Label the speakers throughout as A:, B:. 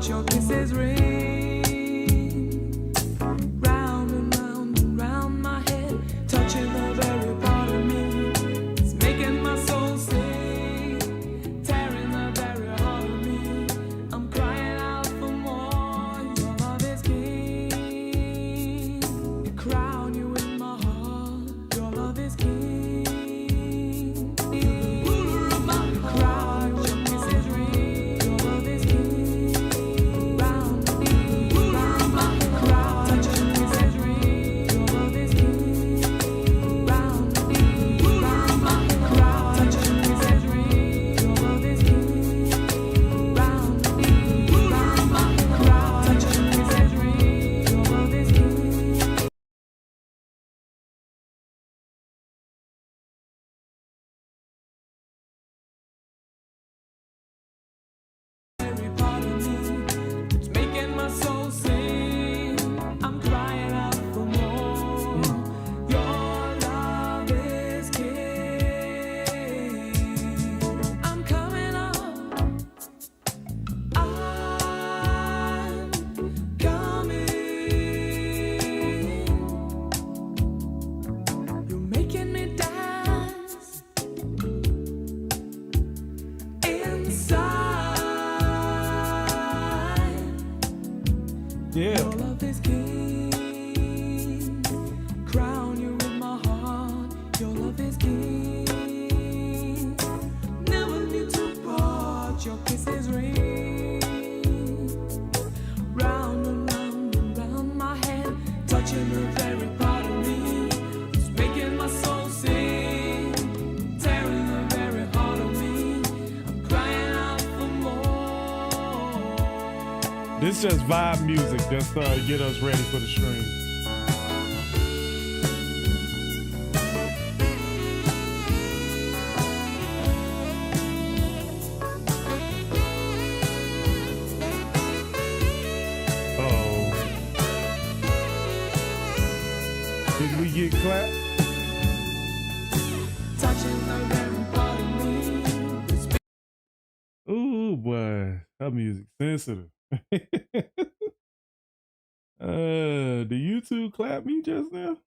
A: Your kisses ring round and round my head, touching the very part of me. It's making my soul sing, tearing the very heart of me. I'm crying out for more. Your love is king. I crown you in my heart. Your love is king. Ruler of my crown. Your kisses ring. Your love is king.
B: This just vibe music, just get us ready for the stream. Uh-oh. Did we get clapped? Ooh, boy, that music sensitive. Did YouTube clap me just now?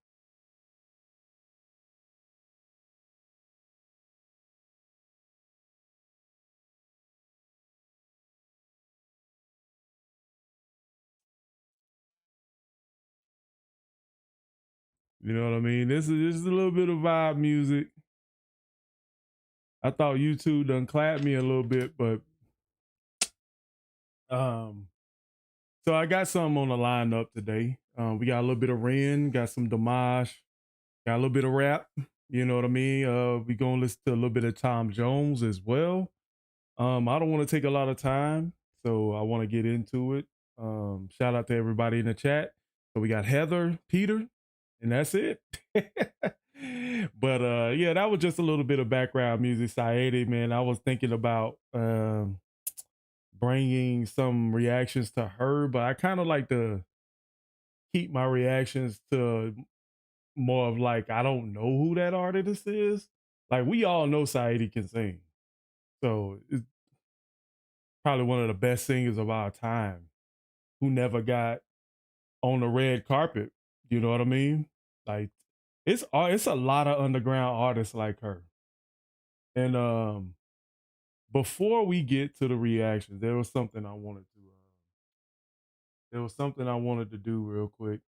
B: You know what I mean? This is just a little bit of vibe music. I thought YouTube done clapped me a little bit, but so I got something on the lineup today. We got a little bit of REN, got some Dimash, got a little bit of rap. You know what I mean? We gonna listen to a little bit of Tom Jones as well. I don't want to take a lot of time, so I want to get into it. Shout out to everybody in the chat. So we got Heather, Peter, and that's it. But yeah, that was just a little bit of background music. Saeed, man, I was thinking about bringing some reactions to her, but I kind of like to keep my reactions to more of like, I don't know who that artist is. Like, we all know Saeed can sing. So it's probably one of the best singers of our time who never got on the red carpet. You know what I mean? Like, it's a lot of underground artists like her. And before we get to the reactions, there was something I wanted to do real quick.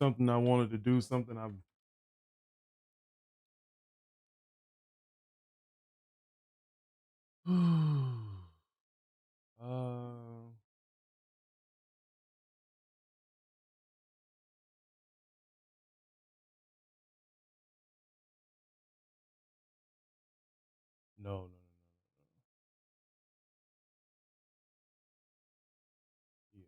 B: Something I wanted to do, something I've no. Yeah.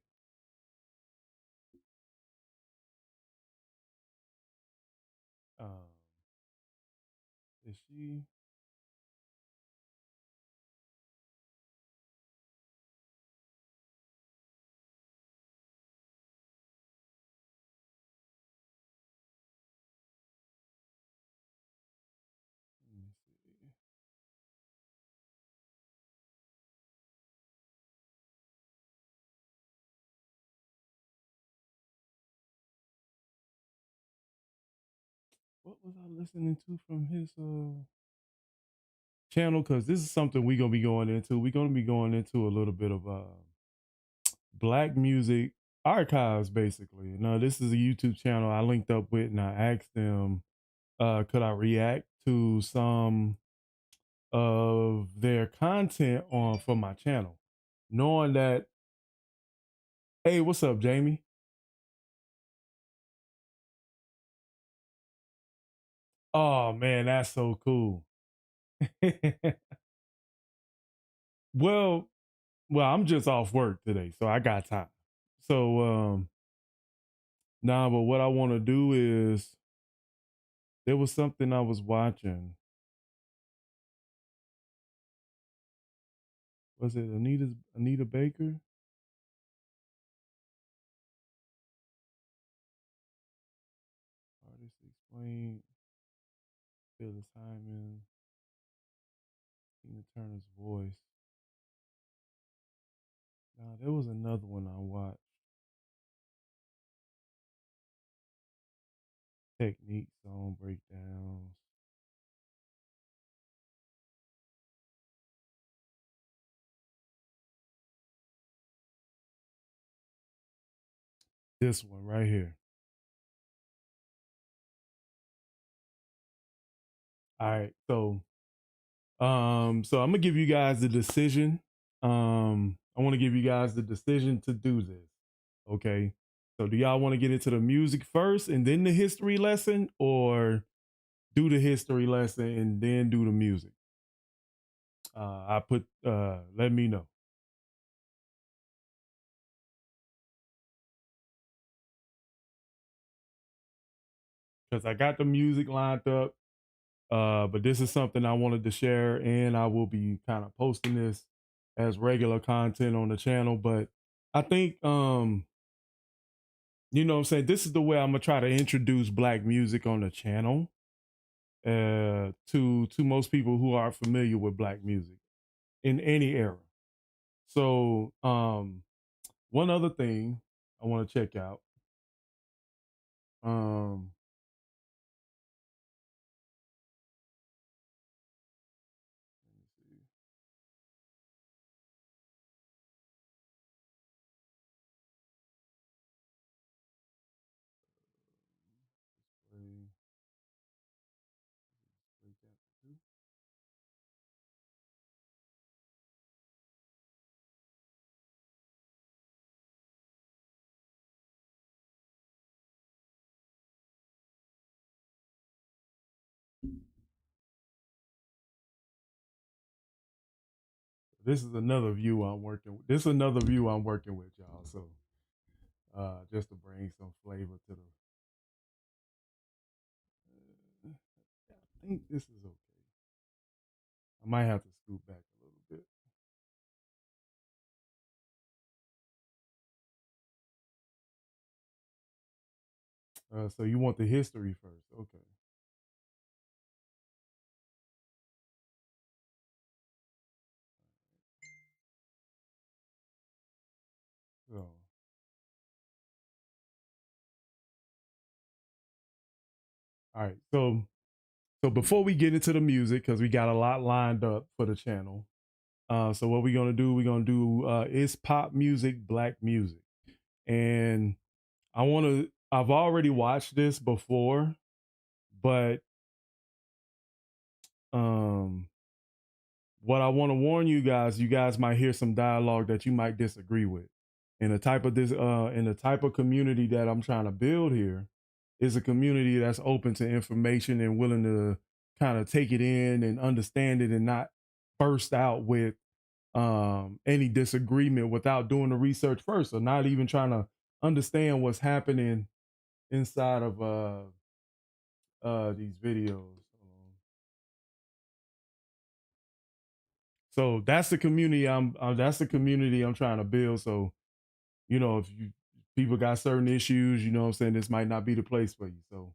B: Is she? Let me see. what was I listening to from his channel? Because this is something we're gonna be going into. We're gonna be going into a little bit of black music archives, basically. Now, this is a YouTube channel I linked up with, and I asked them, could I react to some of their content on for my channel, knowing that, hey, what's up, Jamie? Oh man, that's so cool. well, well, I'm just off work today, so I got time. So nah, but what I want to do is there was something I was watching. Was it Anita Baker? Artist explained Phyllis Hyman, Tina Turner's voice. Now there was another one I watched. Technique song breakdowns. This one right here. All right, so I'm gonna give you guys the decision. I want to give you guys the decision to do this. Okay. So do y'all want to get into the music first and then the history lesson, or do the history lesson and then do the music? I put let me know. Because I got the music lined up. But this is something I wanted to share, and I will be kind of posting this as regular content on the channel. But I think you know what I'm saying, this is the way I'm gonna try to introduce black music on the channel to most people who are familiar with black music in any era. So one other thing I want to check out. Um let me see. Display, display chapter 2. This is another view I'm working with. This is another view I'm working with, y'all. So just to bring some flavor to the I think this is okay. I might have to scoot back a little bit. So you want the history first. Okay. So all right. So before we get into the music, because we got a lot lined up for the channel. So what we're gonna do, we're gonna do is pop music, black music. And I've already watched this before, but um what I want to warn you guys might hear some dialogue that you might disagree with. And the type of community that I'm trying to build here is a community that's open to information and willing to kind of take it in and understand it and not burst out with any disagreement without doing the research first, or not even trying to understand what's happening inside of these videos. So that's the community I'm trying to build. So you know, if you people got certain issues, you know what I'm saying, this might not be the place for you. So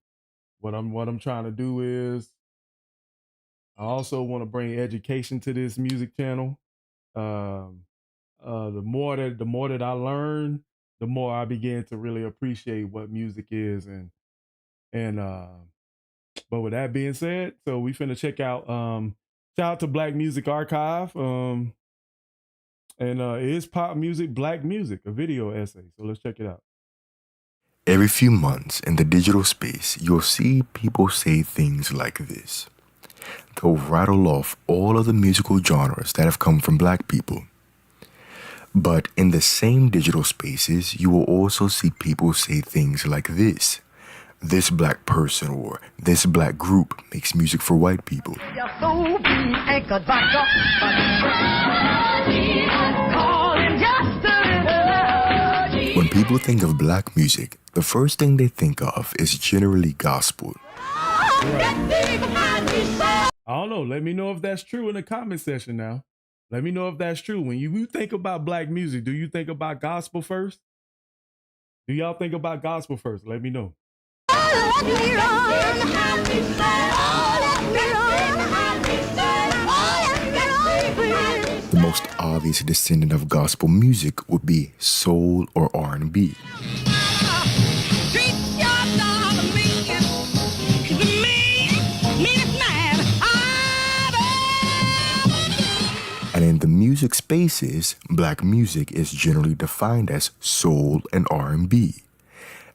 B: what I'm trying to do is I also want to bring education to this music channel. Um the more that I learn, the more I begin to really appreciate what music is, and But with that being said, so we finna check out shout out to Black Music Archive. And is pop music black music, a video essay. So let's check it out.
C: Every few months in the digital space, you'll see people say things like this. They'll rattle off all of the musical genres that have come from black people. But in the same digital spaces, you will also see people say things like this. This black person or this black group makes music for white people. When people think of black music, the first thing they think of is generally gospel.
B: I don't know. Let me know if that's true in the comment section now. Let me know if that's true. When you think about black music, do you think about gospel first? Do y'all think about gospel first? Let me know.
C: The most obvious descendant of gospel music would be soul or R&B. And in the music spaces, black music is generally defined as soul and R&B.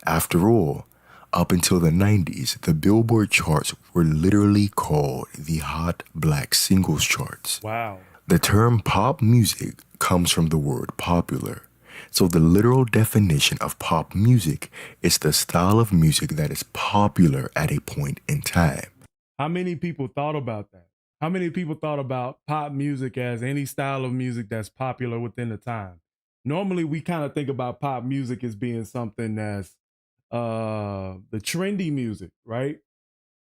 C: After all, up until the 90s, the Billboard charts were literally called the Hot Black Singles Charts.
B: Wow.
C: The term pop music comes from the word popular. So the literal definition of pop music is the style of music that is popular at a point in time.
B: How many people thought about that? How many people thought about pop music as any style of music that's popular within the time? Normally, we kind of think about pop music as being something that's the trendy music, right?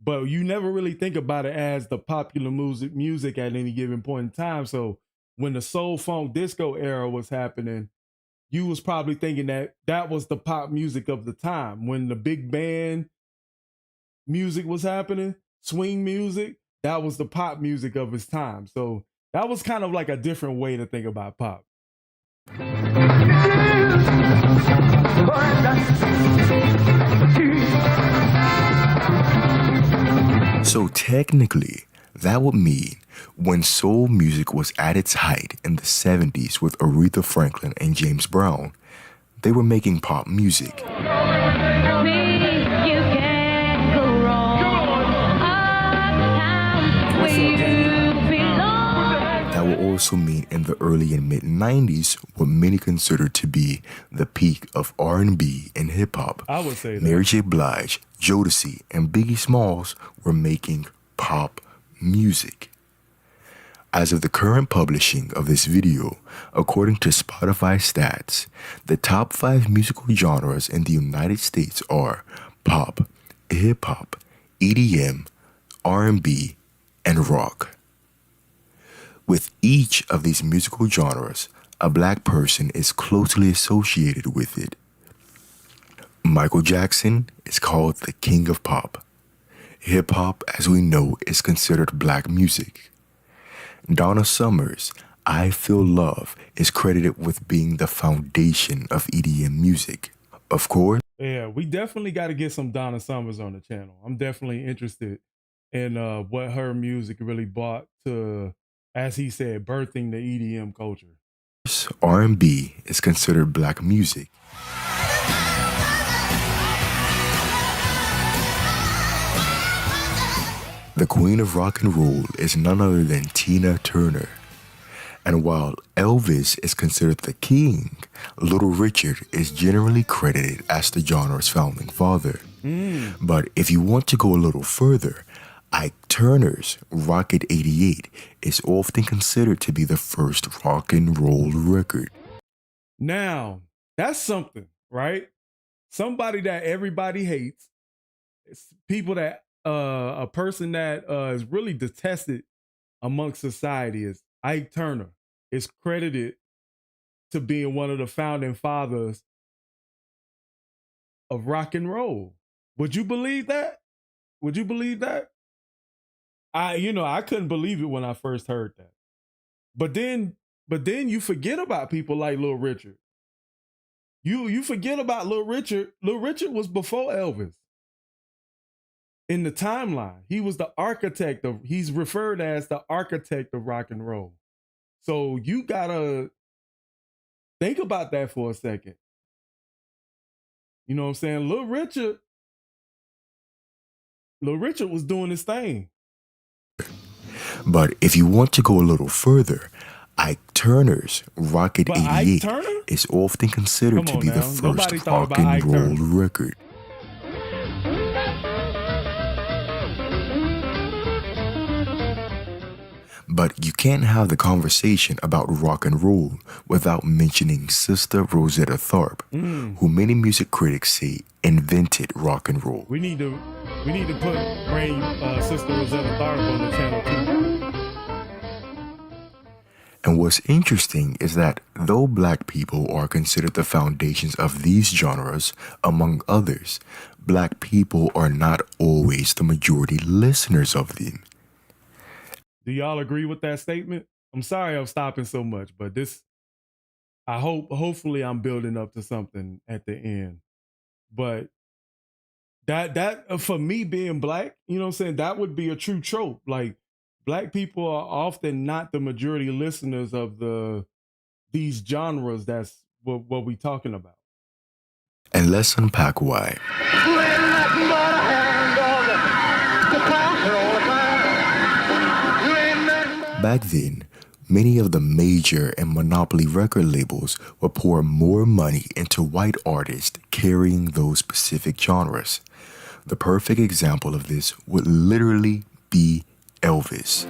B: But you never really think about it as the popular music at any given point in time. So when the soul funk disco era was happening, you was probably thinking that that was the pop music of the time. When the big band music was happening, swing music, that was the pop music of its time. So that was kind of like a different way to think about pop.
C: So technically, that would mean when soul music was at its height in the 70s with Aretha Franklin and James Brown, they were making pop music. That will also mean in the early and mid 90s what many consider to be the peak of R&B and hip hop.
B: I would say that.
C: Mary J. Blige, Jodeci, and Biggie Smalls were making pop music. As of the current publishing of this video, according to Spotify stats, the top 5 musical genres in the United States are pop, hip hop, EDM, R&B, and rock. With each of these musical genres, a black person is closely associated with it. Michael Jackson is called the king of pop. Hip hop, as we know, is considered black music. Donna Summer's I Feel Love is credited with being the foundation of EDM music. Of course,
B: yeah, we definitely got to get some Donna Summers on the channel. I'm definitely interested in what her music really brought to, as he said, birthing the EDM culture.
C: R&B is considered black music. The queen of rock and roll is none other than Tina Turner. And while Elvis is considered the king, Little Richard is generally credited as the genre's founding father. But if you want to go a little further, Ike Turner's Rocket 88 is often considered to be the first rock and roll record.
B: Now, that's something, right? Somebody that everybody hates. It's people that a person that is really detested amongst society is Ike Turner is credited to being one of the founding fathers of rock and roll. Would you believe that? Would you believe that? I couldn't believe it when I first heard that. But then you forget about people like Little Richard. You forget about Little Richard. Little Richard was before Elvis. in the timeline. He was the architect of, he's referred as the architect of rock and roll. So you gotta think about that for a second. You know what I'm saying? Little Richard was doing his thing.
C: But if you want to go a little further, Ike Turner's Rocket 88 is often considered to be the first rock and roll record. But you can't have the conversation about rock and roll without mentioning Sister Rosetta Tharpe, who many music critics say invented rock and roll.
B: We need to bring Sister Rosetta Tharpe on the channel too.
C: And what's interesting is that though black people are considered the foundations of these genres, among others, black people are not always the majority listeners of them.
B: Do y'all agree with that statement? I'm sorry I'm stopping so much, but hopefully I'm building up to something at the end. But that for me being black, you know what I'm saying, that would be a true trope. Like, black people are often not the majority listeners of these genres. That's what we talking about.
C: And let's unpack why. Back then, many of the major and monopoly record labels would pour more money into white artists carrying those specific genres. The perfect example of this would literally be Elvis.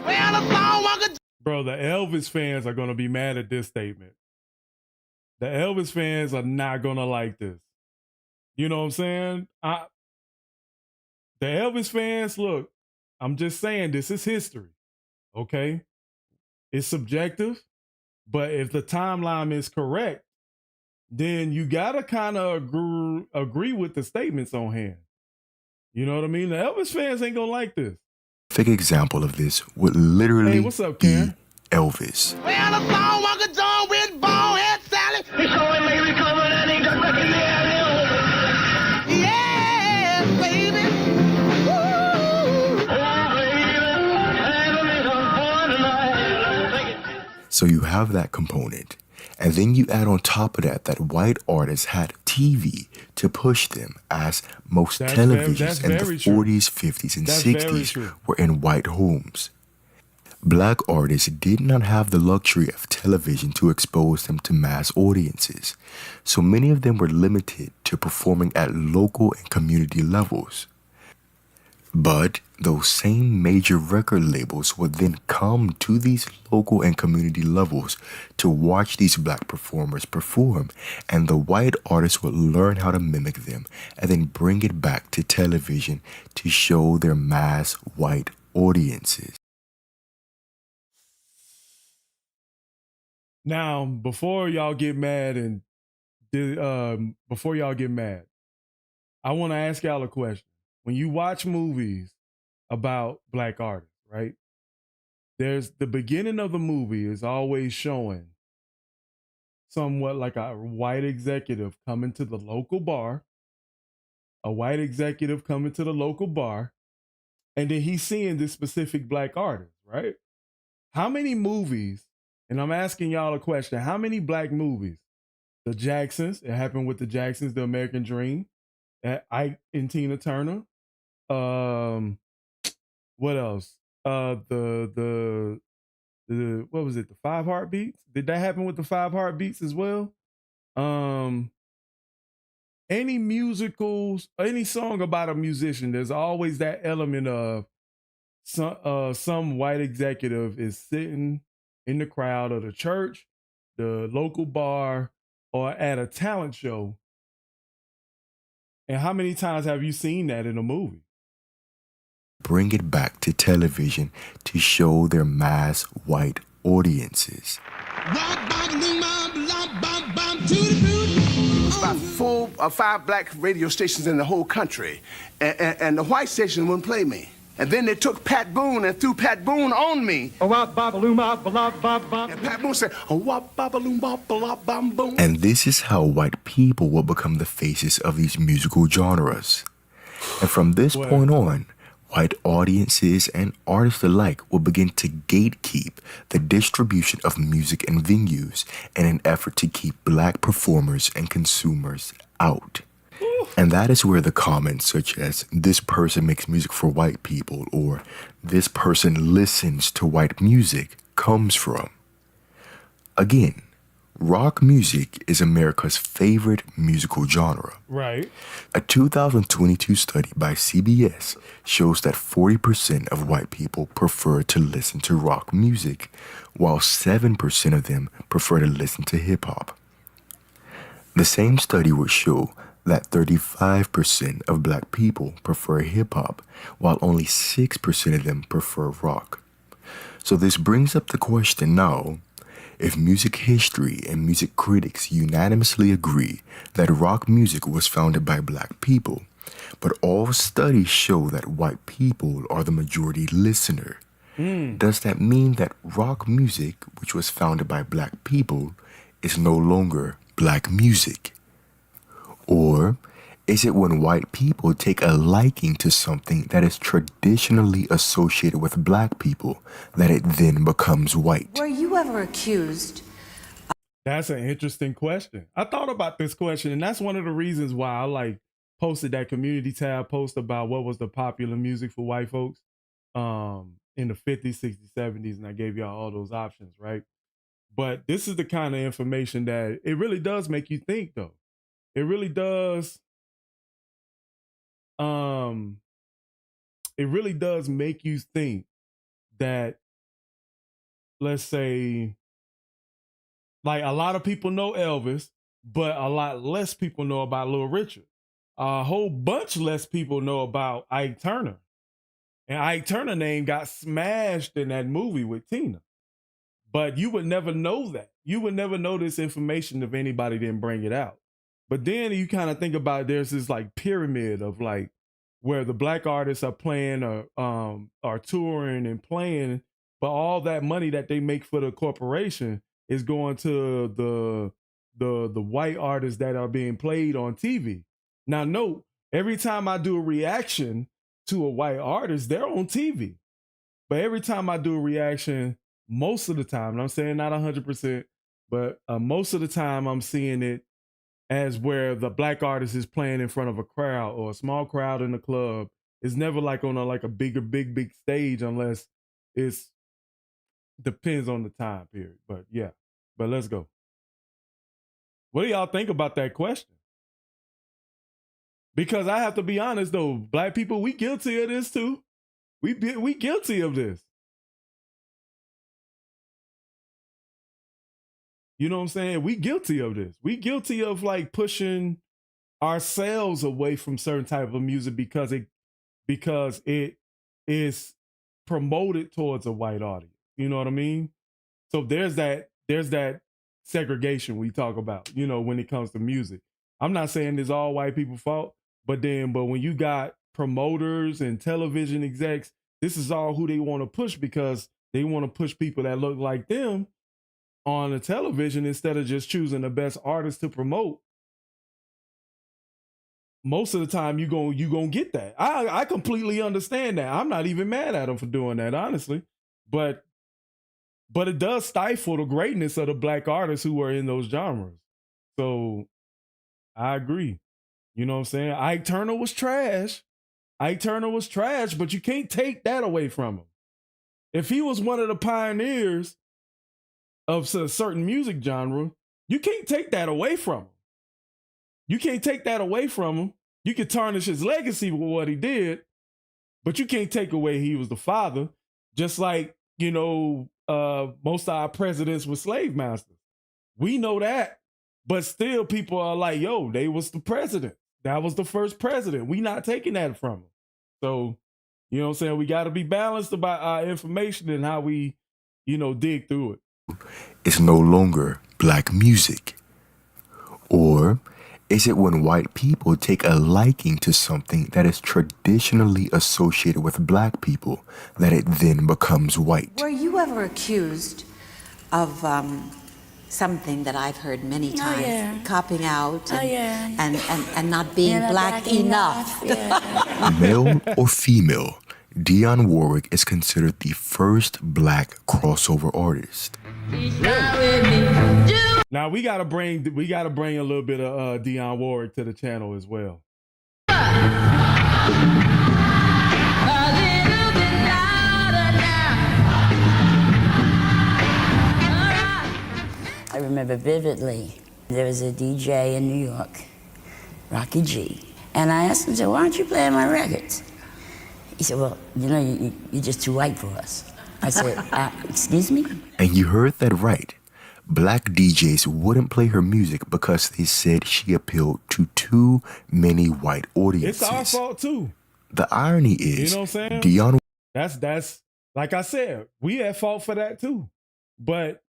B: Bro, the Elvis fans are going to be mad at this statement. The Elvis fans are not going to like this. You know what I'm saying? The Elvis fans, look, I'm just saying this is history, okay? It's subjective, but if the timeline is correct, then you got to kind of agree with the statements on hand. You know what I mean? The Elvis fans ain't going to like this.
C: Perfect example of this would literally
B: what's up,
C: be
B: Karen?
C: Elvis.
D: Well, a song Uncle John with bald head Sally. He sure ain't make me come and he got back in there. Yeah, baby.
C: So you have that component. And then you add on top of that white artists had TV to push them, as most televisions in the 40s, 50s, and 60s were in white homes. Black artists did not have the luxury of television to expose them to mass audiences, so many of them were limited to performing at local and community levels. But those same major record labels would then come to these local and community levels to watch these black performers perform, and the white artists would learn how to mimic them and then bring it back to television to show their mass white audiences.
B: Now, before y'all get mad, I want to ask y'all a question. When you watch movies about black artists, right? There's the beginning of the movie is always showing somewhat like a white executive coming to the local bar, and then he's seeing this specific black artist, right? How many movies, and I'm asking y'all a question, how many black movies? The Jacksons, it happened with the Jacksons, The American Dream, Ike and Tina Turner. What else? The what was it? The Five Heartbeats? Did that happen with the Five Heartbeats as well? Any musicals, any song about a musician, there's always that element of some white executive is sitting in the crowd of the church, the local bar, or at a talent show. And how many times have you seen that in a movie?
C: Bring it back to television to show their mass white audiences.
E: About 4 or 5 black radio stations in the whole country, and the white station wouldn't play me. And then they took Pat Boone and threw Pat Boone on me. And Pat Boone said,
C: and this is how white people will become the faces of these musical genres. And from this point on, white audiences and artists alike will begin to gatekeep the distribution of music and venues in an effort to keep black performers and consumers out. And that is where the comments such as, this person makes music for white people, or this person listens to white music, comes from. Again, rock music is America's favorite musical genre.
B: Right.
C: A 2022 study by CBS shows that 40% of white people prefer to listen to rock music, while 7% of them prefer to listen to hip hop. The same study would show that 35% of black people prefer hip hop, while only 6% of them prefer rock. So this brings up the question now, if music history and music critics unanimously agree that rock music was founded by black people, but all studies show that white people are the majority listener, does that mean that rock music, which was founded by black people, is no longer black music? Or is it when white people take a liking to something that is traditionally associated with black people that it then becomes white?
F: Were you ever accused?
B: That's an interesting question. I thought about this question, and that's one of the reasons why I posted that community tab post about what was the popular music for white folks in the 50s, 60s, 70s, and I gave y'all all those options, right? But this is the kind of information that it really does make you think, though. It really does. It really does make you think that, let's say, like a lot of people know Elvis, but a lot less people know about Little Richard. A whole bunch less people know about Ike Turner. And Ike Turner name got smashed in that movie with Tina. But you would never know that. You would never know this information if anybody didn't bring it out. But then you kind of think about there's this like pyramid of like where the black artists are playing or are touring and playing, but all that money that they make for the corporation is going to the white artists that are being played on TV. Now note, every time I do a reaction to a white artist, they're on TV. But every time I do a reaction, most of the time, and I'm saying not 100%, but most of the time I'm seeing it as where the black artist is playing in front of a crowd or a small crowd in a club. It's never like on a big stage unless it's depends on the time period. But yeah, but let's go. What do y'all think about that question? Because I have to be honest though, black people, we guilty of this too. We guilty of this. You know what I'm saying? We guilty of this. We guilty of like pushing ourselves away from certain type of music because it is promoted towards a white audience. You know what I mean? So there's that segregation we talk about, you know, when it comes to music. I'm not saying it's all white people's fault, but when you got promoters and television execs, this is all who they want to push because they want to push people that look like them on the television instead of just choosing the best artist to promote. Most of the time you gonna get that. I completely understand that. I'm not even mad at them for doing that, honestly. But it does stifle the greatness of the black artists who are in those genres. So I agree. You know what I'm saying? Ike Turner was trash. But you can't take that away from him. If he was one of the pioneers of a certain music genre, you can't take that away from him. You can tarnish his legacy with what he did, but you can't take away he was the father. Just like, you know, most of our presidents were slave masters. We know that, but still people are like, yo, they was the president. That was the first president. We not taking that from him. So, you know what I'm saying? We got to be balanced about our information and how we, you know, dig through it.
C: Is no longer black music? Or is it when white people take a liking to something that is traditionally associated with black people that it then becomes white?
F: Were you ever accused of something that I've heard many times, copping out and not being black enough?
C: Male or female, Dionne Warwick is considered the first black crossover artist.
B: Now we gotta bring a little bit of Dionne Warwick to the channel as well.
G: I remember vividly, there was a DJ in New York, Rocky G, and I asked him, I said, why aren't you playing my records? He said, well, you know, you're just too white for us. I said, excuse me?
C: And you heard that right. Black DJs wouldn't play her music because they said she appealed to too many white audiences.
B: It's our fault too.
C: The irony is,
B: you know what I'm saying?
C: Dionne.
B: That's like I said, we at fault for that too. But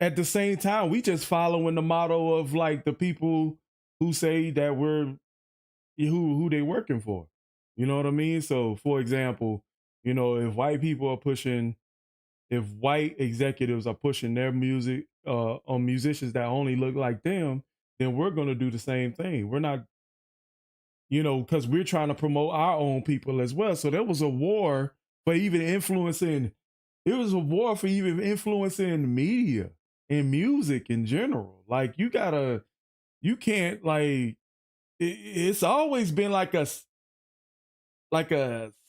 B: at the same time, we just following the motto of like the people who say that we're who they working for. You know what I mean? So, for example, you know, if white executives are pushing their music on musicians that only look like them, then we're going to do the same thing. We're not, you know, because we're trying to promote our own people as well. So there was a war for even influencing. It was a war for even influencing media and music in general. Like you can't like. It's always been like a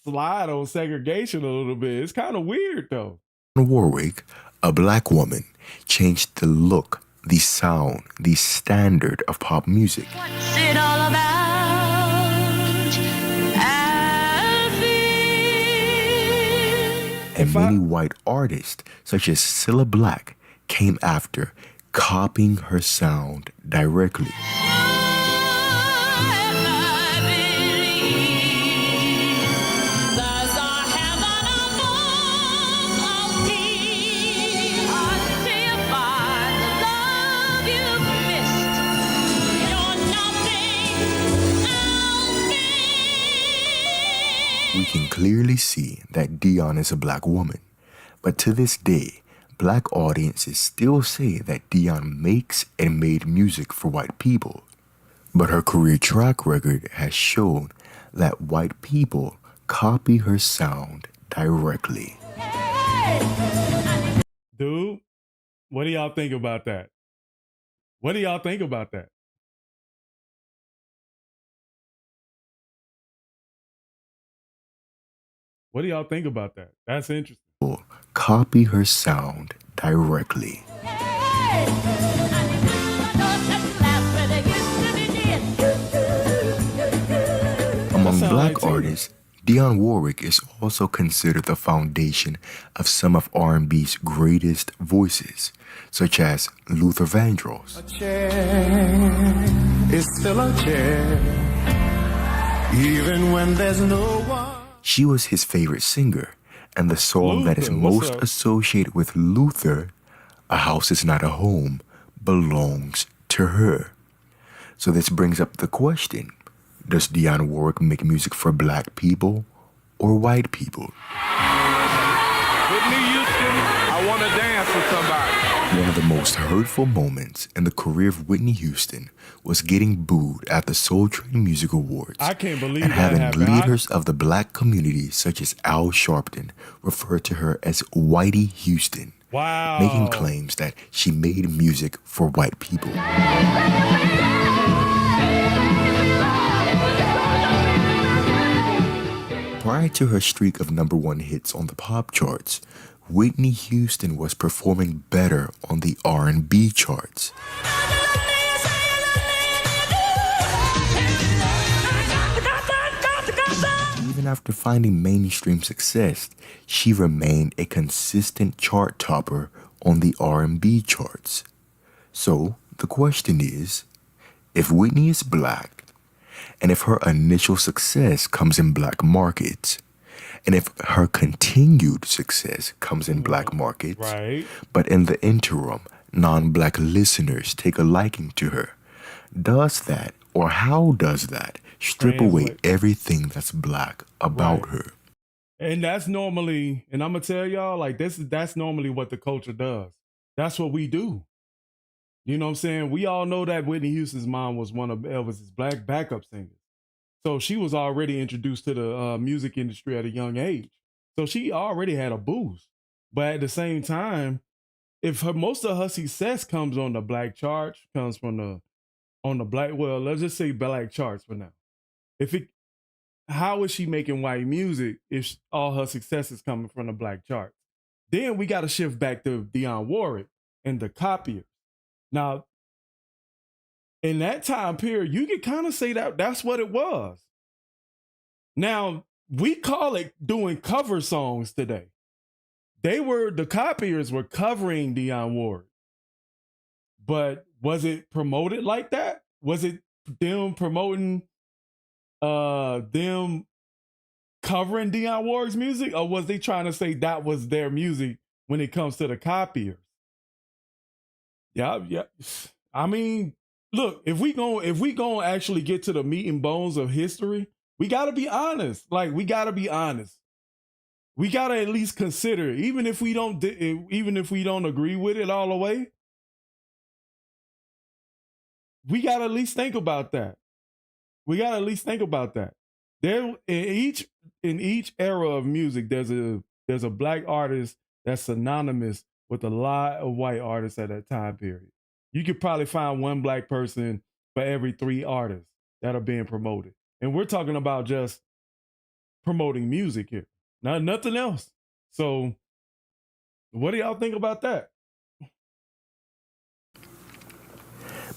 B: slide on segregation a little bit. It's kind of weird though.
C: Warwick, a black woman, changed the look, the sound, the standard of pop music.
A: What's it all about, Alfie?
C: And many white artists, such as Cilla Black, came after, copying her sound directly. We can clearly see that Dionne is a black woman, but to this day, black audiences still say that Dionne makes and made music for white people. But her career track record has shown that white people copy her sound directly.
B: Dude, what do y'all think about that? What do y'all think about that? What do y'all think about that? That's interesting.
C: Copy her sound directly. Among black artists, Dionne Warwick is also considered the foundation of some of R&B's greatest voices, such as Luther Vandross.
H: A chair is still a chair, even when there's no one.
C: She was his favorite singer, and the song that is most associated with Luther, "A House Is Not a Home," belongs to her. So this brings up the question, does Dionne Warwick make music for black people or white people?
I: Whitney Houston, I want to dance with somebody.
C: One of the most hurtful moments in the career of Whitney Houston was getting booed at the Soul Train Music Awards.
B: I can't believe
C: and
B: that
C: having
B: happened.
C: leaders of the black community, such as Al Sharpton, refer to her as Whitey Houston.
B: Wow.
C: Making claims that she made music for white people. Prior to her streak of #1 hits on the pop charts, Whitney Houston was performing better on the R&B charts. Even after finding mainstream success, she remained a consistent chart topper on the R&B charts. So, the question is, if Whitney is black, and if her initial success comes in black markets, and if her continued success comes in black markets,
B: right,
C: but in the interim, non-black listeners take a liking to her, does that, or how does that, strip away everything that's black about her?
B: And that's normally, and I'm gonna tell y'all, like that's normally what the culture does. That's what we do. You know what I'm saying? We all know that Whitney Houston's mom was one of Elvis's black backup singers. So she was already introduced to the music industry at a young age. So she already had a boost. But at the same time, if most of her success comes on the black charts, comes from on the black, well, let's just say black charts for now. How is she making white music if all her success is coming from the black charts? Then we got to shift back to Dionne Warwick and the copiers. Now, in that time period, you could kind of say that that's what it was. Now, we call it doing cover songs today. The copiers were covering Dionne Warwick. But was it promoted like that? Was it them promoting them covering Dionne Warwick's music? Or was they trying to say that was their music when it comes to the copiers? Yeah. I mean, look, if we gonna actually get to the meat and bones of history, we gotta be honest. Like, we gotta be honest. We gotta at least consider, even if we don't agree with it all the way, we gotta at least think about that. There, in each era of music, there's a black artist that's synonymous with a lot of white artists at that time period. You could probably find one black person for every 3 artists that are being promoted. And we're talking about just promoting music here, nothing else. So what do y'all think about that?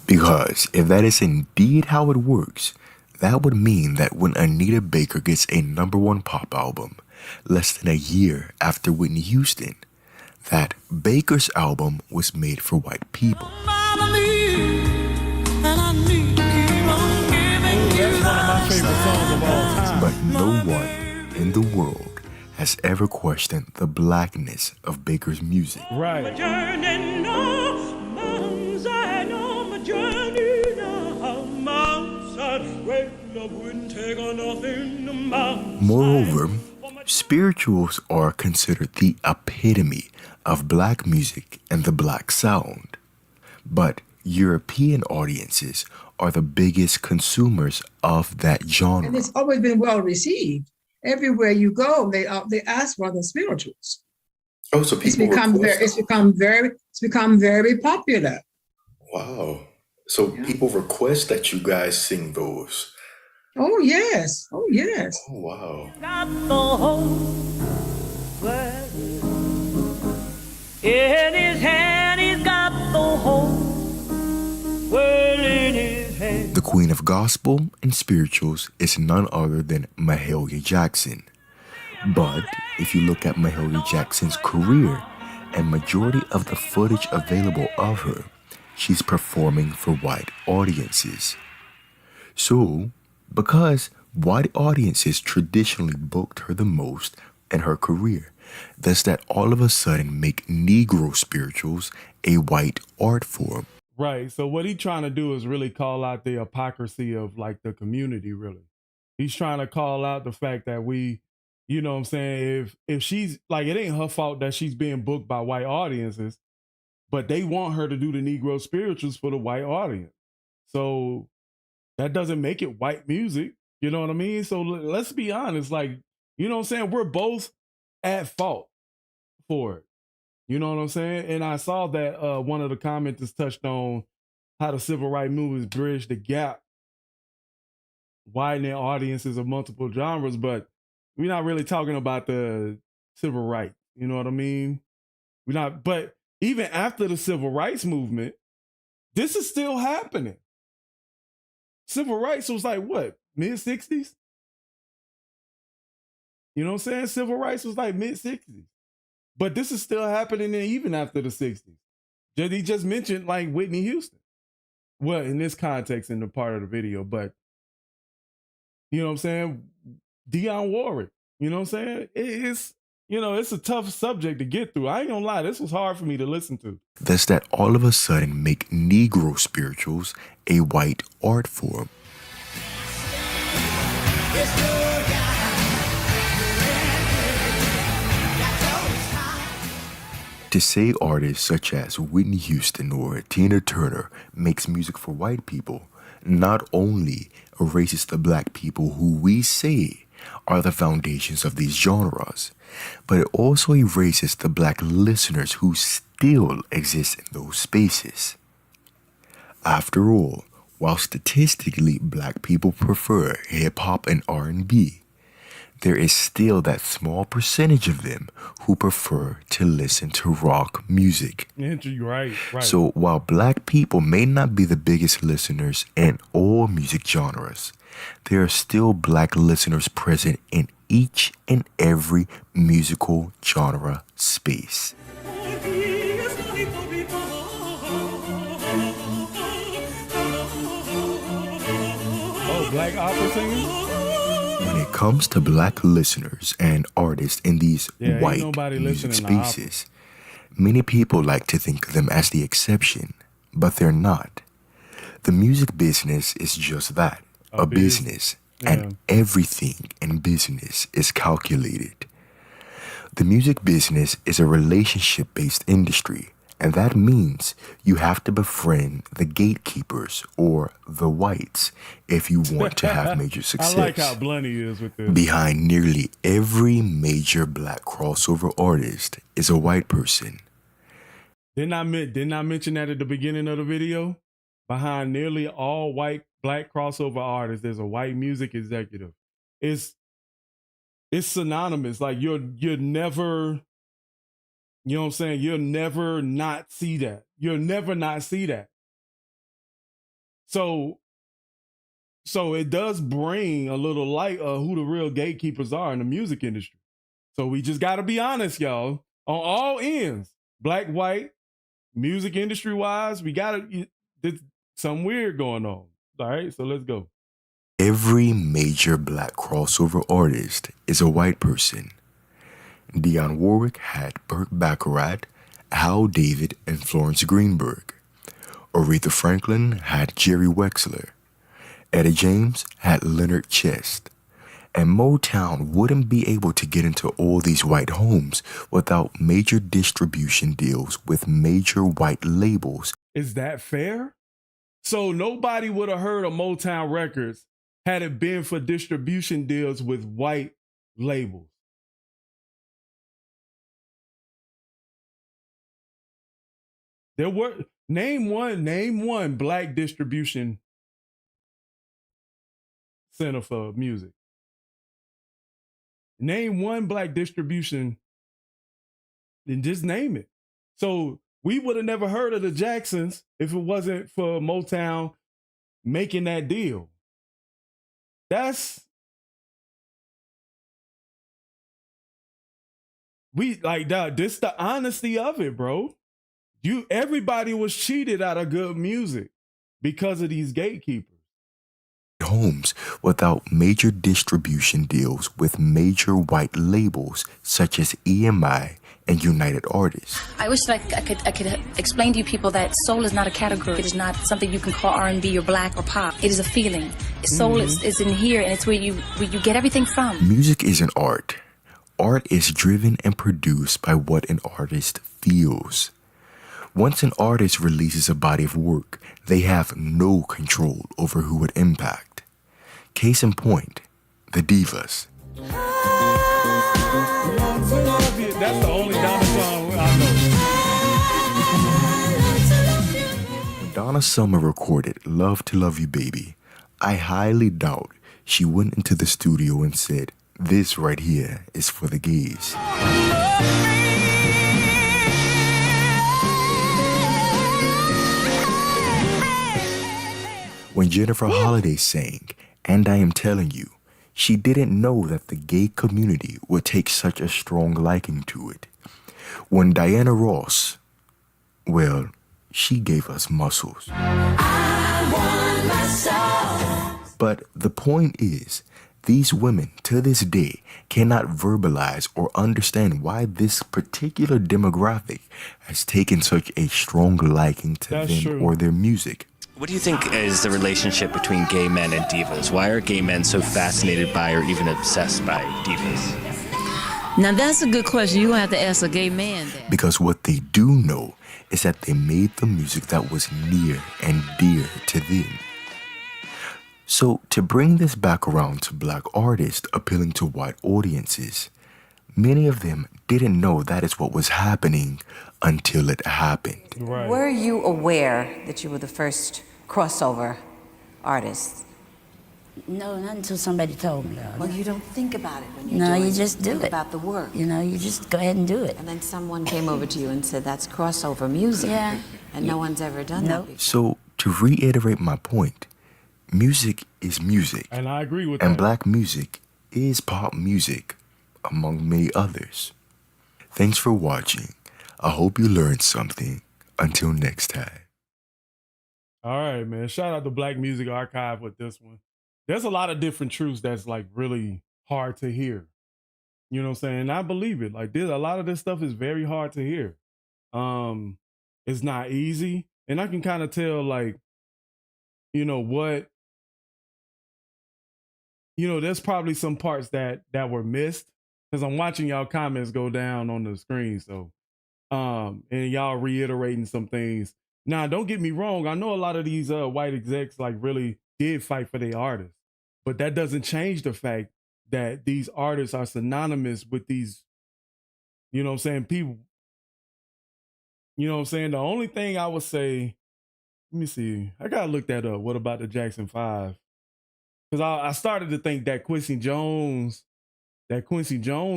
C: Because if that is indeed how it works, that would mean that when Anita Baker gets a #1 pop album less than a year after Whitney Houston, that Baker's album was made for white people.
B: That's one of my favorite songs of all time.
C: But no one in the world has ever questioned the blackness of Baker's music.
B: Right.
C: Moreover, spirituals are considered the epitome of black music and the black sound. But European audiences are the biggest consumers of that genre.
J: And it's always been well received. Everywhere you go, they ask for the spirituals.
C: Oh, so people
J: it's become very popular.
C: Wow. So people request that you guys sing those.
J: Oh yes. Oh yes.
C: Oh wow.
A: Got the whole world in his hand. He's got the whole world in his hand.
C: The queen of gospel and spirituals is none other than Mahalia Jackson. But if you look at Mahalia Jackson's career and majority of the footage available of her, she's performing for white audiences. So, because white audiences traditionally booked her the most in her career, does that all of a sudden make Negro spirituals a white art form?
B: Right. So what he's trying to do is really call out the hypocrisy of like the community, really. He's trying to call out the fact that we, you know what I'm saying, if she's like, it ain't her fault that she's being booked by white audiences, but they want her to do the Negro spirituals for the white audience. So that doesn't make it white music. You know what I mean? So let's be honest, like, you know what I'm saying? We're both at fault for it. You know what I'm saying? And I saw that one of the commenters touched on how the civil rights movement bridged the gap, widening audiences of multiple genres, but we're not really talking about the civil rights. You know what I mean? But even after the civil rights movement, this is still happening. Civil rights was like what, mid-60s? You know what I'm saying? Civil rights was like mid-60s. But this is still happening even after the 60s. He just mentioned like Whitney Houston. Well, in this context, in the part of the video, but you know what I'm saying? Dionne Warwick, you know what I'm saying? It's, you know, it's a tough subject to get through. I ain't gonna lie, this was hard for me to listen to.
C: Does that all of a sudden make Negro spirituals a white art form? To say artists such as Whitney Houston or Tina Turner makes music for white people not only erases the black people who we say are the foundations of these genres, but it also erases the black listeners who still exist in those spaces. After all, while statistically black people prefer hip-hop and R&B, there is still that small percentage of them who prefer to listen to rock music.
B: Right.
C: So while black people may not be the biggest listeners in all music genres, there are still black listeners present in each and every musical genre space.
B: Oh, black opera singers?
C: When it comes to black listeners and artists in these white music spaces, many people like to think of them as the exception, but they're not. The music business is just that, a business, and everything in business is calculated. The music business is a relationship-based industry, and that means you have to befriend the gatekeepers or the whites if you want to have major success.
B: I like how blunt he is with this.
C: Behind nearly every major black crossover artist is a white person.
B: Didn't I mention that at the beginning of the video? Behind nearly all black crossover artists, there's a white music executive. It's synonymous. Like you're never, you know what I'm saying? You'll never not see that. You'll never not see that. So it does bring a little light of who the real gatekeepers are in the music industry. So we just got to be honest, y'all, on all ends, black, white, music industry wise, there's something weird going on. All right, so let's go.
C: Every major black crossover artist is a white person. Dionne Warwick had Burt Bacharach, Hal David, and Florence Greenberg. Aretha Franklin had Jerry Wexler. Etta James had Leonard Chest. And Motown wouldn't be able to get into all these white homes without major distribution deals with major white labels.
B: Is that fair? So nobody would have heard of Motown Records had it been for distribution deals with white labels. There were name one black distribution center for music. Name one black distribution, then just name it. So we would have never heard of the Jacksons if it wasn't for Motown making that deal. This the honesty of it, bro. Everybody was cheated out of good music because of these gatekeepers.
C: Homes without major distribution deals with major white labels such as EMI and United Artists.
K: I wish that I could explain to you people that soul is not a category. It is not something you can call R&B or black or pop. It is a feeling. Soul is in here, and it's where you get everything from.
C: Music is an art. Art is driven and produced by what an artist feels. Once an artist releases a body of work, they have no control over who it impacts. Case in point, the Divas.
B: That's the only Donna song I know.
C: When Donna Summer recorded Love to Love You Baby, I highly doubt she went into the studio and said, "This right here is for the gays." When Jennifer Holliday sang, "And I Am Telling You," she didn't know that the gay community would take such a strong liking to it. When Diana Ross, well, she gave us muscles. I want myself. But the point is, these women to this day cannot verbalize or understand why this particular demographic has taken such a strong liking to them or their music.
L: What do you think is the relationship between gay men and divas? Why are gay men so fascinated by or even obsessed by divas?
M: Now that's a good question. You're going to have to ask a gay man that.
C: Because what they do know is that they made the music that was near and dear to them. So, to bring this back around to black artists appealing to white audiences, many of them didn't know that is what was happening until it happened.
B: Right.
F: Were you aware that you were the first crossover artist?
G: No, not until somebody told me.
F: Well, you don't think about it when you're
G: No,
F: doing
G: you just do
F: think
G: it.
F: about the work.
G: You know, you just go ahead and do it.
F: And then someone came over to you and said, that's crossover music.
G: Yeah.
F: And no one's ever done that before.
C: So, to reiterate my point, music is music.
B: And I agree with
C: and
B: that.
C: black music is pop music, among many others. Thanks for watching. I hope you learned something. Until next time.
B: All right, man. Shout out to Black Music Archive with this one. There's a lot of different truths that's like really hard to hear. You know what I'm saying? And I believe it. Like a lot of this stuff is very hard to hear. It's not easy. And I can kind of tell like, there's probably some parts that were missed because I'm watching y'all comments go down on the screen. So, and y'all reiterating some things. Now, don't get me wrong. I know a lot of these white execs like really did fight for their artists, but that doesn't change the fact that these artists are synonymous with these, people. You know what I'm saying? The only thing I would say, let me see. I gotta look that up. What about the Jackson 5? Because I started to think that Quincy Jones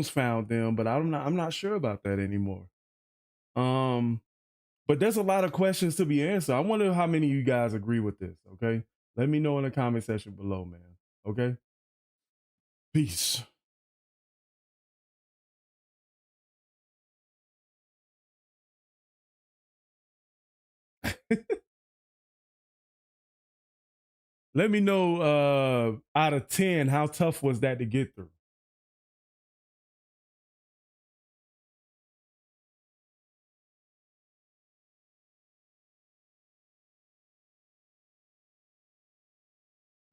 B: found them, but I'm not sure about that anymore. But there's a lot of questions to be answered. I wonder how many of you guys agree with this, okay? Let me know in the comment section below, man. Okay? Peace. Let me know out of 10, how tough was that to get through?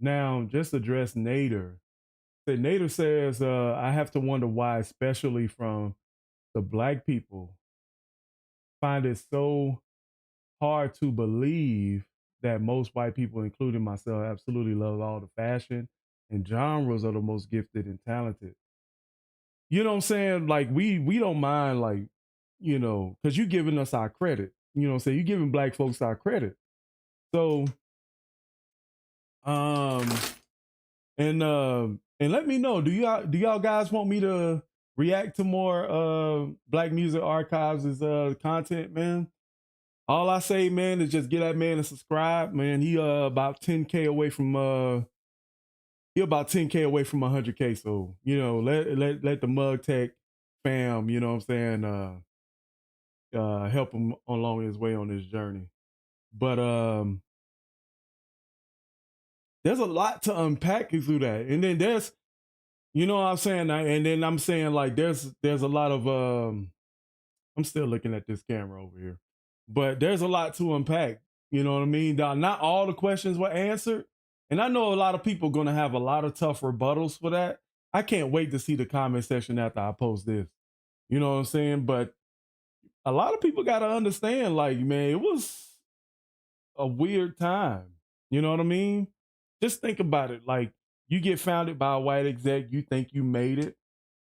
B: Now, just address Nader. Nader says, I have to wonder why, especially from the black people, find it so hard to believe that most white people, including myself, absolutely love all the fashion and genres are the most gifted and talented. You know what I'm saying? Like we don't mind, like, because you giving us our credit. You know what I'm saying? You giving black folks our credit. So, and let me know, do y'all guys want me to react to more Black Music Archives' content, man? All I say, man, is just get that man to subscribe, man. He about 10K away from 100K. So, let the Mug Tech fam, you know what I'm saying, help him along his way on this journey. But there's a lot to unpack through that. And then there's, you know what I'm saying? And then I'm saying like there's a lot of I'm still looking at this camera over here. But there's a lot to unpack. You know what I mean? Not all the questions were answered. And I know a lot of people going to have a lot of tough rebuttals for that. I can't wait to see the comment section after I post this. You know what I'm saying? But a lot of people got to understand, like, man, it was a weird time. You know what I mean? Just think about it. Like, you get founded by a white exec, you think you made it.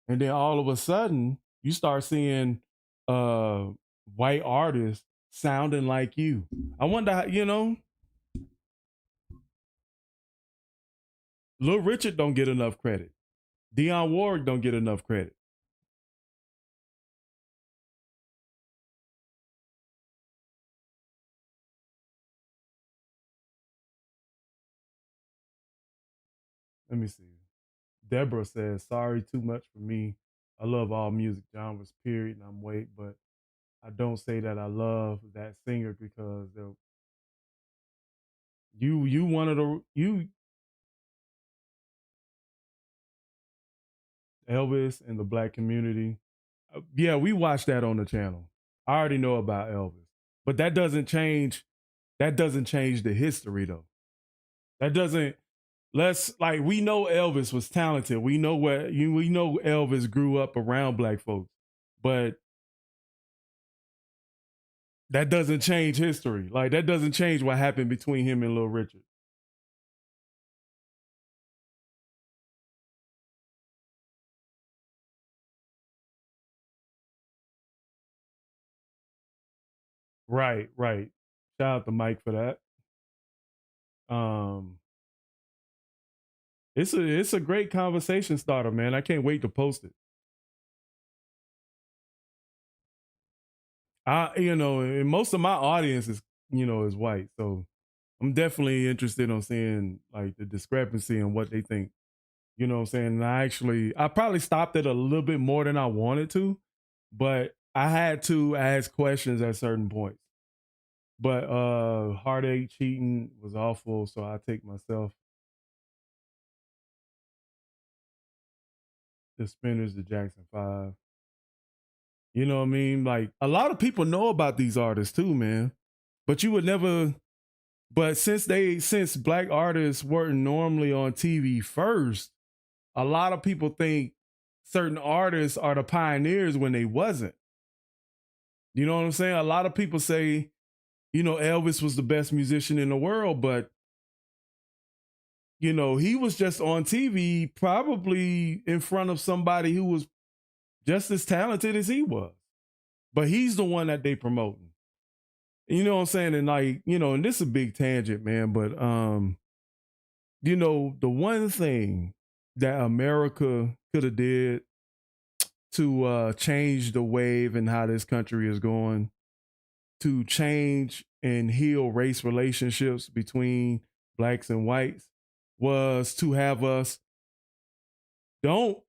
B: And then all of a sudden, you start seeing white artists sounding like you. I wonder how, Lil Richard don't get enough credit. Dionne Warwick don't get enough credit. Let me see. Deborah says, sorry, too much for me. I love all music genres, period, and I'm white, but I don't say that I love that singer because you one of the Elvis and the black community. Yeah, we watched that on the channel. I already know about Elvis, but that doesn't change the history though. That doesn't we know Elvis was talented. We know we know Elvis grew up around black folks, but that doesn't change history. Like that doesn't change what happened between him and Little Richard. Right, right. Shout out to Mike for that. It's a great conversation starter, man. I can't wait to post it. And most of my audience is, is white, so I'm definitely interested on seeing like the discrepancy and what they think. You know what I'm saying? And I probably stopped it a little bit more than I wanted to, but I had to ask questions at certain points. But Heartache cheating was awful, so I take myself. The Spinners, the Jackson 5. You know what I mean? Like a lot of people know about these artists too, man. But you would never. But since black artists weren't normally on TV first, a lot of people think certain artists are the pioneers when they wasn't. You know what I'm saying? A lot of people say, Elvis was the best musician in the world, but he was just on TV, probably in front of somebody who was just as talented as he was. But he's the one that they promoting. You know what I'm saying? And like, and this is a big tangent, man, but the one thing that America could have did to change the wave and how this country is going, to change and heal race relationships between blacks and whites, was to have us don't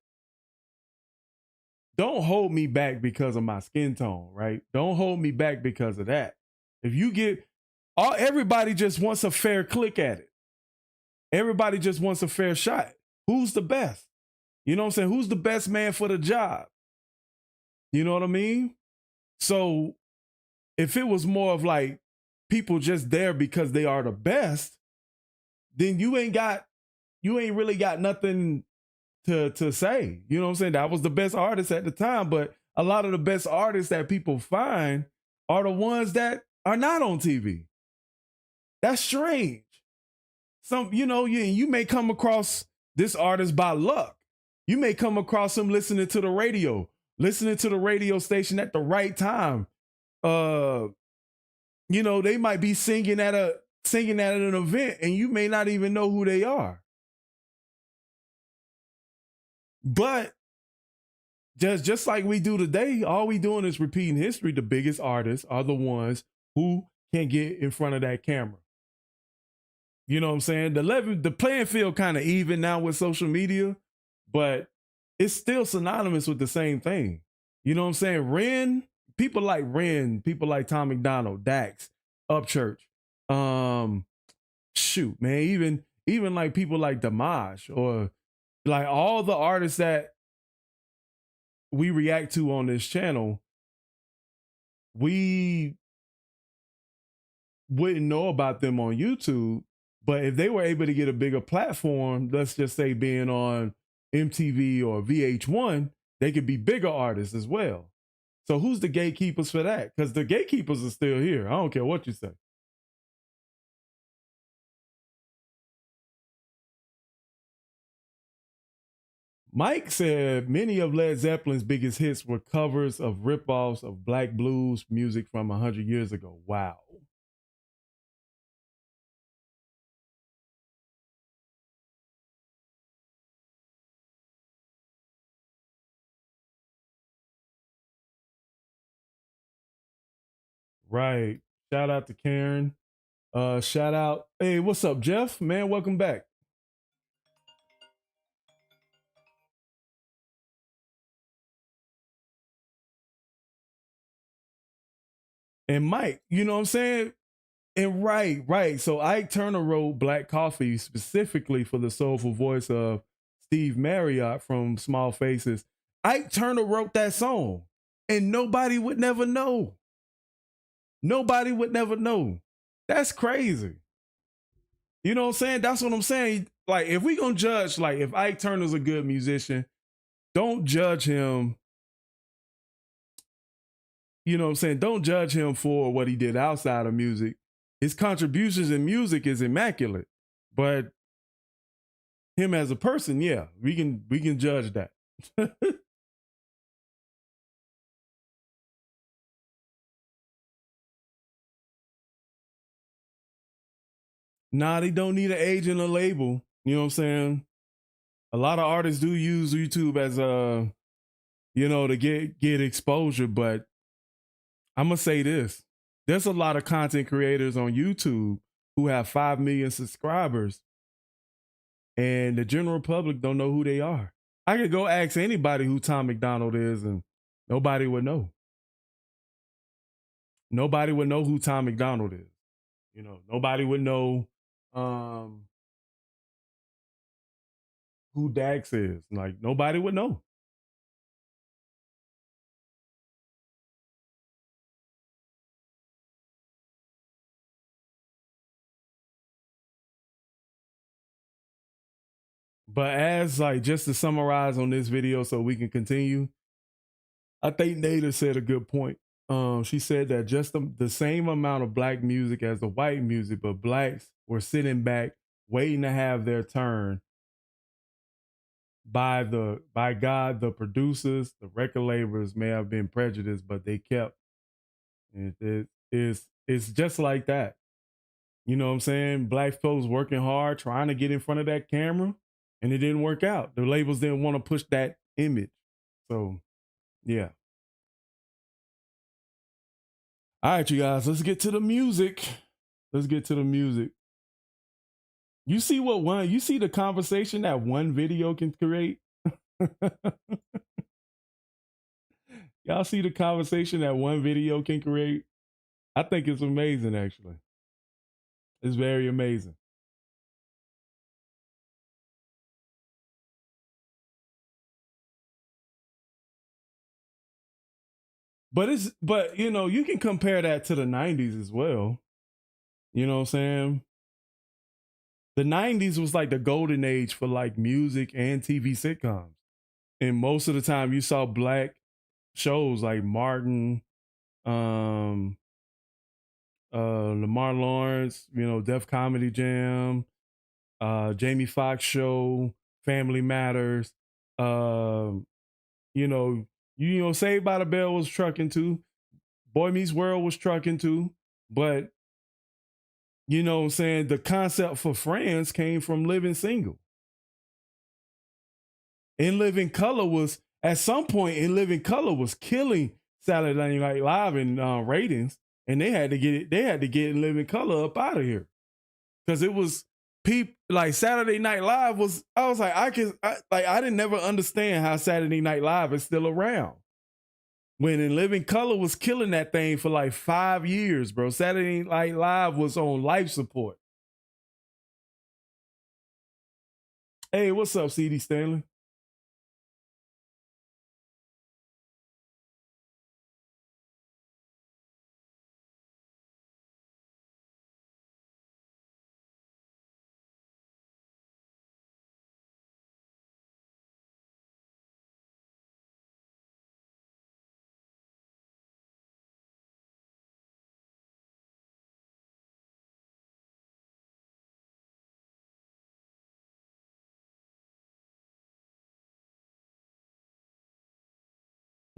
B: hold me back because of my skin tone, right? Don't hold me back because of that. If you everybody just wants a fair click at it. Everybody just wants a fair shot. Who's the best? You know what I'm saying? Who's the best man for the job? You know what I mean? So if it was more of like people just there because they are the best, then you ain't really got nothing to say. You know what I'm saying? That was the best artist at the time, but a lot of the best artists that people find are the ones that are not on TV. That's strange. You may come across this artist by luck. You may come across him listening to the radio station at the right time. They might be singing at an event and you may not even know who they are. But just like we do today, all we doing is repeating history. The biggest artists are the ones who can get in front of that camera. You know what I'm saying? The playing field kind of even now with social media, but it's still synonymous with the same thing. You know what I'm saying? REN, people like Tom McDonald, Dax, Upchurch, shoot, man, even like people like Dimash, or like all the artists that we react to on this channel, we wouldn't know about them on YouTube. But if they were able to get a bigger platform, let's just say being on MTV or VH1, they could be bigger artists as well. So who's the gatekeepers for that? Because the gatekeepers are still here. I don't care what you say. Mike said many of Led Zeppelin's biggest hits were covers of ripoffs of black blues music from 100 years ago. Wow. Right. Shout out to Karen. Shout out. Hey, what's up, Jeff? Man, welcome back. And Mike, you know what I'm saying? And right. So Ike Turner wrote Black Coffee specifically for the soulful voice of Steve Marriott from Small Faces. Ike Turner wrote that song and nobody would never know. Nobody would never know. That's crazy. You know what I'm saying? That's what I'm saying. Like, if we gonna judge, like, if Ike Turner's a good musician, don't judge him. You know what I'm saying? Don't judge him for what he did outside of music. His contributions in music is immaculate, but him as a person, yeah, we can judge that. Nah, they don't need an agent or label. You know what I'm saying? A lot of artists do use YouTube as to get exposure, but I'm gonna say this. There's a lot of content creators on YouTube who have 5 million subscribers, and the general public don't know who they are. I could go ask anybody who Tom McDonald is, and nobody would know. Nobody would know who Tom McDonald is. You know, nobody would know who Dax is. Like, nobody would know. But as like, just to summarize on this video so we can continue, I think Nader said a good point. She said that just the same amount of black music as the white music, but blacks were sitting back waiting to have their turn. By God, the producers, the record labels may have been prejudiced, but they kept. It's just like that. You know what I'm saying? Black folks working hard, trying to get in front of that camera, and it didn't work out. The labels didn't want to push that image. So, yeah. All right, you guys, let's get to the music. You see you see the conversation that one video can create? Y'all see the conversation that one video can create? I think it's amazing, actually. It's very amazing. But you know, you can compare that to the 90s as well. You know what I'm saying? The 90s was like the golden age for like music and TV sitcoms. And most of the time you saw black shows like Martin, Lamar Lawrence, you know, Def Comedy Jam, Jamie Foxx Show, Family Matters, you know, Saved by the Bell was trucking too. Boy Meets World was trucking too. But, you know what I'm saying, the concept for Friends came from Living Single. In Living Color was, at some point, In Living Color was killing Saturday Night Live in ratings, and they had to get In Living Color up out of here. Because it was like Saturday Night Live was, I was like, I didn't never understand how Saturday Night Live is still around. When In Living Color was killing that thing for like 5 years, bro. Saturday Night Live was on life support. Hey, what's up, CD Stanley?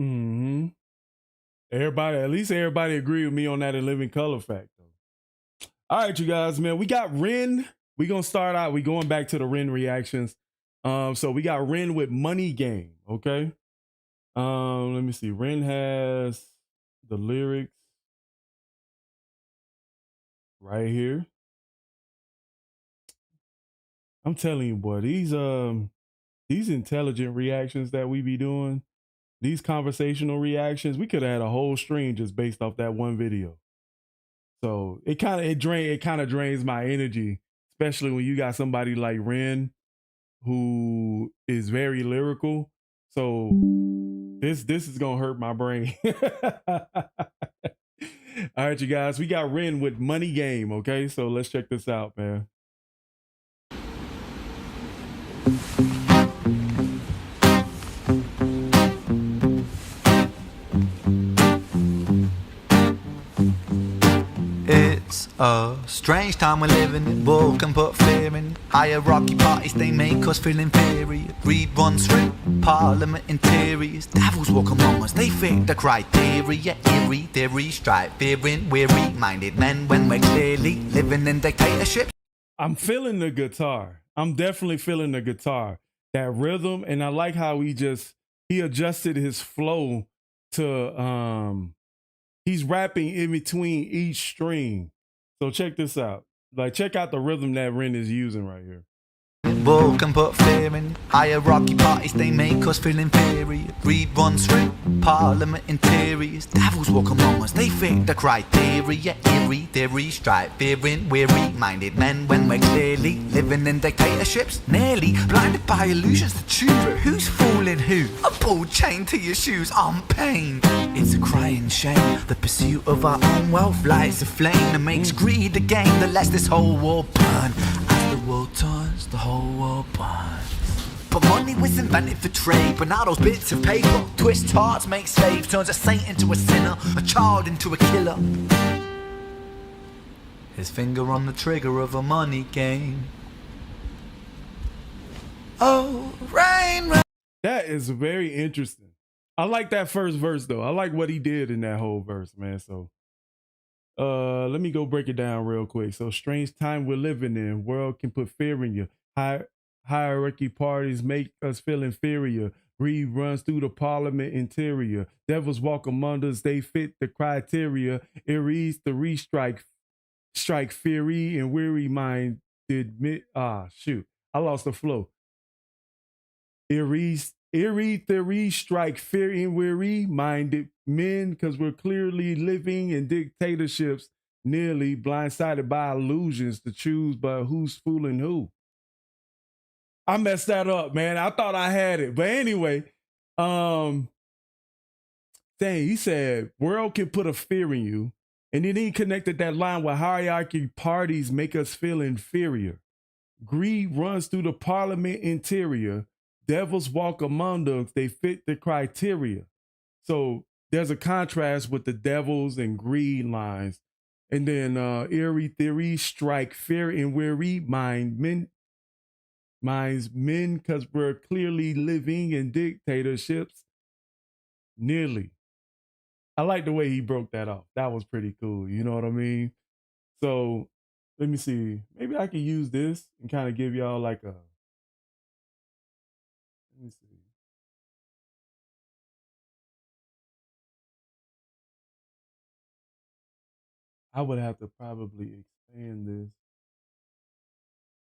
B: Mm-hmm. At least everybody agree with me on that In Living Color fact, though. All right, you guys, man. We got REN. We're gonna start out. We're going back to the REN reactions. So we got REN with Money Game, okay? Let me see. REN has the lyrics right here. I'm telling you, boy, these intelligent reactions that we be doing, these conversational reactions, we could have had a whole stream just based off that one video. So it kind of drains my energy, especially when you got somebody like REN who is very lyrical. So this is gonna hurt my brain. All right, you guys, we got REN with Money Game, okay? So let's check this out, man.
N: It's a strange time we're living in. Bull can put fear in. Hierarchy parties, they make us feel inferior. Greed runs through parliament interiors. Devils walk among us, they fit the criteria. Eerie theory, strife, fearing, weary-minded men when we're clearly living in dictatorship.
B: I'm feeling the guitar. I'm definitely feeling the guitar, that rhythm. And I like how he adjusted his flow to, he's rapping in between each string. So check this out. Like, check out the rhythm that Ren is using right here.
N: Walk and put fear in hierarchy parties, they make us feel inferior. Read one through Parliament interiors. Devils walk among us, they fit the criteria. Eerie theory, stripe, fearing, weary-minded men when we're clearly living in dictatorships. Nearly blinded by illusions to choose, but who's fooling who? A ball chained to your shoes on pain. It's a crying shame. The pursuit of our own wealth lights a flame that makes greed a game that lets this whole war burn. As the world turns, the whole world burns. But money was invented for trade, but now those bits of paper twist hearts, make slaves, turns a saint into a sinner, a child into a killer. His finger on the trigger of a money game. Oh, rain, rain.
B: That is very interesting. I like that first verse though. I like what he did in that whole verse, man. So let me go break it down real quick. So strange time we're living in. World can put fear in you. Hierarchy parties make us feel inferior. Greed runs through the parliament interior. Devils walk among us, they fit the criteria. It reads the restrike, strike fury and weary mind did shoot. I lost the flow. It reads the restrike fear and weary minded men, because we're clearly living in dictatorships, nearly blindsided by illusions to choose, but who's fooling who? I messed that up, man. I thought I had it. But anyway, dang, he said, world can put a fear in you. And then he connected that line with hierarchy parties make us feel inferior. Greed runs through the parliament interior. Devils walk among us. They fit the criteria. So there's a contrast with the devils and greed lines. And then eerie theory, strike fear and weary minds men, because we're clearly living in dictatorships. Nearly. I like the way he broke that off. That was pretty cool. You know what I mean? So let me see. Maybe I can use this and kind of give y'all like a, let me see. I would have to probably expand this.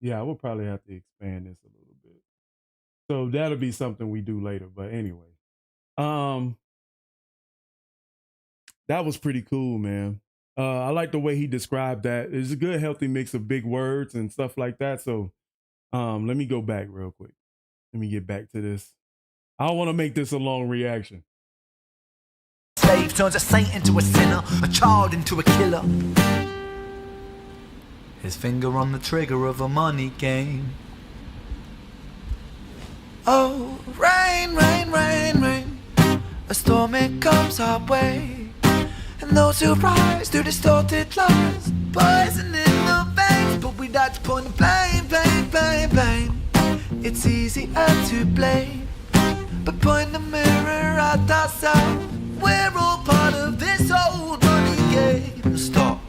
B: Yeah, I would probably have to expand this a little bit. So that'll be something we do later. But anyway, that was pretty cool, man. I like the way he described that. It's a good, healthy mix of big words and stuff like that. So let me go back real quick. Let me get back to this. I don't want to make this a long reaction.
N: Slave turns a saint into a sinner, a child into a killer. His finger on the trigger of a money game. Oh, rain, rain, rain, rain. A storm it comes our way, and those who rise through distorted lies, poison in the veins. But we like to point the blame, blame, blame, blame. It's easier to blame, but point the mirror at ourselves. We're all part of this old money game. Stop.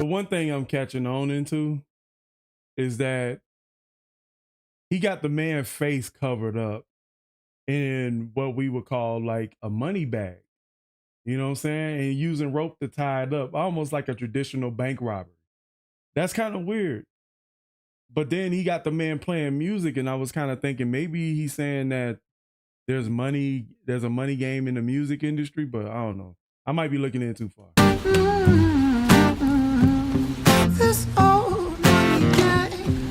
B: One thing I'm catching on into is that he got the man's face covered up in what we would call like a money bag. You know what I'm saying? And using rope to tie it up, almost like a traditional bank robbery. That's kind of weird. But then he got the man playing music, and I was kind of thinking maybe he's saying that there's a money game in the music industry, but I don't know. I might be looking in too far.
A: This old money game.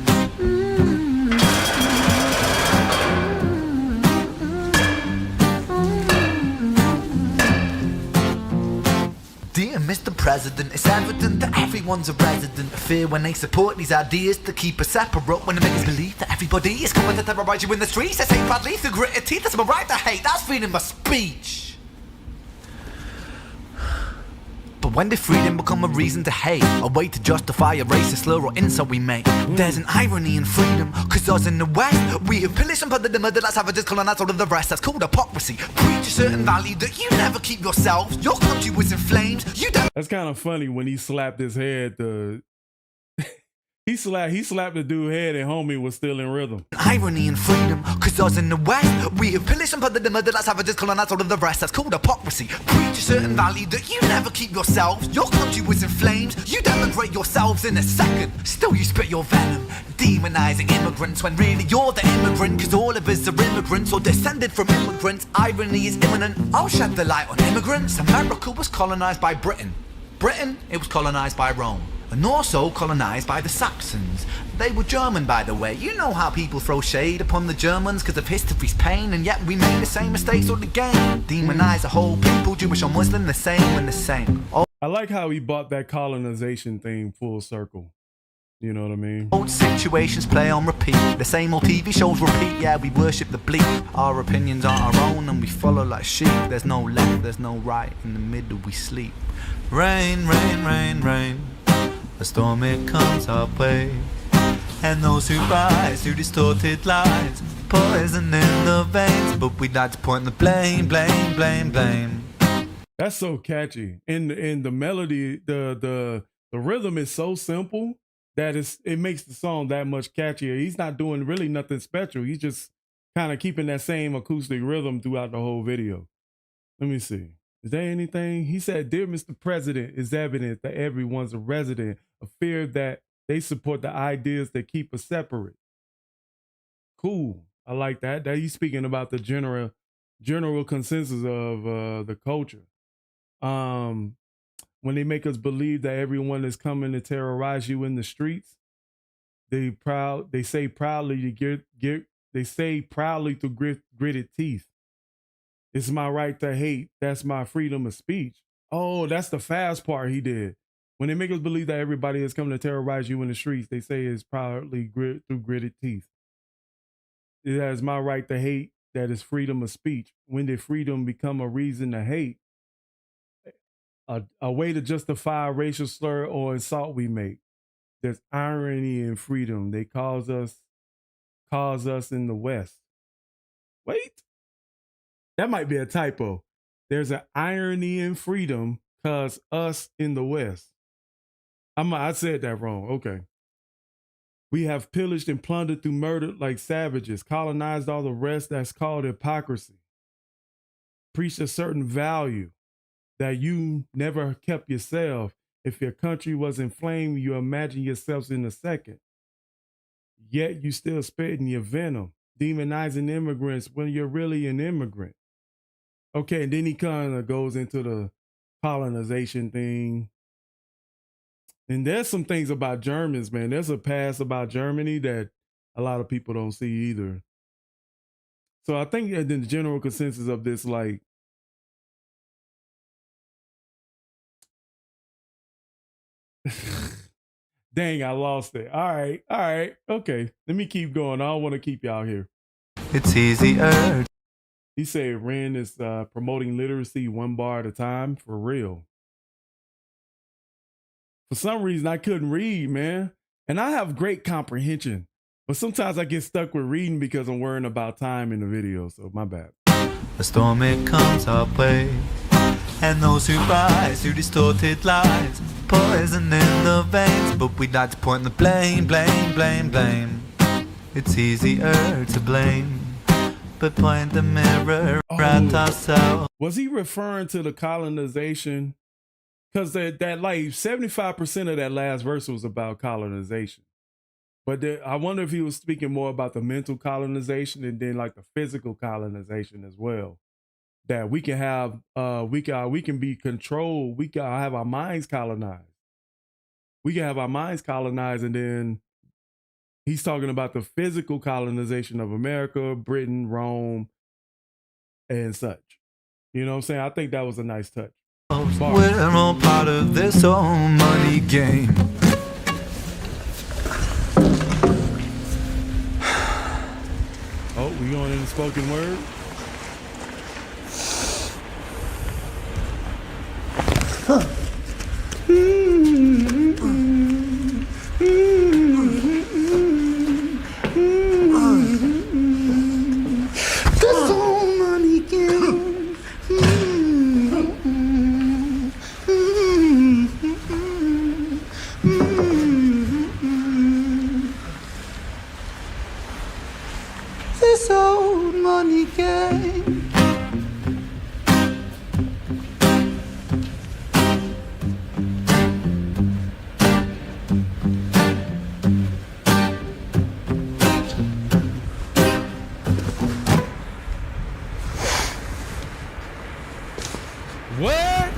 N: Dear Mr. president. It's evident that everyone's a resident of fear when they support these ideas to keep us separate. When they make us believe that everybody is coming to terrorize you in the streets. They say proudly through gritted teeth, that's my right to hate. That's freedom of speech. But when did freedom become a reason to hate? A way to justify a racist slur or insult we make? There's an irony in freedom, cause us in the West, we have pillaged and plundered the murder that savages colonized all of the rest. That's called hypocrisy. Preach a certain value that you never keep yourselves. Your country was in flames, you don't.
B: That's kind of funny when he slapped his head. He slapped the dude's head and homie was still in rhythm.
N: Irony and freedom, cause us in the West, we have pillaged and plundered the murder that savages colonized all of the rest. That's called hypocrisy. Preach a certain value that you never keep yourselves. Your country was in flames, you denigrate yourselves in a second. Still you spit your venom, demonizing immigrants when really you're the immigrant. Cause all of us are immigrants or descended from immigrants. Irony is imminent, I'll shed the light on immigrants. America was colonized by Britain. Britain, it was colonized by Rome. And also colonized by the Saxons. They were German, by the way. You know how people throw shade upon the Germans because of history's pain, and yet we made the same mistakes all again. Demonize a whole people, Jewish or Muslim, the same and the same.
B: I like how he brought that colonization thing full circle. You know what I mean?
N: Old situations play on repeat. The same old TV shows repeat. Yeah, we worship the bleak. Our opinions are our own and we follow like sheep. There's no left, there's no right. In the middle we sleep. Rain, rain, rain, rain. A storm it comes our way, and those who rise through distorted lies, poison in the veins, but we'd like to point the blame, blame, blame, blame.
B: That's so catchy. In the melody, the rhythm is so simple that it makes the song that much catchier. He's not doing really nothing special. He's just kind of keeping that same acoustic rhythm throughout the whole video. Let me see. Is there anything? He said, "Dear Mr. President, it's evident that everyone's a resident of fear that they support the ideas that keep us separate." Cool. I like that. That he's speaking about the general consensus of the culture. When they make us believe that everyone is coming to terrorize you in the streets, they say proudly through gritted teeth. It's my right to hate. That's my freedom of speech. Oh, that's the fast part he did. When they make us believe that everybody is coming to terrorize you in the streets, they say it's proudly through gritted teeth. It has my right to hate. That is freedom of speech. When did freedom become a reason to hate? A way to justify a racial slur or insult we make. There's irony in freedom. They cause us in the West. Wait. That might be a typo. There's an irony in freedom cause us in the West. I said that wrong. Okay. We have pillaged and plundered through murdered like savages, colonized all the rest. That's called hypocrisy. Preach a certain value that you never kept yourself. If your country was in flame, you imagine yourselves in a second. Yet you still spitting your venom, demonizing immigrants when you're really an immigrant. Okay, and then he kind of goes into the colonization thing. And there's some things about Germans, man. There's a past about Germany that a lot of people don't see either. So I think the general consensus of this, like, dang, I lost it. All right, okay. Let me keep going. I don't want to keep y'all here.
N: It's easier.
B: He said REN is promoting literacy one bar at a time, for real. For some reason, I couldn't read, man. And I have great comprehension. But sometimes I get stuck with reading because I'm worrying about time in the video. So my bad.
N: A storm it comes our way, and those who rise through distorted lies, poison in the veins, but we'd like to point the blame, blame, blame, blame. It's easier to blame, but point the mirror at ourselves.
B: Was he referring to the colonization? Because that like 75% of that last verse was about colonization. But I wonder if he was speaking more about the mental colonization and then like the physical colonization as well. That we can have, we can be controlled. We can have our minds colonized. We can have our minds colonized, and then he's talking about the physical colonization of America, Britain, Rome, and such. You know what I'm saying? I think that was a nice touch.
N: We're all part of this whole money game.
B: Oh, we going in the spoken word?
N: This whole money game. This old money game.
B: What?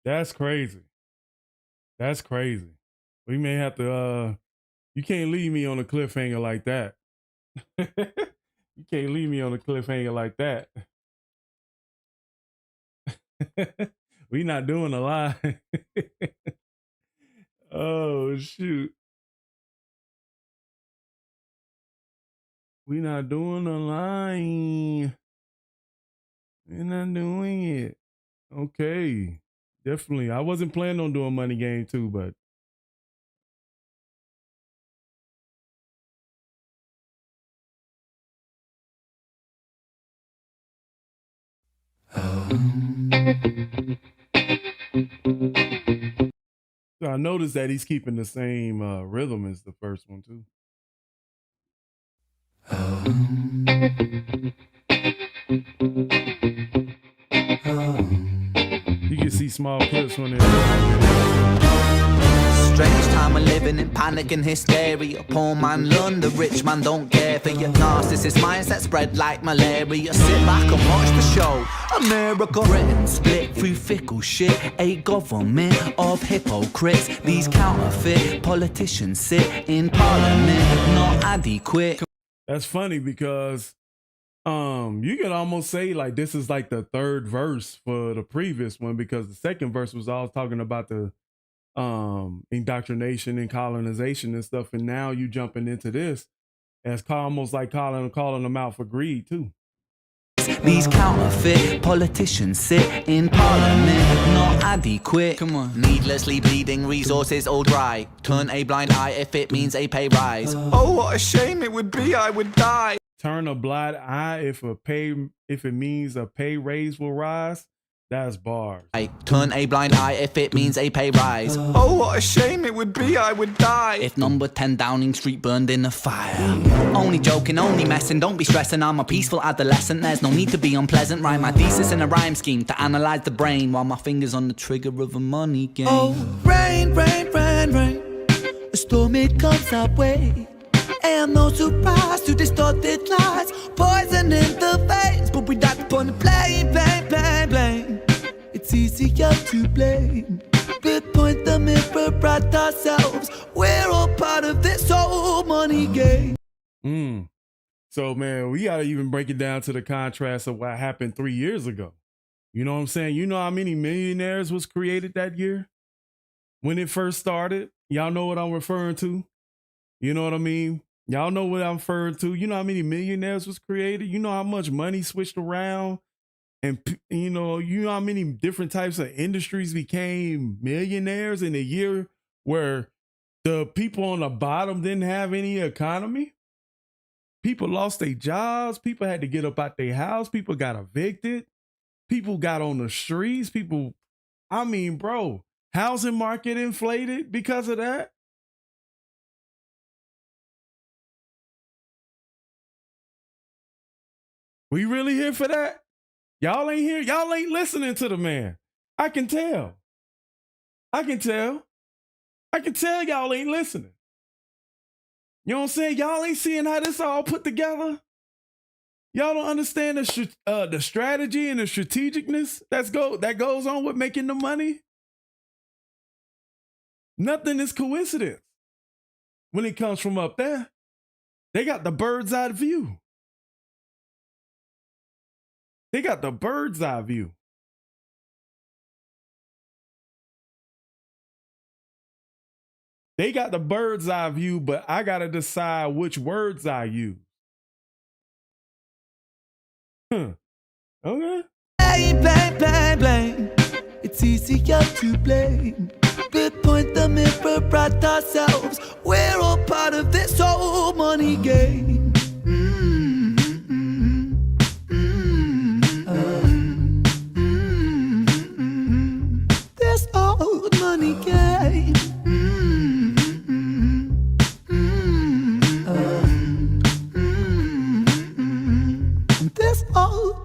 B: That's crazy. That's crazy. We may have to you can't leave me on a cliffhanger like that. You can't leave me on a cliffhanger like that. We not doing a lie. Oh shoot. We not doing a line. We're not doing it. Okay. Definitely. I wasn't planning on doing money game too, but so I noticed that he's keeping the same rhythm as the first one too. You can see small clips when
N: Strange time we're living in, panic and hysteria. Poor man learn, the rich man don't care for your narcissist mindset spread like malaria. Sit back and watch the show. America, Britain split through fickle shit. A government of hypocrites. These counterfeit politicians sit in parliament, not adequate.
B: That's funny because you can almost say like this is like the third verse for the previous one, because the second verse was all talking about the indoctrination and colonization and stuff, and now you jumping into this as almost like calling them out for greed too.
N: These counterfeit politicians sit in parliament, not adequate. Come on. Needlessly bleeding, resources all dry. Turn a blind eye if it means a pay rise. Oh, what a shame it would be, I would die.
B: Turn a blind eye if it means a pay raise will rise. That's bars.
N: I turn a blind eye if it means a pay rise. Oh, what a shame it would be, I would die if number 10 Downing Street burned in a fire. Only joking, only messing, don't be stressing. I'm a peaceful adolescent, there's no need to be unpleasant. Write my thesis in a rhyme scheme to analyze the brain while my fingers on the trigger of a money game. Oh, rain, rain, rain, rain, a storm it comes our way. And no surprise to distorted lies, poison in the veins, but without the point of blame. It's easier to blame. But point the mirror at ourselves. We're all part of this whole money game.
B: So, man, we got to even break it down to the contrast of what happened 3 years ago. You know what I'm saying? You know how many millionaires was created that year when it first started? Y'all know what I'm referring to? You know what I mean? Y'all know what I'm referring to? You know how many millionaires was created? You know how much money switched around? And you know how many different types of industries became millionaires in a year where the people on the bottom didn't have any economy? People lost their jobs. People had to get up out their house. People got evicted. People got on the streets. I mean, bro, housing market inflated because of that. We really here for that? Y'all ain't here. Y'all ain't listening to the man. I can tell. I can tell y'all ain't listening. You know what I'm saying? Y'all ain't seeing how this all put together. Y'all don't understand the strategy and the strategicness that goes on with making the money. Nothing is coincidence when it comes from up there. They got the bird's eye view. They got the bird's eye view. They got the bird's eye view, but I got to decide which words I use. Okay.
N: Blame. It's easier to blame. But point the mirror at ourselves. We're all part of this whole money game. This old money game. This old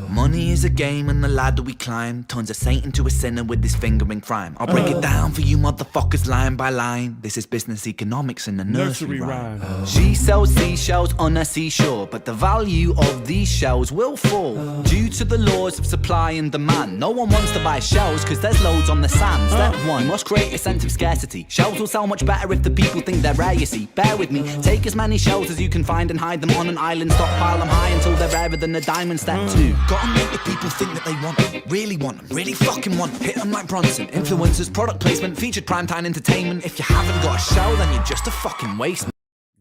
N: money is a game and the ladder we climb turns a saint into a sinner with his finger in crime. I'll break it down for you motherfuckers line by line. This is business economics in a nursery rhyme. She sells seashells on a seashore, but the value of these shells will fall due to the laws of supply and demand. No one wants to buy shells because there's loads on the sand. Step one, you must create a sense of scarcity. Shells will sell much better if the people think they're rare, you see. Bear with me, take as many shells as you can find and hide them on an island. Stockpile them high until they're rarer than a diamond. Step two, gotta make the people think that they want them, really fucking want them. Hit them like Bronson. Influencers, product placement, featured primetime entertainment. If you haven't got a shell, then you're just a fucking waste.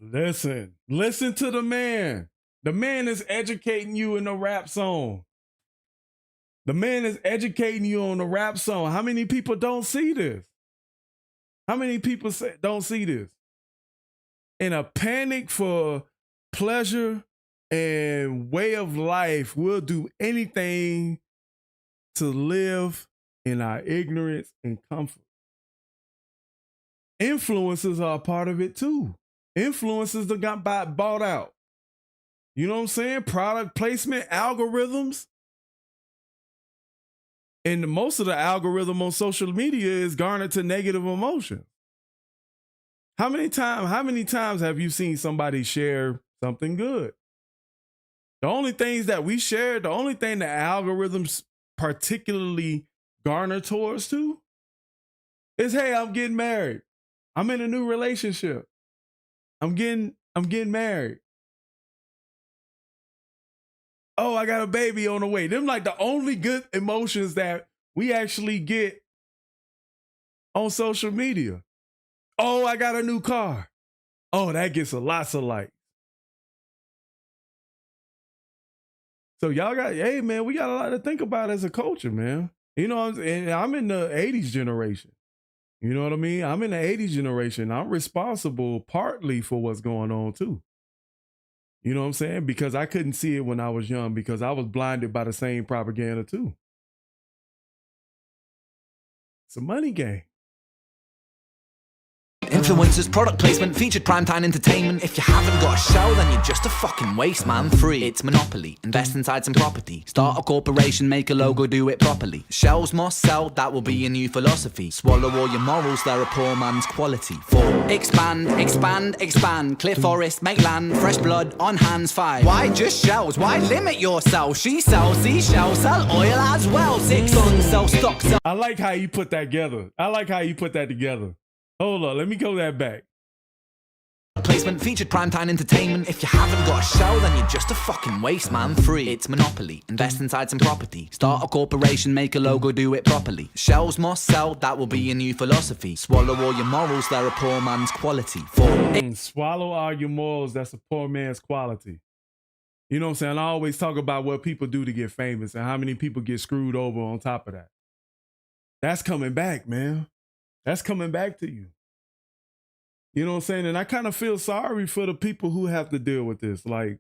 B: Listen to the man. The man is educating you in the rap song. The man is educating you on the rap song. How many people don't see this? How many people don't see this? In a panic for pleasure and way of life, we'll do anything to live in our ignorance and comfort. Influencers are a part of it too. Influencers that got bought out. You know what I'm saying? Product placement, algorithms. And most of the algorithm on social media is garnered to negative emotion. How many times have you seen somebody share something good? The only things that we share, the only thing that algorithms particularly garner towards to is, hey, I'm getting married. I'm in a new relationship. I'm getting married. Oh, I got a baby on the way. Them like the only good emotions that we actually get on social media. Oh, I got a new car. Oh, that gets a lots of likes. So y'all got, hey man, we got a lot to think about as a culture, man. You know, and I'm in the 80s generation. You know what I mean? I'm in the 80s generation. I'm responsible partly for what's going on too. You know what I'm saying? Because I couldn't see it when I was young because I was blinded by the same propaganda too. It's a money game.
N: Influencers, product placement, featured primetime entertainment. If you haven't got a show, then you're just a fucking waste, man. Free, it's monopoly. Invest inside some property. Start a corporation, make a logo, do it properly. Shells must sell, that will be your new philosophy. Swallow all your morals, they're a poor man's quality. 4. Expand, expand, expand. Clear forest, make land, fresh blood on hands. 5. Why just shells? Why limit yourself? She sells seashells, sell oil as well. 6. Sell stock, sell.
B: I like how you put that together. I like how you put that together. Hold on, let me go that back.
N: Placement, featured primetime entertainment. If you haven't got a show, then you're just a fucking waste, man. Free, it's monopoly. Invest inside some property. Start a corporation, make a logo, do it properly. Shells must sell, that will be your new philosophy. Swallow all your morals, they're a poor man's quality. 4.
B: Swallow all your morals, that's a poor man's quality. You know what I'm saying? I always talk about what people do to get famous and how many people get screwed over on top of that. That's coming back, man. That's coming back to you. You know what I'm saying? And I kind of feel sorry for the people who have to deal with this. Like,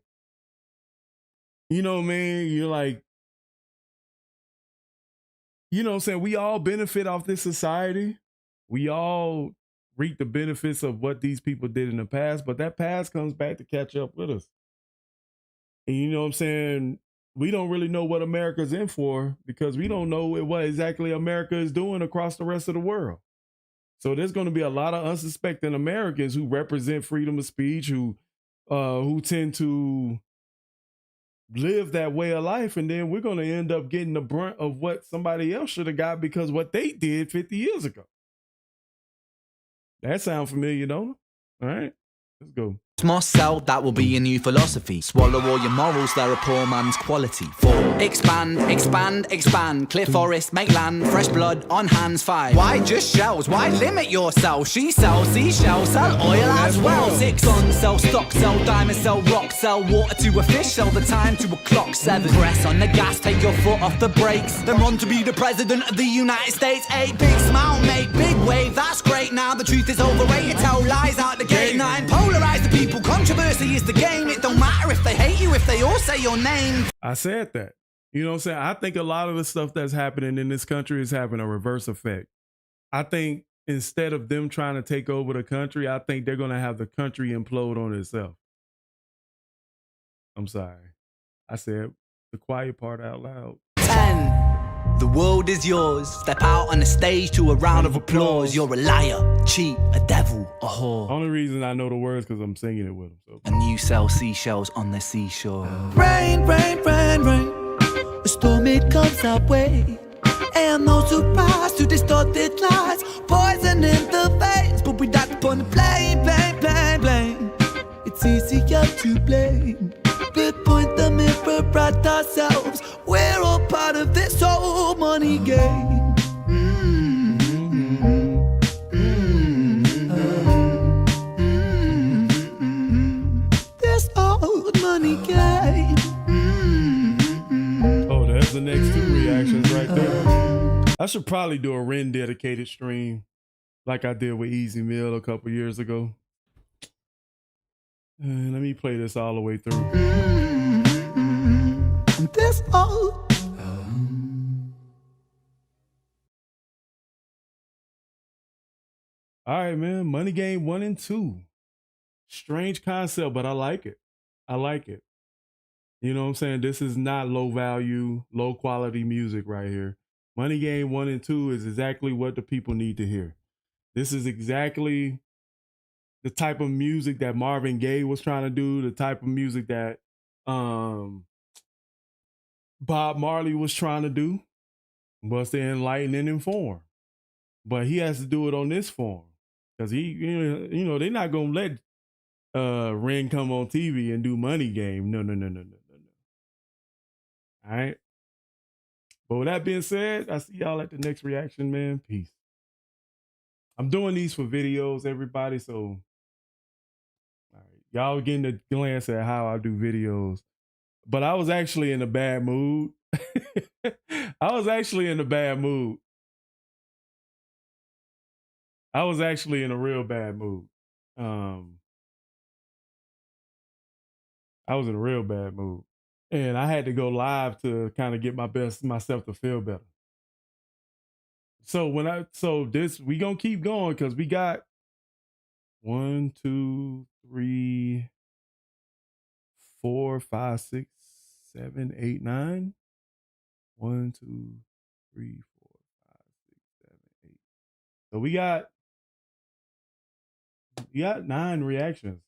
B: you know what I mean? You're like, you know what I'm saying? We all benefit off this society. We all reap the benefits of what these people did in the past, but that past comes back to catch up with us. And you know what I'm saying? We don't really know what America's in for because we don't know what exactly America is doing across the rest of the world. So there's going to be a lot of unsuspecting Americans who represent freedom of speech, who tend to live that way of life, and then we're going to end up getting the brunt of what somebody else should have got because what they did 50 years ago. That sounds familiar, don't it? All right, let's go.
N: Must sell, that will be your new philosophy. Swallow all your morals, they're a poor man's quality. 4. Expand, expand, expand. Clear forest, make land, fresh blood on hands. 5. Why just shells? Why limit yourself? She sells seashells, sell oil as well. 6. Sell stock, sell diamonds, sell rock, sell water to a fish, sell the time to a clock. 7. Press on the gas, take your foot off the brakes, then run to be the president of the United States. 8. Big smile, make big wave, that's great. Now the truth is overrated, tell lies out the gate. 9. Polarize the people. Controversy is the game. It don't matter if they hate you, if they all say your name.
B: I said that. You know what I'm saying? I think a lot of the stuff that's happening in this country is having a reverse effect. I think instead of them trying to take over the country, I think they're going to have the country implode on itself. I'm sorry. I said the quiet part out loud.
N: 10. The world is yours. Step out on the stage to a round of applause. You're a liar, cheat, a devil, a whore.
B: Only reason I know the words because I'm singing it with them. So.
N: And you sell seashells on the seashore.
O: Rain, rain, rain, rain. A storm, it comes our way. And no surprise to distorted lies. Poison in the veins, but we died upon the blame, blame, blame, blame. It's easier to blame. But point the mirror at ourselves. We're all part of this whole money game. This old money game.
B: Oh, there's the next 2 reactions right there. I should probably do a REN dedicated stream like I did with Easy Meal a couple years ago. And let me play this all the way through.
O: This old.
B: All right, man. Money Game 1 and 2. Strange concept, but I like it. I like it. You know what I'm saying? This is not low value, low quality music right here. Money Game 1 and 2 is exactly what the people need to hear. This is exactly the type of music that Marvin Gaye was trying to do, the type of music that Bob Marley was trying to do, was to enlighten and inform. But he has to do it on this form because you know, they're not gonna let REN come on TV and do Money Game. No. All right. But with that being said, I see y'all at the next reaction, man. Peace. I'm doing these for videos, everybody. So, all right, y'all getting a glance at how I do videos. But I was actually in a bad mood. I was actually in a bad mood. I was actually in a real bad mood. I was in a real bad mood. And I had to go live to kind of get myself to feel better. So we gonna keep going because we got 1, 2, 3, 4, 5, 6, 7, 8, 9. 1, 2, 3, 4, 5, 6, 7, 8. So we got 9 reactions.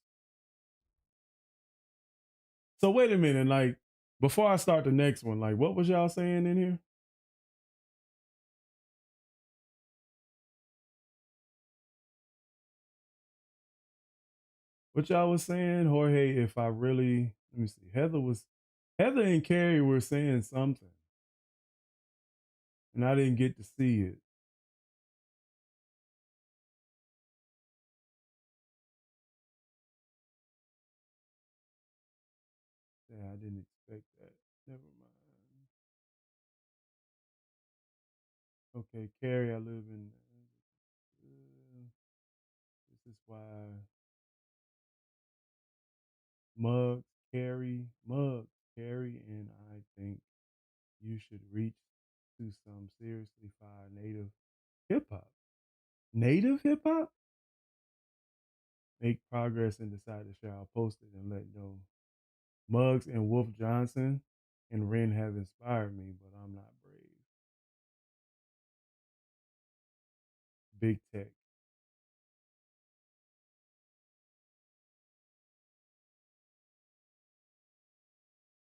B: So wait a minute, like before I start the next one, like what was y'all saying in here? What y'all was saying, Jorge? If I really, let me see, Heather and Carrie were saying something, and I didn't get to see it. Yeah, I didn't expect that. Never mind. Okay, Carrie, I live in. This is why Mugs, Carrie, and I think you should reach to some seriously fire native hip hop. Native hip hop? Make progress and decide to share. I'll post it and let know. Muggs and Wolf Johnson and REN have inspired me, but I'm not brave. Big Tech.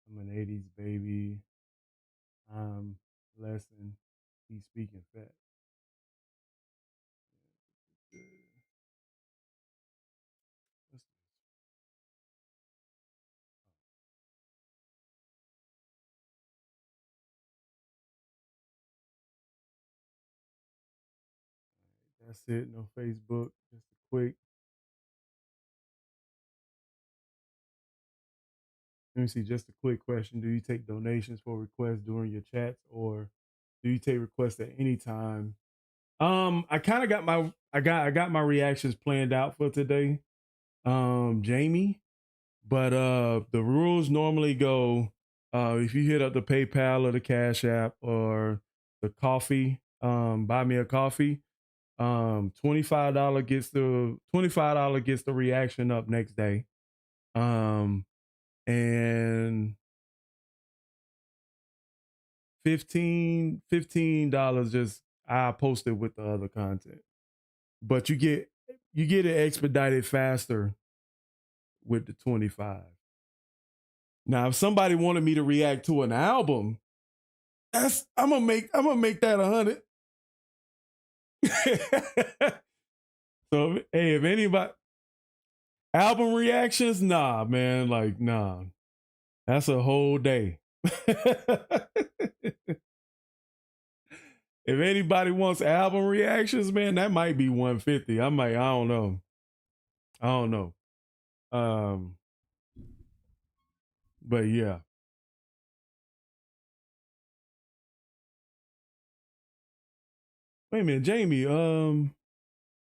B: I'm an 80s baby. I'm lesson. He's speaking fat. That's it. No Facebook. Just a quick. Let me see. Just a quick question. Do you take donations for requests during your chats, or do you take requests at any time? I kind of got I got my reactions planned out for today. Jamie, but the rules normally go if you hit up the PayPal or the Cash App or the coffee, buy me a coffee. $25 gets the reaction up next day. And $15 just I post it with the other content. But you get it expedited faster with the 25. Now, if somebody wanted me to react to an album, I'm gonna make that 100. So hey, if anybody album reactions, nah, man, like nah, that's a whole day. If anybody wants album reactions, man, that might be 150. I don't know. But yeah. Wait a minute, Jamie.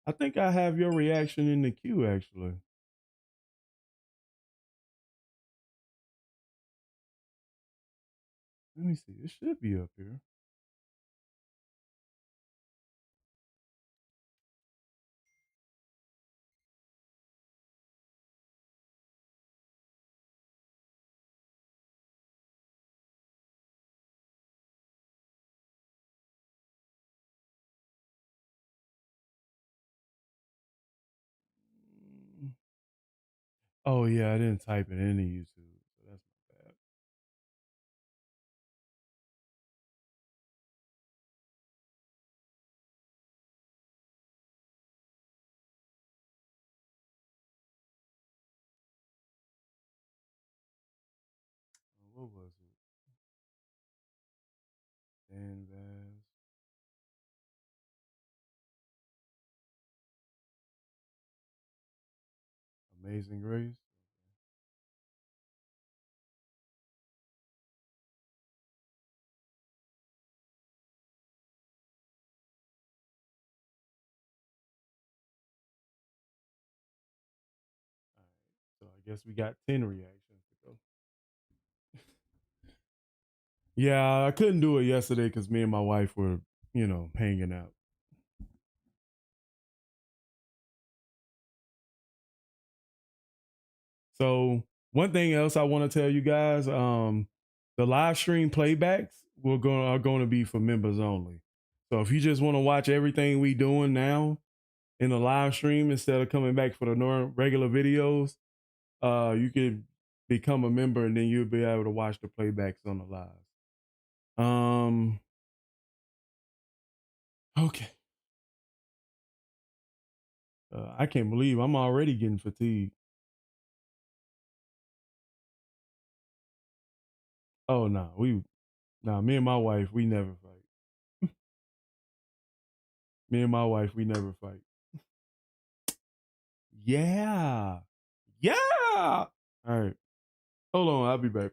B: I think I have your reaction in the queue actually. Let me see. It should be up here. Oh yeah, I didn't type it into YouTube, so that's my bad. What was it? Dan Vaz. Amazing Grace. So I guess we got 10 reactions to go. Yeah, I couldn't do it yesterday because me and my wife were, hanging out. So one thing else I want to tell you guys, the live stream playbacks are going to be for members only. So if you just want to watch everything we doing now in the live stream instead of coming back for the regular videos, you can become a member and then you'll be able to watch the playbacks on the live. Okay. I can't believe I'm already getting fatigued. Oh no, me and my wife, we never fight. Me and my wife, we never fight. Yeah. Yeah. All right. Hold on, I'll be back.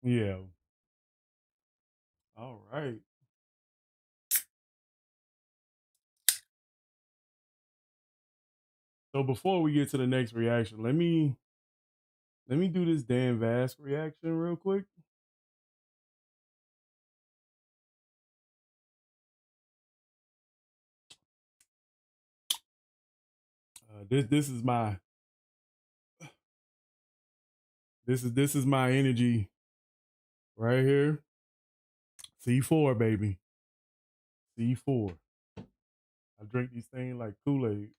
B: Yeah. All right. So before we get to the next reaction, let me do this Dan Vasc reaction real quick. This is my this is my energy right here. C4, baby. C4. I drink these things like Kool-Aid.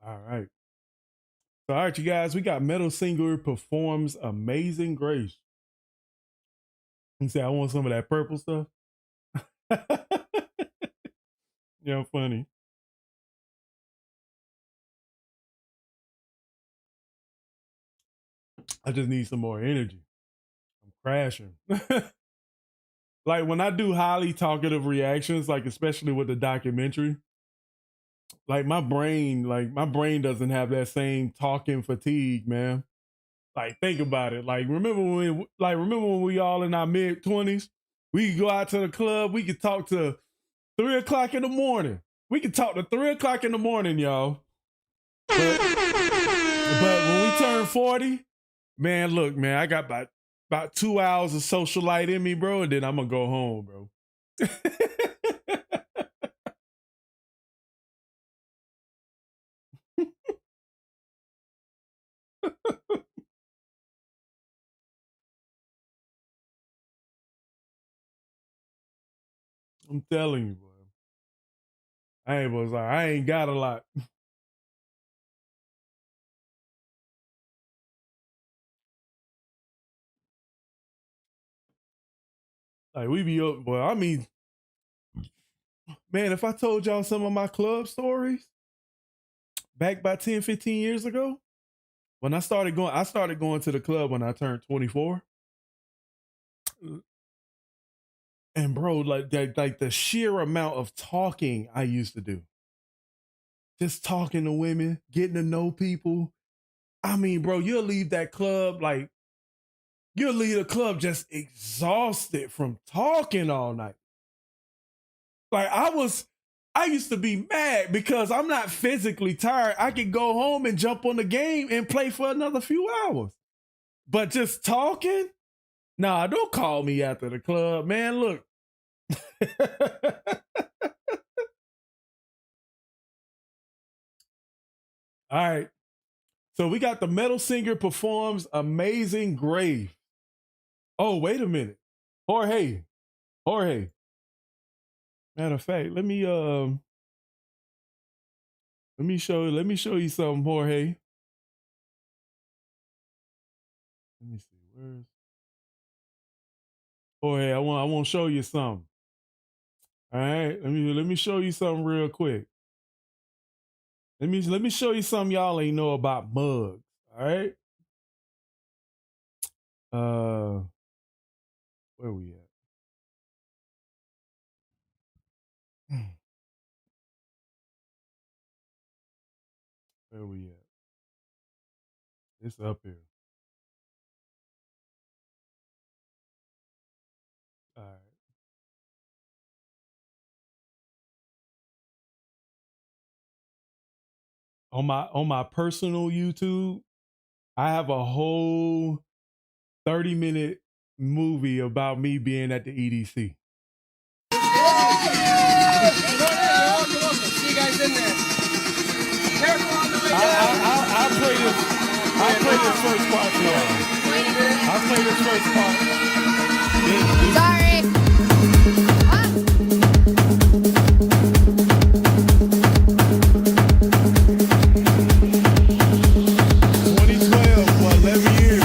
B: All right. So, all right, you guys, we got Metal Singer performs Amazing Grace. You say, I want some of that purple stuff. Yeah, funny. I just need some more energy. I'm crashing. Like when I do highly talkative reactions, like especially with the documentary, like my brain doesn't have that same talking fatigue, man. Like think about it. Like remember when we all in our mid-20s, we could go out to the club, we could talk to 3 o'clock in the morning. We could talk to 3 o'clock in the morning, y'all. But when we turn 40, man, look, man, I got about 2 hours of social light in me, bro, and then I'm gonna go home, bro. I'm telling you, bro. I ain't got a lot. Like we be up, well, I mean, man, if I told y'all some of my club stories back about 10, 15 years ago, when I started going to the club when I turned 24. And bro, like the sheer amount of talking I used to do. Just talking to women, getting to know people. I mean, bro, you'll leave that club like you'll leave the club just exhausted from talking all night. Like I used to be mad because I'm not physically tired. I could go home and jump on the game and play for another few hours. But just talking? Nah, don't call me after the club, man. Look. All right. So we got the metal singer performs Amazing Grave. Oh, wait a minute. Jorge. Matter of fact, let me show you something, Jorge. Let me see. Where's Jorge? I want to show you something. All right. Let me show you something real quick. Let me show you something y'all ain't know about mugs. All right. Where we at? Where we at? It's up here. All right. On my personal YouTube, I have a whole 30-minute movie about me being at the EDC.
D: See you guys in there. Careful on the way down.
B: I'll play this first part for y'all. I'll play this first part.
D: Sorry.
B: 2012 for 11 years.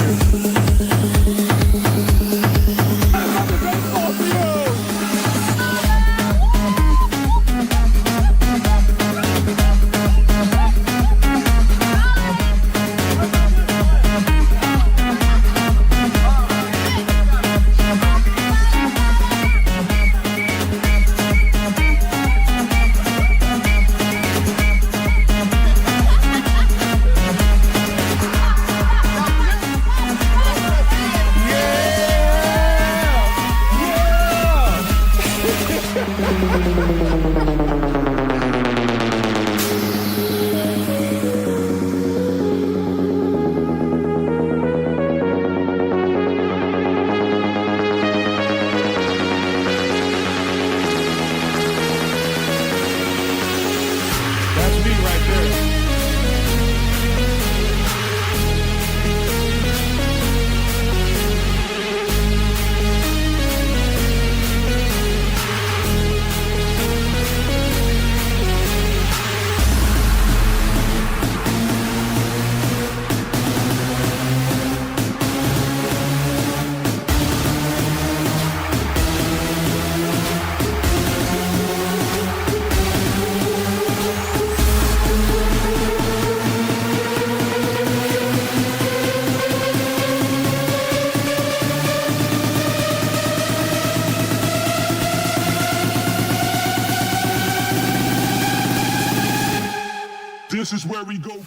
I: This is where we go.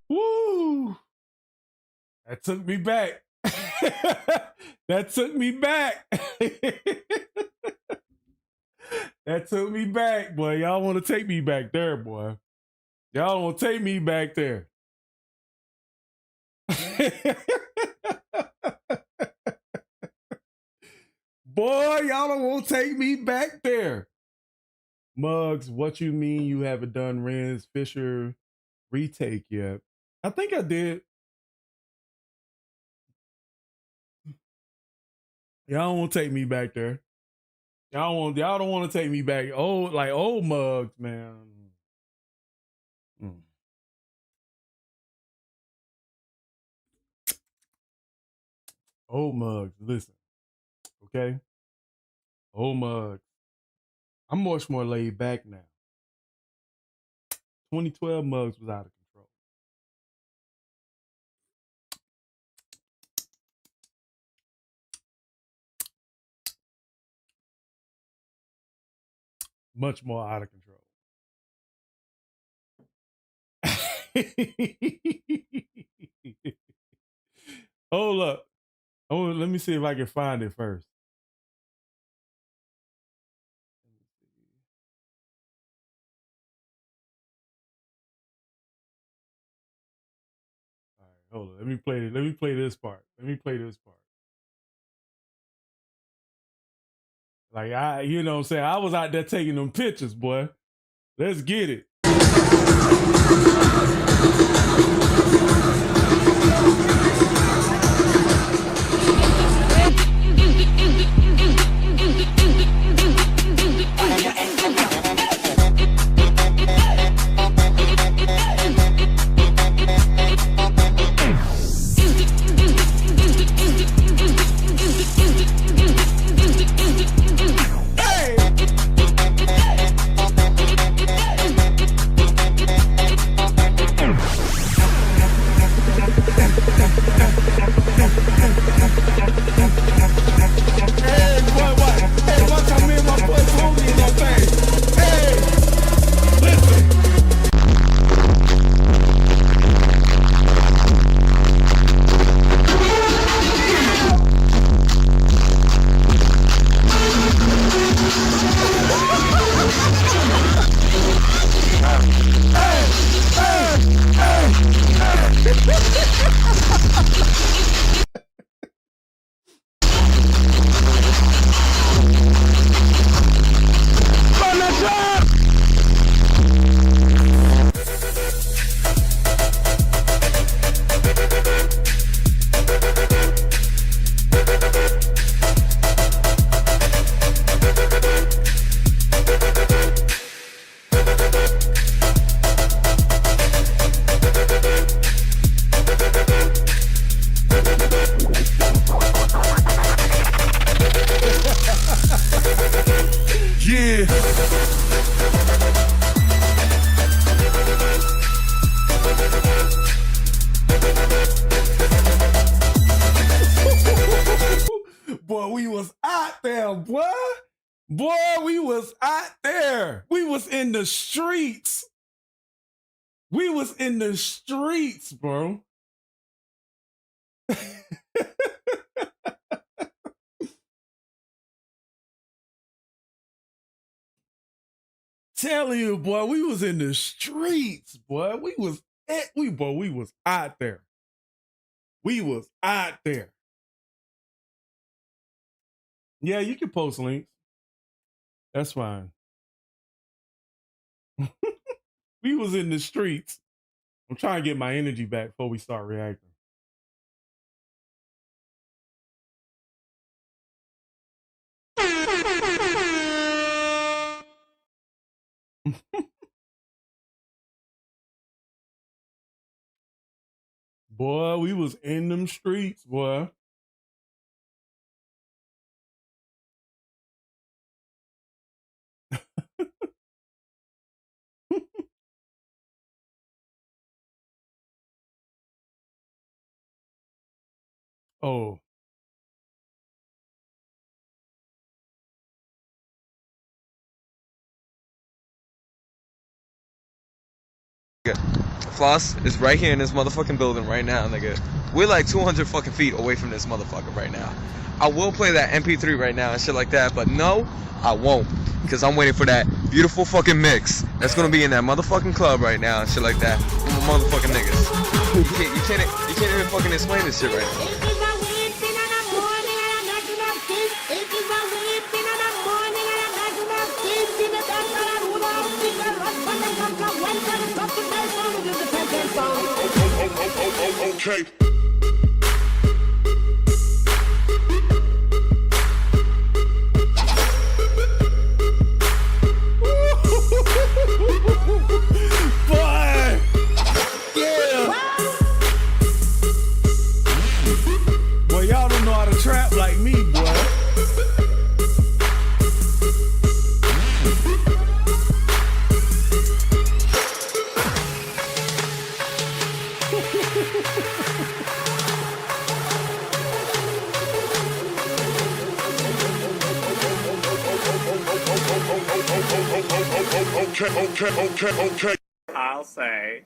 B: Woo! That took me back. That took me back. That took me back, boy. Y'all want to take me back there, boy. Y'all want to take me back there. Boy, y'all don't want to take me back there. Muggs, what you mean you haven't done Ren's Fisher retake yet? I think I did. Y'all don't want to take me back there. Y'all don't want to take me back. Old Muggs, man. Old Muggs, listen. Okay? Old Muggs. I'm much more laid back now. 2012 Muggs was out of control. Much more out of control. Hold up. Oh, let me see if I can find it first. All right, hold on. Let me play this part. Like you know what I'm saying? I was out there taking them pictures, boy. Let's get it. Boy, we was out there, boy. Boy, we was out there. We was in the streets. We was in the streets, bro. Telling you, boy, we was in the streets, boy. We was out there. We was out there. Yeah, you can post links. That's fine. We was in the streets. I'm trying to get my energy back before we start reacting. Boy, we was in them streets, boy. Oh.
P: Floss is right here in this motherfucking building right now, nigga. We're like 200 fucking feet away from this motherfucker right now. I will play that MP3 right now and shit like that, but no, I won't. Because I'm waiting for that beautiful fucking mix that's gonna be in that motherfucking club right now and shit like that. With my motherfucking niggas. You can't even fucking explain this shit right now.
Q: Okay.
B: Boy! Yeah! Boy, y'all don't know how to trap like me, boy.
Q: Okay.
R: I'll say.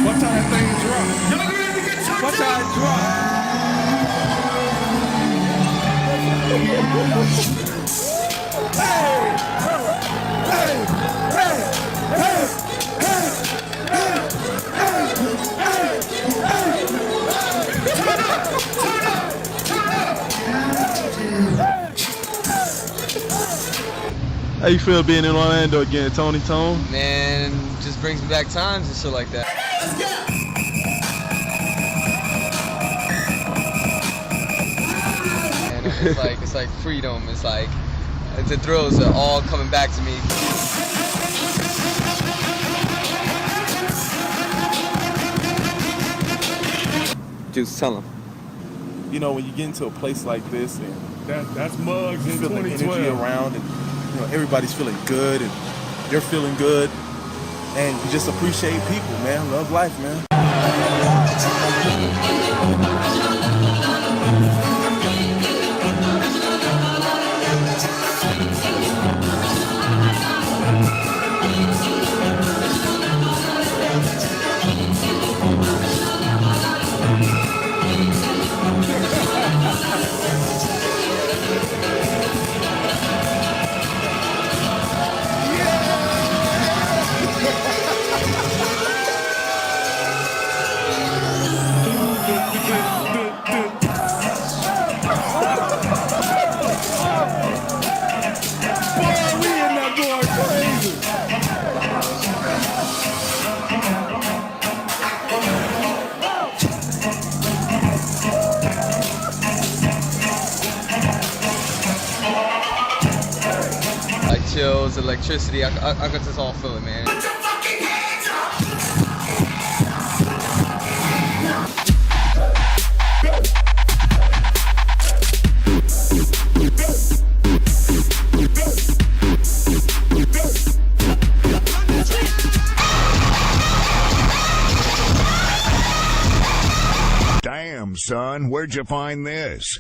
B: Watch how that thing drop. Watch how it drop.
R: How you feel being in Orlando again, Tony Tone?
P: Man, just brings me back times and shit like that. And it's like freedom. It's like the thrills are all coming back to me. Just tell them.
R: You know, when you get into a place like this and
B: that's Muggs
R: you
B: in
R: feel the
B: 2012.
R: energy around and you know everybody's feeling good and you're feeling good and you just appreciate people, man. Love life, man.
P: Chills, electricity, I got this all feeling, man.
S: Damn, son, where'd you find this?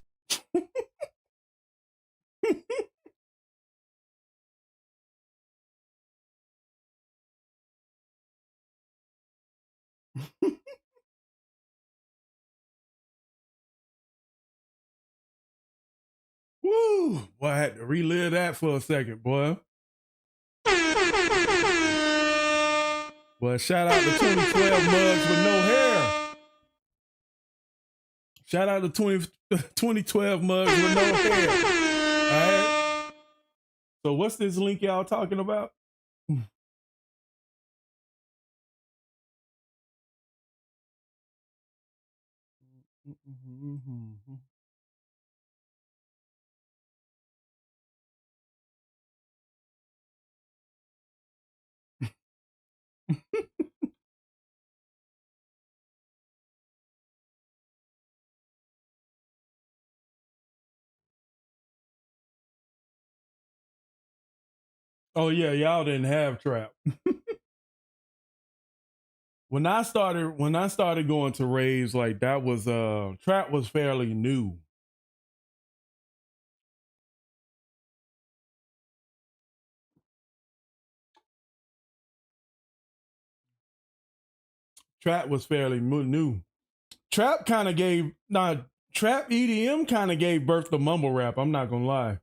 B: Woo! Boy, I had to relive that for a second, boy. Well, shout out to 2012 Muggs with no hair. Shout out to 2012 Muggs with no hair. All right. So what's this link y'all talking about? Oh yeah, y'all didn't have trap. When I started going to raves, like that was trap was fairly new. Trap was fairly new. Trap kind of gave trap EDM kind of gave birth to mumble rap. I'm not gonna lie.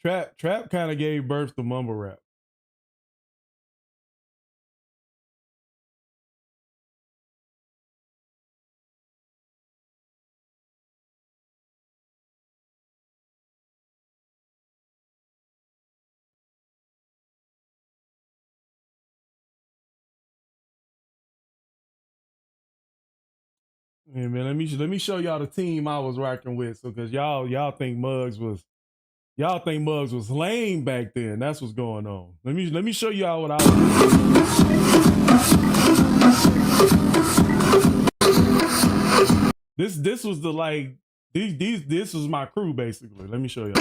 B: Trap kind of gave birth to mumble rap. Yeah, man, let me show y'all the team I was rocking with, so because y'all think Muggs was lame back then. That's what's going on. Let me show y'all what I was. This was the like this was my crew basically. Let me show y'all.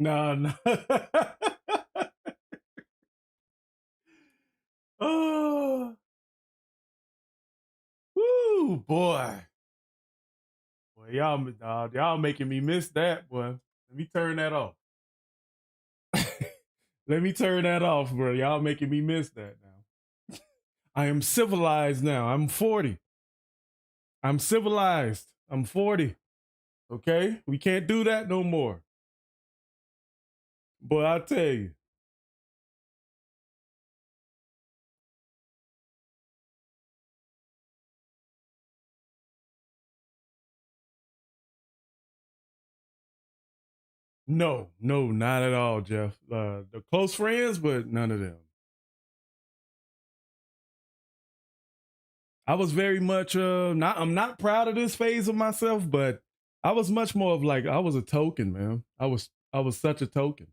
B: No, no. Oh, woo, boy. Boy, y'all making me miss that, boy. Let me turn that off. Let me turn that off, bro. Y'all making me miss that now. I am civilized now. I'm 40. I'm civilized. I'm 40. Okay? We can't do that no more. Boy, I tell you. No, not at all, Jeff. The close friends, but none of them. I was very much I'm not proud of this phase of myself, but I was much more of like I was a token, man. I was such a token.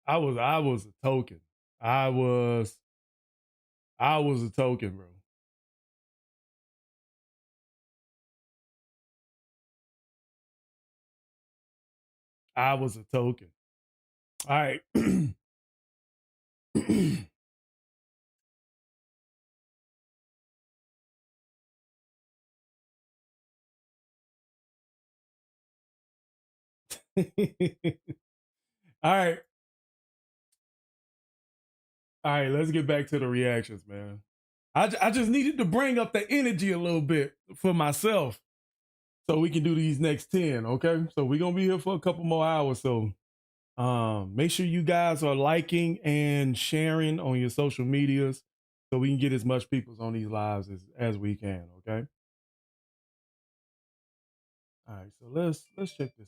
B: I was a token. I was a token, bro. I was a token. All right. All right. All right, let's get back to the reactions, man. I just needed to bring up the energy a little bit for myself so we can do these next 10, okay? So we're going to be here for a couple more hours, so make sure you guys are liking and sharing on your social medias so we can get as much people on these lives as we can, okay? All right, so let's check this out.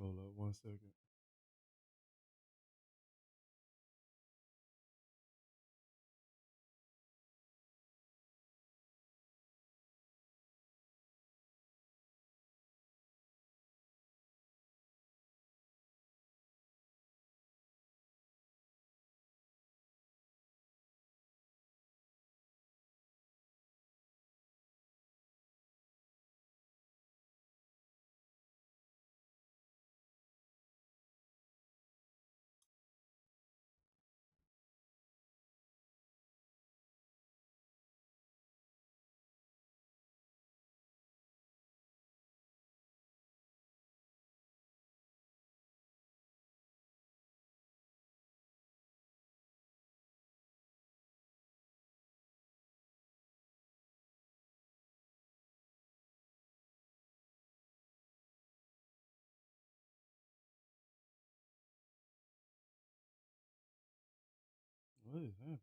B: Hold up 1 second. What is happening?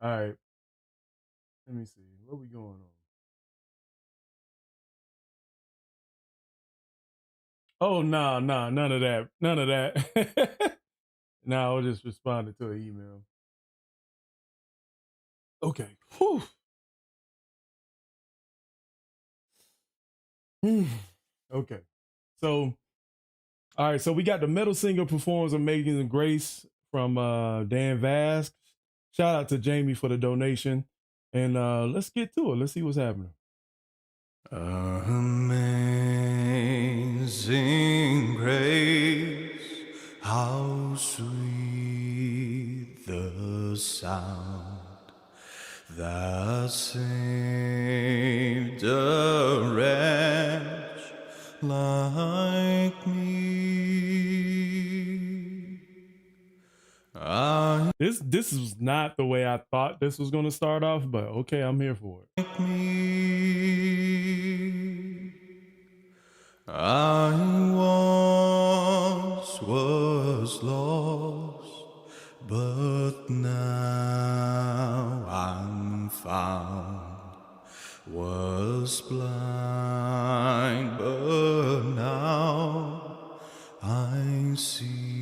B: All right. Let me see. What we going on? Oh, no, none of that. None of that. No, I was just responding to an email. Okay. Whew. Okay. So, all right. So we got the metal singer performs Amazing Grace from Dan Vasc. Shout out to Jamie for the donation. And let's get to it. Let's see what's happening.
N: Amazing grace, how sweet the sound that saved a wretch like me.
B: This is not the way I thought this was going to start off, but okay, I'm here for it.
N: I once was lost, but now I'm found. Was blind, but now I see.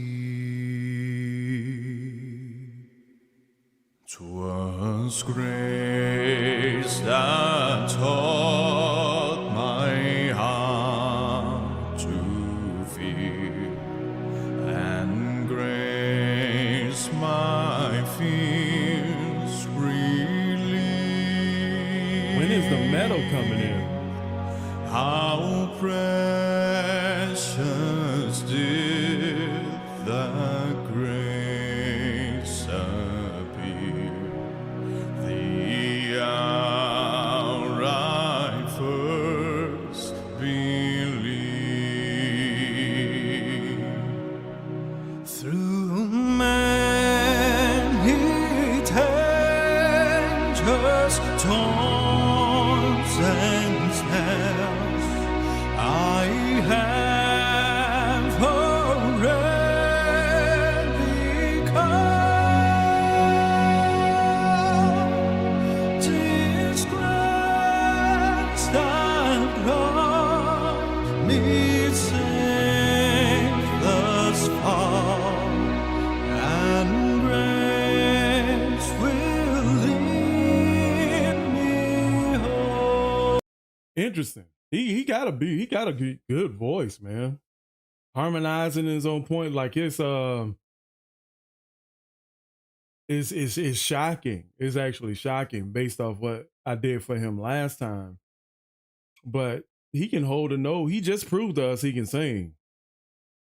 N: 'Twas grace that taught my heart to fear, and grace my fears relieved.
B: When is the metal coming in?
N: How precious did that grace appear, the hour I first believed. Through many dangers, storms and snares, I have already come. Disgrace that brought me safe thus far, and grace will lead me home.
B: Interesting. He got a good voice, man. Harmonizing in his own point, like it's shocking. It's actually shocking based off what I did for him last time. But he can hold a note. He just proved to us he can sing.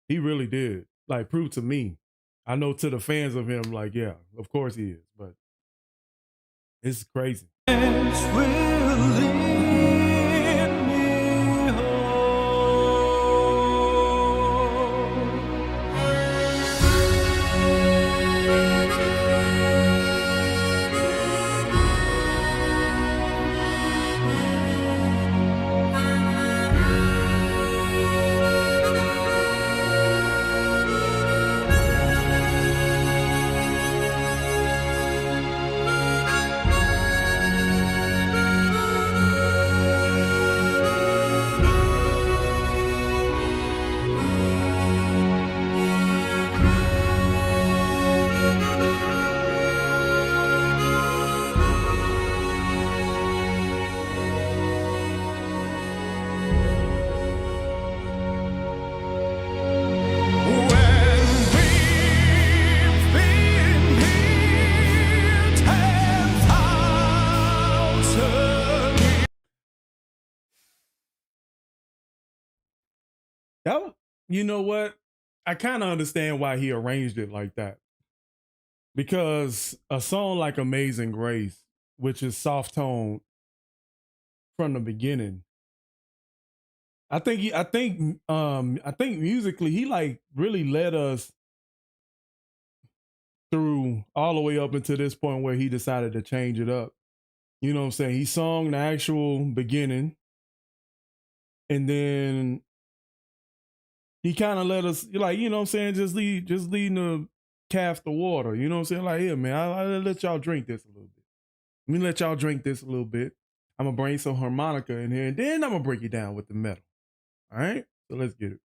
B: He really did. Like, proved to me. I know to the fans of him, like, yeah, of course he is. But it's crazy. You know what? I kind of understand why he arranged it like that. Because a song like Amazing Grace, which is soft tone from the beginning, I think musically he like really led us through all the way up into this point where he decided to change it up. You know what I'm saying? He sung the actual beginning, and then he kind of let us, like, you know what I'm saying, just leading the calf the water. You know what I'm saying? Like, here, man, I'll let y'all drink this a little bit. Let me let y'all drink this a little bit. I'm gonna bring some harmonica in here, and then I'm gonna break it down with the metal. All right, so let's get it.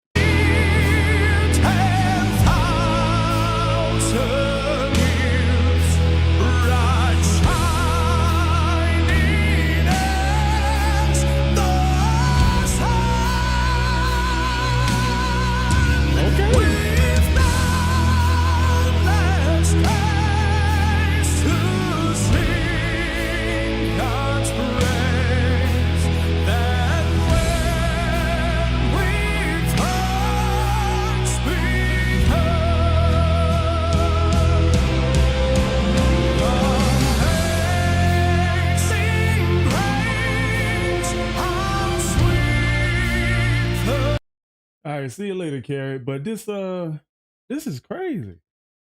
B: All right, see you later, Carrie. But this is crazy.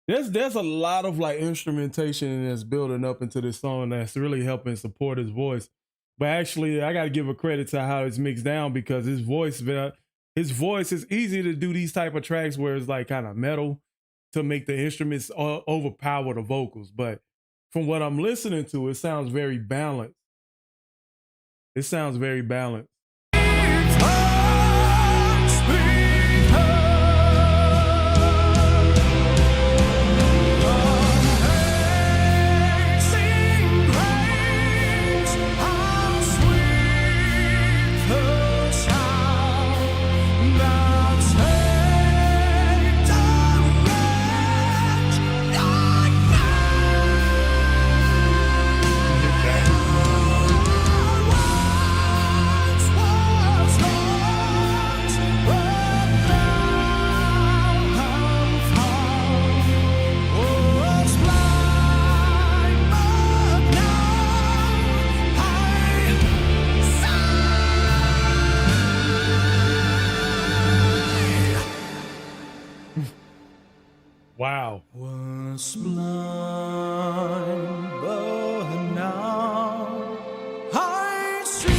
B: There's a lot of like instrumentation that's building up into this song that's really helping support his voice. But actually, I got to give a credit to how it's mixed down, because his voice is easy to do these type of tracks where it's like kind of metal to make the instruments overpower the vocals. But from what I'm listening to, it sounds very balanced. It sounds very balanced. Wow.
O: Was blind, but now I see.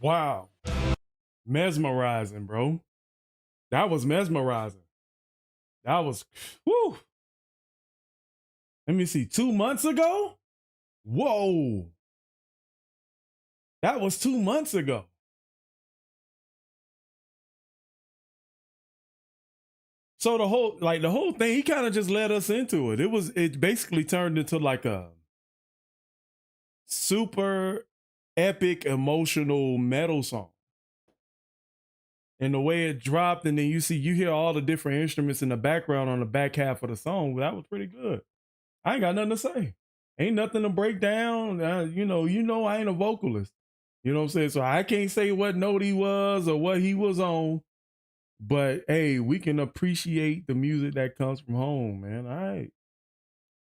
B: Wow. Mesmerizing, bro. That was mesmerizing. That was, whew. Let me see, 2 months ago? Whoa. That was 2 months ago. So the whole thing, he kind of just led us into it. It basically turned into like a super epic, emotional metal song. And the way it dropped, and then you hear all the different instruments in the background on the back half of the song. That was pretty good. I ain't got nothing to say. Ain't nothing to break down. You know, I ain't a vocalist. You know what I'm saying? So I can't say what note he was or what he was on. But hey, we can appreciate the music that comes from home, man. All right.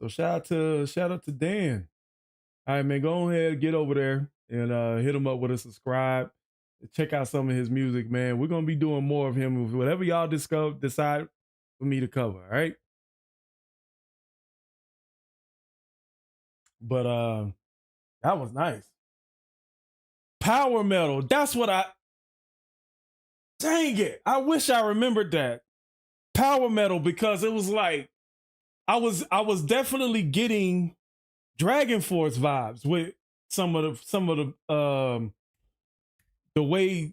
B: So shout out to Dan. All right, man, go ahead, get over there and hit him up with a subscribe. Check out some of his music, man. We're gonna be doing more of him. Whatever y'all decide for me to cover, all right? But that was nice. Power metal. That's what dang it. I wish I remembered that. Power metal, because it was like I was definitely getting Dragon Force vibes with some of the way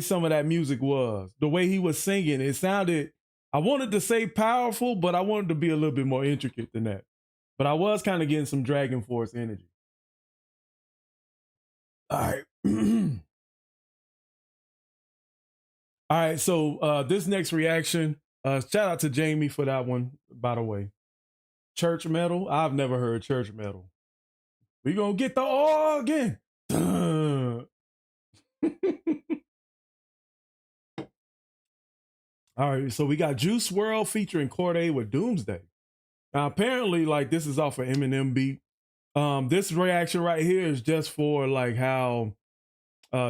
B: some of that music was, the way he was singing. It sounded, I wanted to say powerful, but I wanted to be a little bit more intricate than that. But I was kind of getting some Dragon Force energy. All right. All right, so this next reaction, shout out to Jamie for that one, by the way. Church metal. I've never heard church metal. We gonna get the organ. All right, so we got Juice WRLD featuring Cordae with Doomsday. Now, apparently, like, this is off of Eminem beat. This reaction right here is just for like how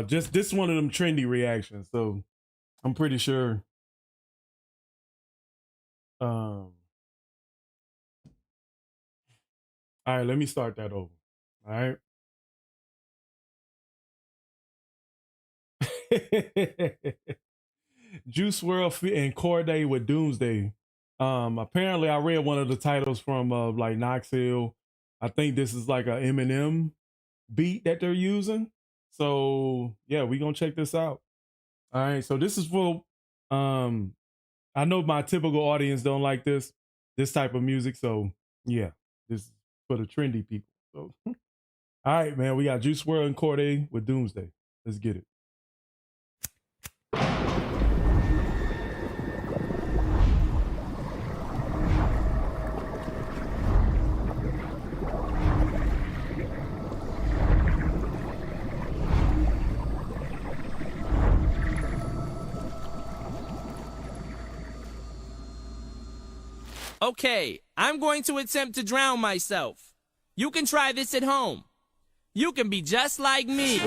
B: just this one of them trendy reactions. So I'm pretty sure all right, let me start that over. All right. Juice WRLD and Cordae with Doomsday. Apparently I read one of the titles from like Knoxville. I think this is like a Eminem beat that they're using. So yeah, we gonna check this out. All right, so this is for I know my typical audience don't like this type of music. So yeah, this is for the trendy people. So all right, man, we got Juice WRLD and Cordae with Doomsday. Let's get it.
T: Okay, I'm going to attempt to drown myself. You can try this at home. You can be just like me.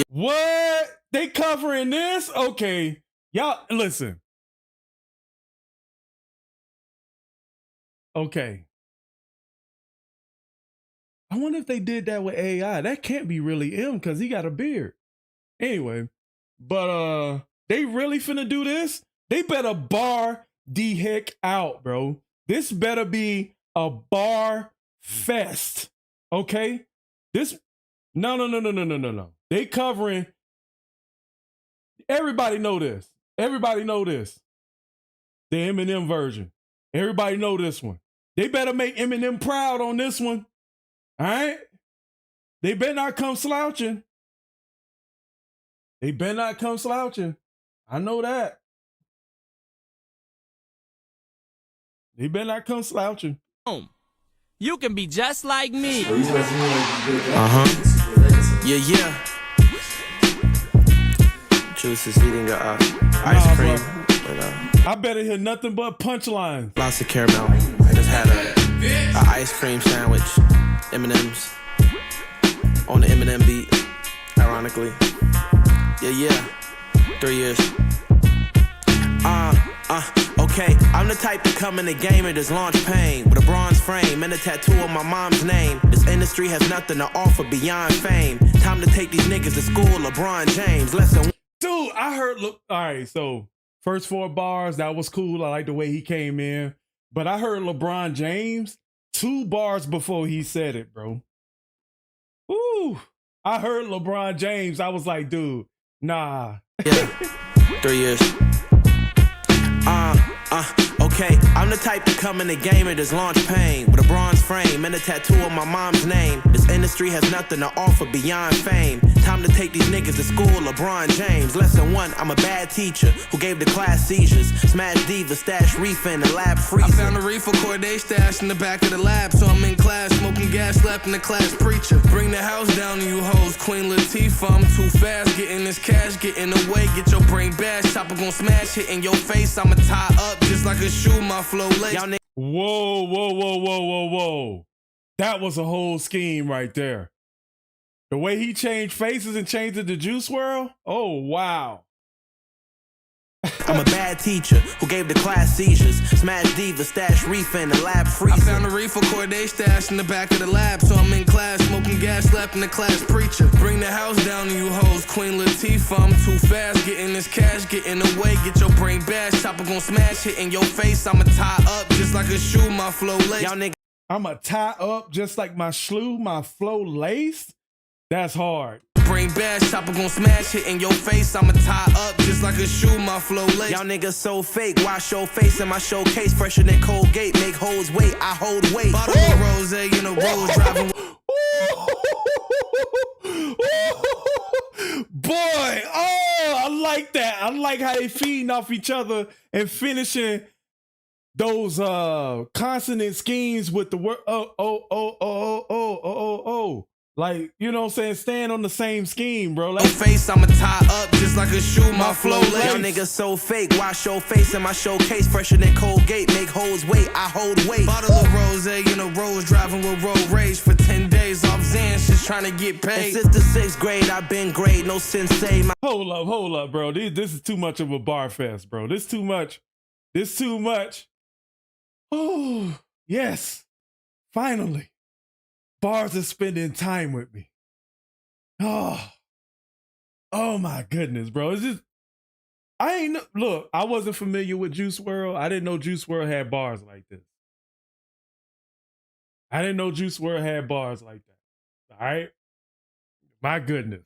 B: What? They covering this? Okay. Y'all, listen. Okay. I wonder if they did that with AI. That can't be really him because he got a beard. Anyway, but they really finna do this? They better bar the heck out, bro. This better be a bar fest. Okay? This no. They covering. Everybody know this. Everybody know this. The Eminem version. Everybody know this one. They better make Eminem proud on this one. All right? They better not come slouching. They better not come slouching. I know that. They better not come slouching.
T: You can be just like me.
U: Yeah. Juice is eating a ice cream.
B: I better hear nothing but punchlines.
U: Lots of caramel. I just had a ice cream sandwich. M&M's on the Eminem beat. Ironically. Yeah. 3 years. Okay, I'm the type to come in the game and just launch pain with a bronze frame and a tattoo of my mom's name. This industry has nothing to offer beyond fame. Time to take these niggas to school, LeBron James.
B: Dude, I heard, look, all right, so first 4 bars, that was cool. I like the way he came in. But I heard LeBron James 2 bars before he said it, bro. Ooh, I heard LeBron James. I was like, dude, nah.
U: Yeah, 3 years. Okay, I'm the type to come in the game and just launch pain with a bronze frame and a tattoo of my mom's name. This industry has nothing to offer beyond fame. Time to take these niggas to school, LeBron James. Lesson 1, I'm a bad teacher who gave the class seizures. Smash diva, stash reefer in the lab freezer.
T: I found a reefer Cordae stash in the back of the lab, so I'm in class smoking gas, left in the class preacher. Bring the house down to you hoes, Queen Latifah. I'm too fast, getting this cash, getting away, get your brain bashed. Chopper gon' smash, hit in your face. I'ma tie up just like a shoe, my flow lace.
B: Whoa. That was a whole scheme right there. The way he changed faces and changed it to Juice WRLD? Oh, wow.
U: I'm a bad teacher who gave the class seizures. Smash diva, stash reefer in the lab freezer.
T: I found a reefer Cordae stash in the back of the lab, so I'm in class smoking gas, left in the class preacher. Bring the house down to you hoes, Queen Latifah. I'm too fast, getting this cash, getting away, get your brain bashed. Chopper gon' smash, hit in your face. I'ma tie up just like a shoe, my flow lace.
U: Y'all niggas.
B: I'ma tie up just like my flow lace? That's hard.
T: Brain bash, chopper gon' smash, hit in your face. I'ma tie up just like a shoe, my flow lace.
U: Y'all niggas so fake, wash your face in my showcase. Fresher than Colgate, make hoes wait, I hold weight.
T: Bottle of rose in a rose, driving.
B: Boy, I like that. I like how they feeding off each other and finishing those consonant schemes with the word like, you know what I'm saying, staying on the same scheme, bro. Like,
T: face, I'ma tie up just like a shoe, my flow lace.
U: Y'all niggas so fake, wash your face in my showcase. Fresher than Colgate, make hoes wait, I hold weight.
T: Bottle of rose rose in a rose, driving with road rage for 10 days off Zans, just trying to get paid.
U: And since the 6th grade, I've been great, no sensei.
B: Hold up, bro. This is too much of a bar fest, bro. This too much. Oh, yes. Finally. Bars are spending time with me. Oh my goodness, bro. It's just, I wasn't familiar with Juice WRLD. I didn't know Juice WRLD had bars like this. All right? My goodness.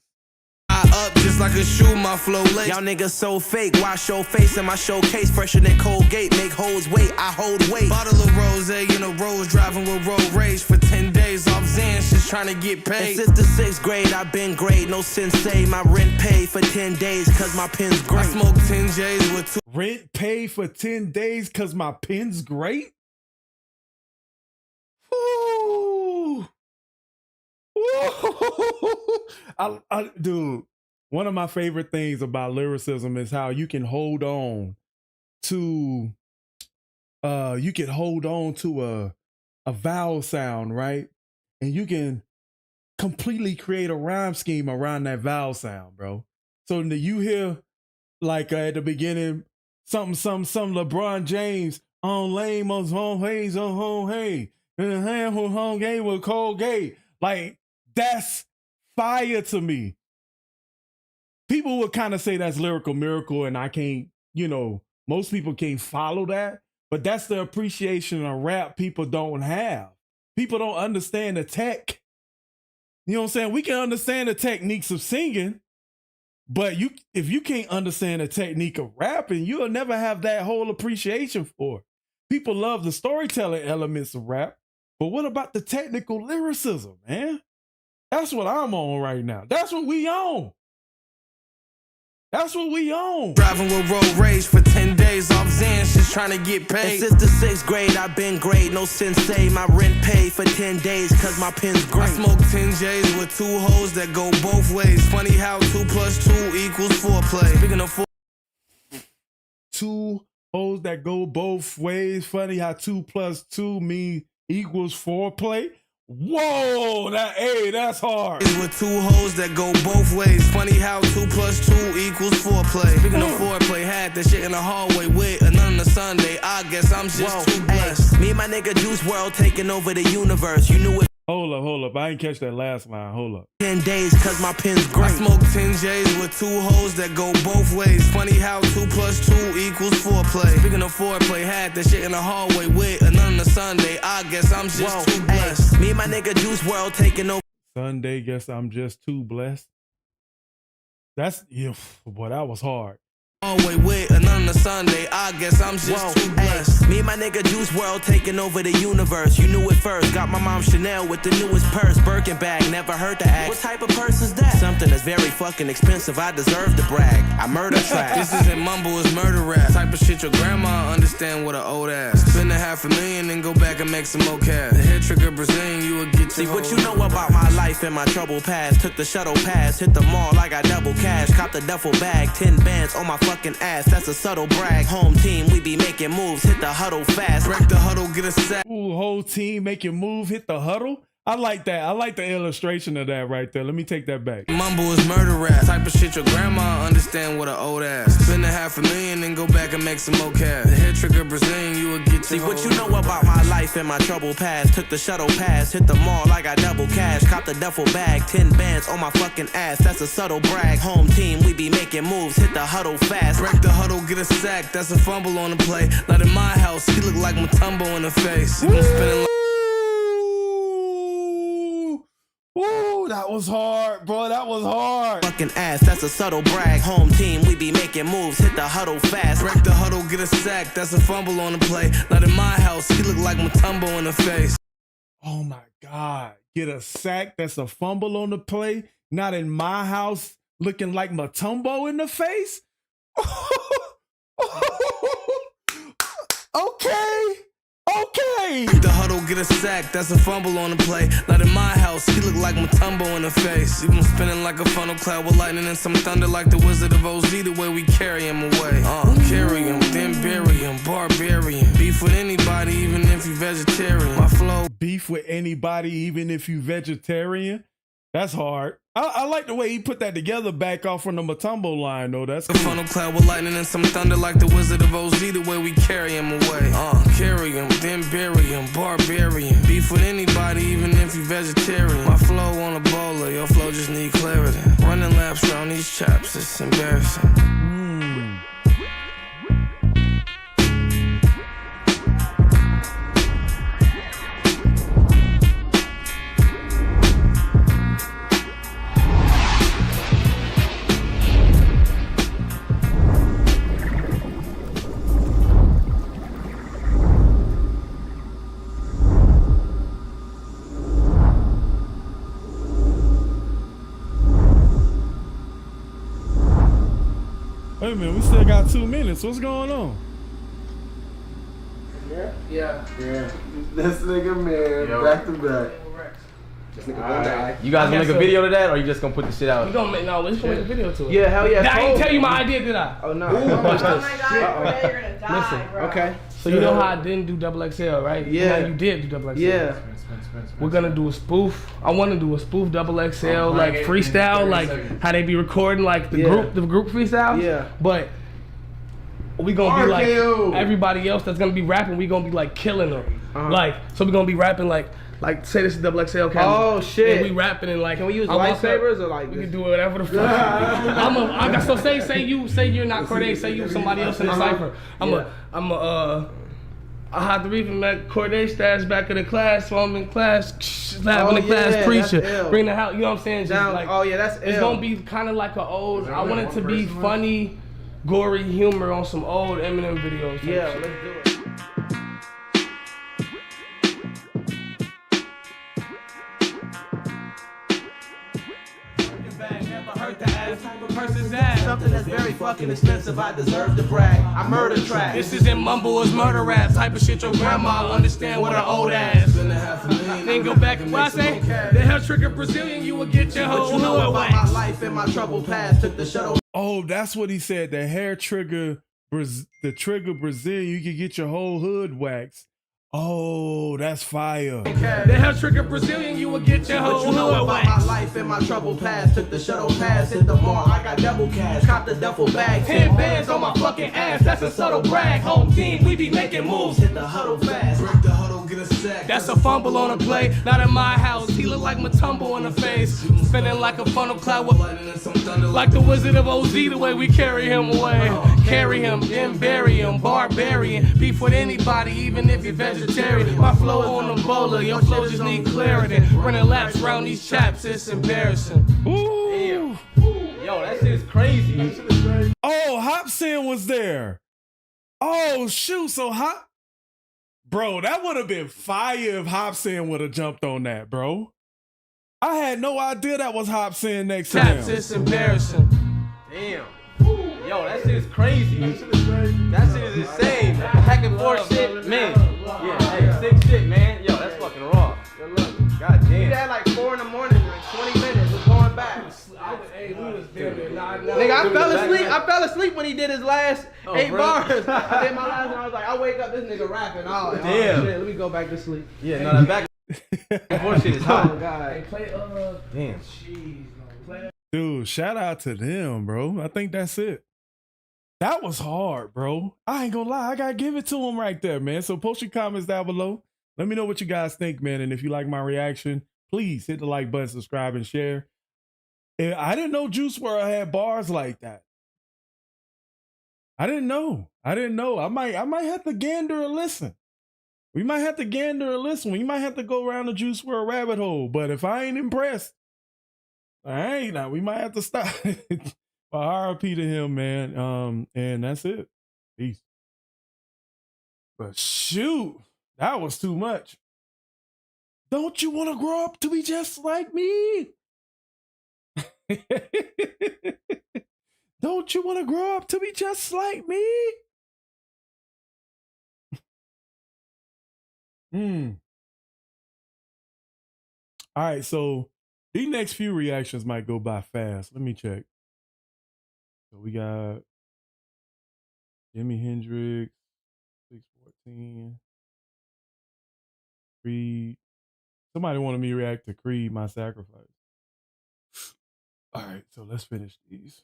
T: I up just like a shoe, my flow late.
U: Y'all niggas so fake, wash your face in my showcase. Fresher than Colgate, make hoes wait, I hold weight.
T: Bottle of rose in a rose, driving with road rage for 10 days off Zans, just trying to get paid.
U: And since the 6th grade, I've been great, no sensei. My rent paid for 10 days, cause my pen's great.
T: I smoke 10 J's with 2.
B: Rent paid for 10 days cause my pen's great? Ooh. Dude, one of my favorite things about lyricism is how you can hold on to a vowel sound, right? And you can completely create a rhyme scheme around that vowel sound, bro. So you hear like at the beginning something LeBron James on lame on home haze on home hey and hand home gay with Colgate. Like, that's fire to me. People would kind of say that's lyrical miracle, and I can't, most people can't follow that, but that's the appreciation of rap people don't have. People don't understand the tech. You know what I'm saying? We can understand the techniques of singing, but if you can't understand the technique of rapping, you'll never have that whole appreciation for it. People love the storytelling elements of rap, but what about the technical lyricism, man? That's what I'm on right now. That's what we on.
T: Driving with road rage for 10 days off Zans, just trying to get paid.
U: And since the 6th grade, I've been great, no sensei. My rent paid for 10 days, cause my pen's great.
T: I smoke 10 J's with 2 hoes that go both ways. Funny how 2 + 2 equals 4 Speaking of 4,
B: 2 hoes that go both ways. Funny how 2 + 2 equals 4 Whoa, that's hard.
T: With 2 hoes that go both ways. Funny how 2 + 2 equals 4 Speaking of 4 had that shit in the hallway with another Sunday. I guess I'm just too blessed.
U: Me and my nigga Juice WRLD taking over the universe. You knew it.
B: Hold up. I didn't catch that last line. Hold up.
U: 10 days, cause my pen's great.
T: I smoke 10 J's with 2 hoes that go both ways. Funny how 2 + 2 equals 4 Speaking of 4 had that shit in the hallway with another Sunday. I guess I'm just too blessed.
U: Me and my nigga Juice WRLD taking over.
B: Sunday, guess I'm just too blessed. Boy, that was hard.
T: Always with another Sunday, I guess I'm just too blessed.
U: Me and my nigga Juice WRLD taking over the universe. You knew it first. Got my mom Chanel with the newest purse. Birkin bag, never heard to ask. What type of purse is that? Something that's very fucking expensive. I deserve to brag. I murder track.
T: This isn't mumble, it's murder rap. Type of shit your grandma understand with an old ass. Spend $500,000 and go back and make some more cash. The head trigger Brazilian, you would get.
U: See what you know about my life and my trouble past. Took the shuttle pass, hit the mall, I got double cash. Cop the duffel bag, 10 bands on my fucking ass. That's a subtle brag. Home team, we be making moves. Hit the huddle fast.
T: Break the huddle, get a sack.
B: Ooh, whole team make your move, hit the huddle. I like that. I like the illustration of that right there. Let me take that back.
T: Mumble is murder rap. Type of shit your grandma understand with an old ass. Spend $500,000 and go back and make some more cash. The head trigger Brazilian, you would get.
U: See what you know about my life and my trouble past. Took the shuttle pass, hit the mall, I got double cash. Cop the duffel bag, 10 bands on my fucking ass. That's a subtle brag. Home team, we be making moves. Hit the huddle fast.
T: Break the huddle, get a sack. That's a fumble on the play. Not in my house, he look like Mutombo in the face. He been spinning like.
B: Ooh, that was hard, bro. That was hard.
U: Fucking ass, that's a subtle brag. Home team, we be making moves. Hit the huddle fast.
T: Break the huddle, get a sack. That's a fumble on the play. Not in my house, he look like Mutombo in the face.
B: Oh my God. Get a sack. That's a fumble on the play. Not in my house, looking like Mutombo in the face. Okay.
T: The huddle, get a sack. That's a fumble on the play. Not in my house, he look like Mutombo in the face. He been spinning like a funnel cloud with lightning and some thunder like the Wizard of Oz. The way we carry him away. Carry him, then bury him. Barbarian. Beef with anybody, even if you you vegetarian. My flow.
B: Beef with anybody, even if you vegetarian. That's hard. I like the way he put that together back off from the Matumbo line, though. That's
T: cool. A funnel cloud with lightning and some thunder like the Wizard of Oz, the way we carry him away. Carry him, then bury him, barbarian. Beef with anybody, even if you vegetarian. My flow on a bowler, your flow just need clarity. Running laps around these chaps, it's embarrassing.
B: Wait a minute, we still got 2 minutes. What's going on?
E: Yeah.
V: This nigga, man, back to back.
E: This nigga gonna die. You guys gonna make a video to that, or you just gonna put the shit out?
T: We gonna make, no, let's make a video to it.
E: Yeah, hell yeah.
T: I ain't tell you my idea, did I?
E: Oh no.
T: Watch this.
W: Oh my God, you're gonna die,
T: Listen,
W: bro.
E: Okay.
T: So you know how I didn't do XXL, right?
E: Yeah.
T: You did do XXL.
E: Yeah.
T: We're gonna do a spoof. I want to do a spoof XXL, like freestyle, like how they be recording, like the group freestyle.
E: Yeah.
T: But we gonna be like everybody else that's gonna be rapping. We gonna be like killing them. Like so we gonna be rapping like say this is XXL camera.
E: Oh shit.
T: And we rapping and like.
E: Can we use lightsabers or like?
T: We can do whatever the fuck. So say you're not Cordae. Say you somebody else in the cipher. I had to even let Cordae stash back in the class, so I'm in class, having the class preacher, bring the house. You know what I'm saying? Just like,
E: that's
T: it's gonna be kind of like an old. I want it to be funny, gory humor on some old Eminem videos.
E: Yeah, let's do it. Something that's very fucking expensive, I deserve to brag. I murder track.
T: This isn't mumble, it's murder rap. Type of shit your grandma understand what an old ass. Then go back and what I say? The hell trigger Brazilian, you will get your whole hood
E: waxed. My life and my troubled past took the shuttle.
B: Oh, that's what he said. The hair trigger, the trigger Brazilian, you can get your whole hood waxed. Oh, that's fire.
T: The hell trigger Brazilian, you will get your whole hood waxed.
E: My life and my troubled past took the shuttle pass. Hit the mall, I got double cash. Cop the duffel bag.
T: 10 bands on my fucking ass, that's a subtle brag. Home team, we be making moves.
E: Hit the huddle fast. Break the huddle, get a sack.
T: That's a fumble on a play, not in my house. He look like Matumbo in the face. Spinning like a funnel cloud with lightning and some thunder. Like the Wizard of Oz, the way we carry him away. Carry him, then bury him, barbarian. Beef with anybody, even if you're vegetarian. My flow on the bowler, your flow just need clarity. Running laps around these chaps, it's embarrassing.
E: Damn. Yo, that shit is crazy.
B: Oh, Hopsin was there. Oh, shoot. So Bro, that would have been fire if Hopsin would have jumped on that, bro. I had no idea that was Hopsin next to him.
T: Chaps, it's embarrassing.
E: Damn. Yo, that shit is crazy. That shit is insane. Back and forth shit, man. Yeah, hey, sick shit, man. Yo, that's fucking raw. God damn. We had like 4 in the morning, like 20 minutes. We're going back. Nigga, I fell asleep when he did his last 8 bars. I did my last one. I was like, I wake up, this nigga rapping. Oh, damn. Shit, let me go back to sleep. Yeah, no, that back. More shit is hot.
T: Oh, God.
E: Damn.
B: Dude, shout out to them, bro. I think that's it. That was hard, bro. I ain't gonna lie. I gotta give it to him right there, man. So post your comments down below. Let me know what you guys think, man. And if you like my reaction, please hit the like button, subscribe, and share. I didn't know Juice WRLD had bars like that. I didn't know. I might have to gander and listen. We might have to gander and listen. We might have to go around the Juice WRLD rabbit hole. But if I ain't impressed, we might have to stop. RIP to him, man. And that's it. Peace. But shoot, that was too much. Don't you want to grow up to be just like me? Don't you want to grow up to be just like me? All right, so these next few reactions might go by fast. Let me check. So we got Jimi Hendrix, 614. Creed. Somebody wanted me to react to Creed, My Sacrifice. All right, so let's finish these.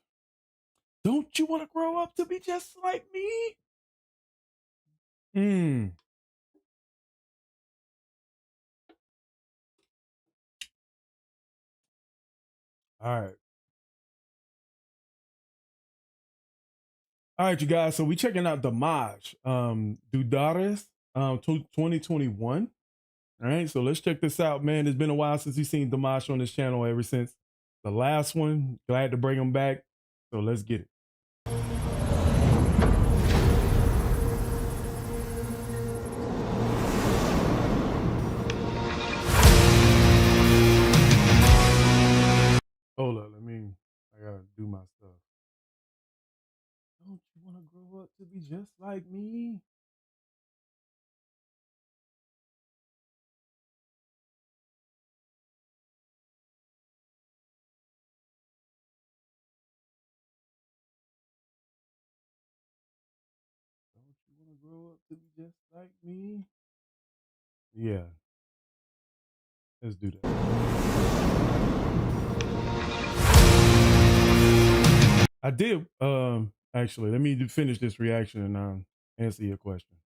B: Don't you want to grow up to be just like me? All right. All right, you guys. So we checking out Dimash, Dudares, 2021. All right, so let's check this out, man. It's been a while since we've seen Dimash on this channel ever since the last one. Glad to bring him back. So let's get it. Hold up, I gotta do my stuff. Don't you want to grow up to be just like me? Don't you want to grow up to be just like me? Yeah. Let's do that. I did, actually, let me finish this reaction and answer your question.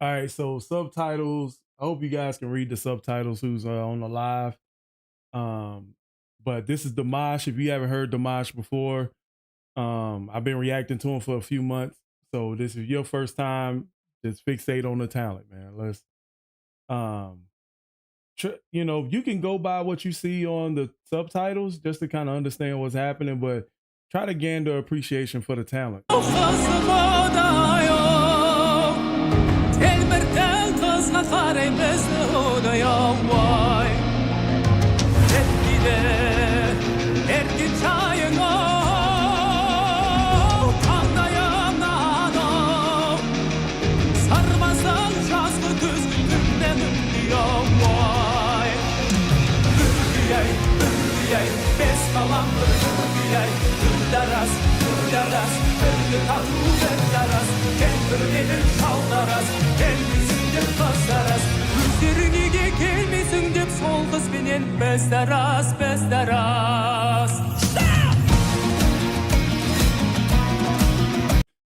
B: All right, so subtitles. I hope you guys can read the subtitles who's on the live. But this is Dimash. If you haven't heard Dimash before, I've been reacting to him for a few months. So this is your first time. Just fixate on the talent, man. Let's, you know, you can go by what you see on the subtitles just to kind of understand what's happening, but try to gain the appreciation for the talent.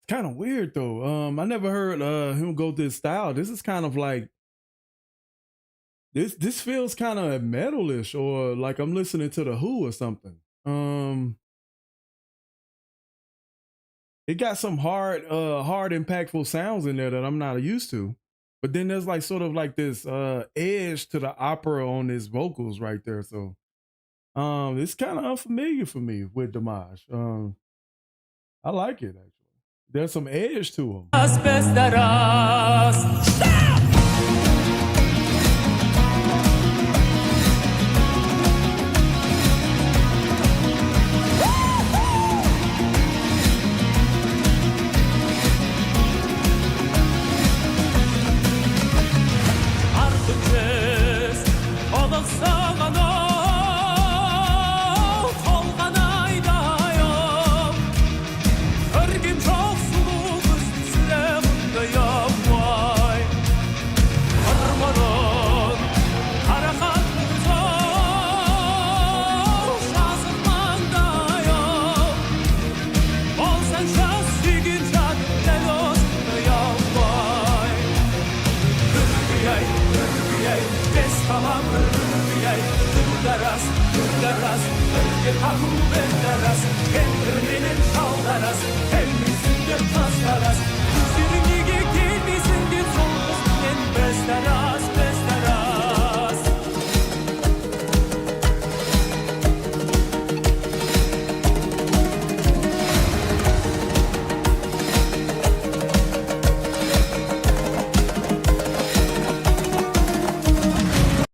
B: Kind of weird though. I never heard him go this style. This is kind of like this feels kind of metalish, or like I'm listening to the Who or something. It got some hard, impactful sounds in there that I'm not used to. But then there's like sort of like this edge to the opera on his vocals right there. So it's kind of unfamiliar for me with Dimash. I like it actually. There's some edge to him.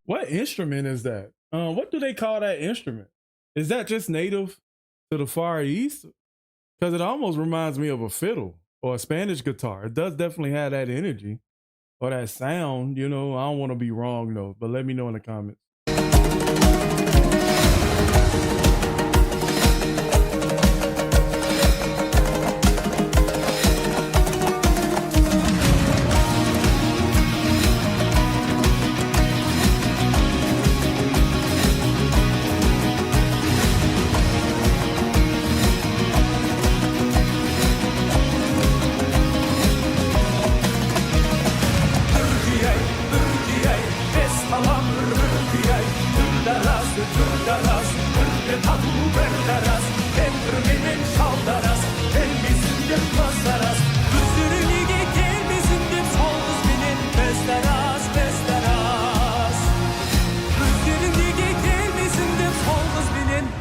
B: What instrument is that? What do they call that instrument? Is that just native to the Far East? Because it almost reminds me of a fiddle or a Spanish guitar. It does definitely have that energy or that sound. You know, I don't want to be wrong though, but let me know in the comments.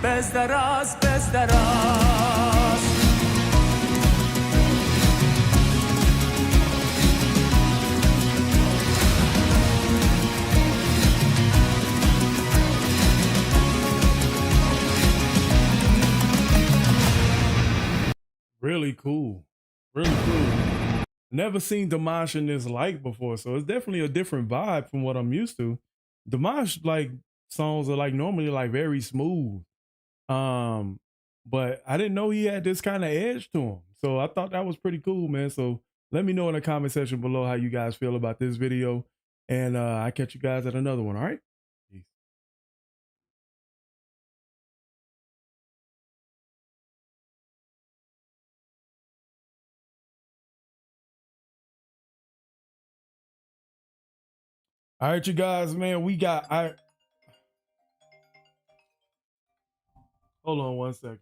A: Bezderaz, bezderaz.
B: Really cool. Really cool. Never seen Dimash in this light before, so it's definitely a different vibe from what I'm used to. Dimash like songs are like normally like very smooth. But I didn't know he had this kind of edge to him. So I thought that was pretty cool, man. So let me know in the comment section below how you guys feel about this video. And I catch you guys at another one. All right. Peace. All right, you guys, man. Hold on one second.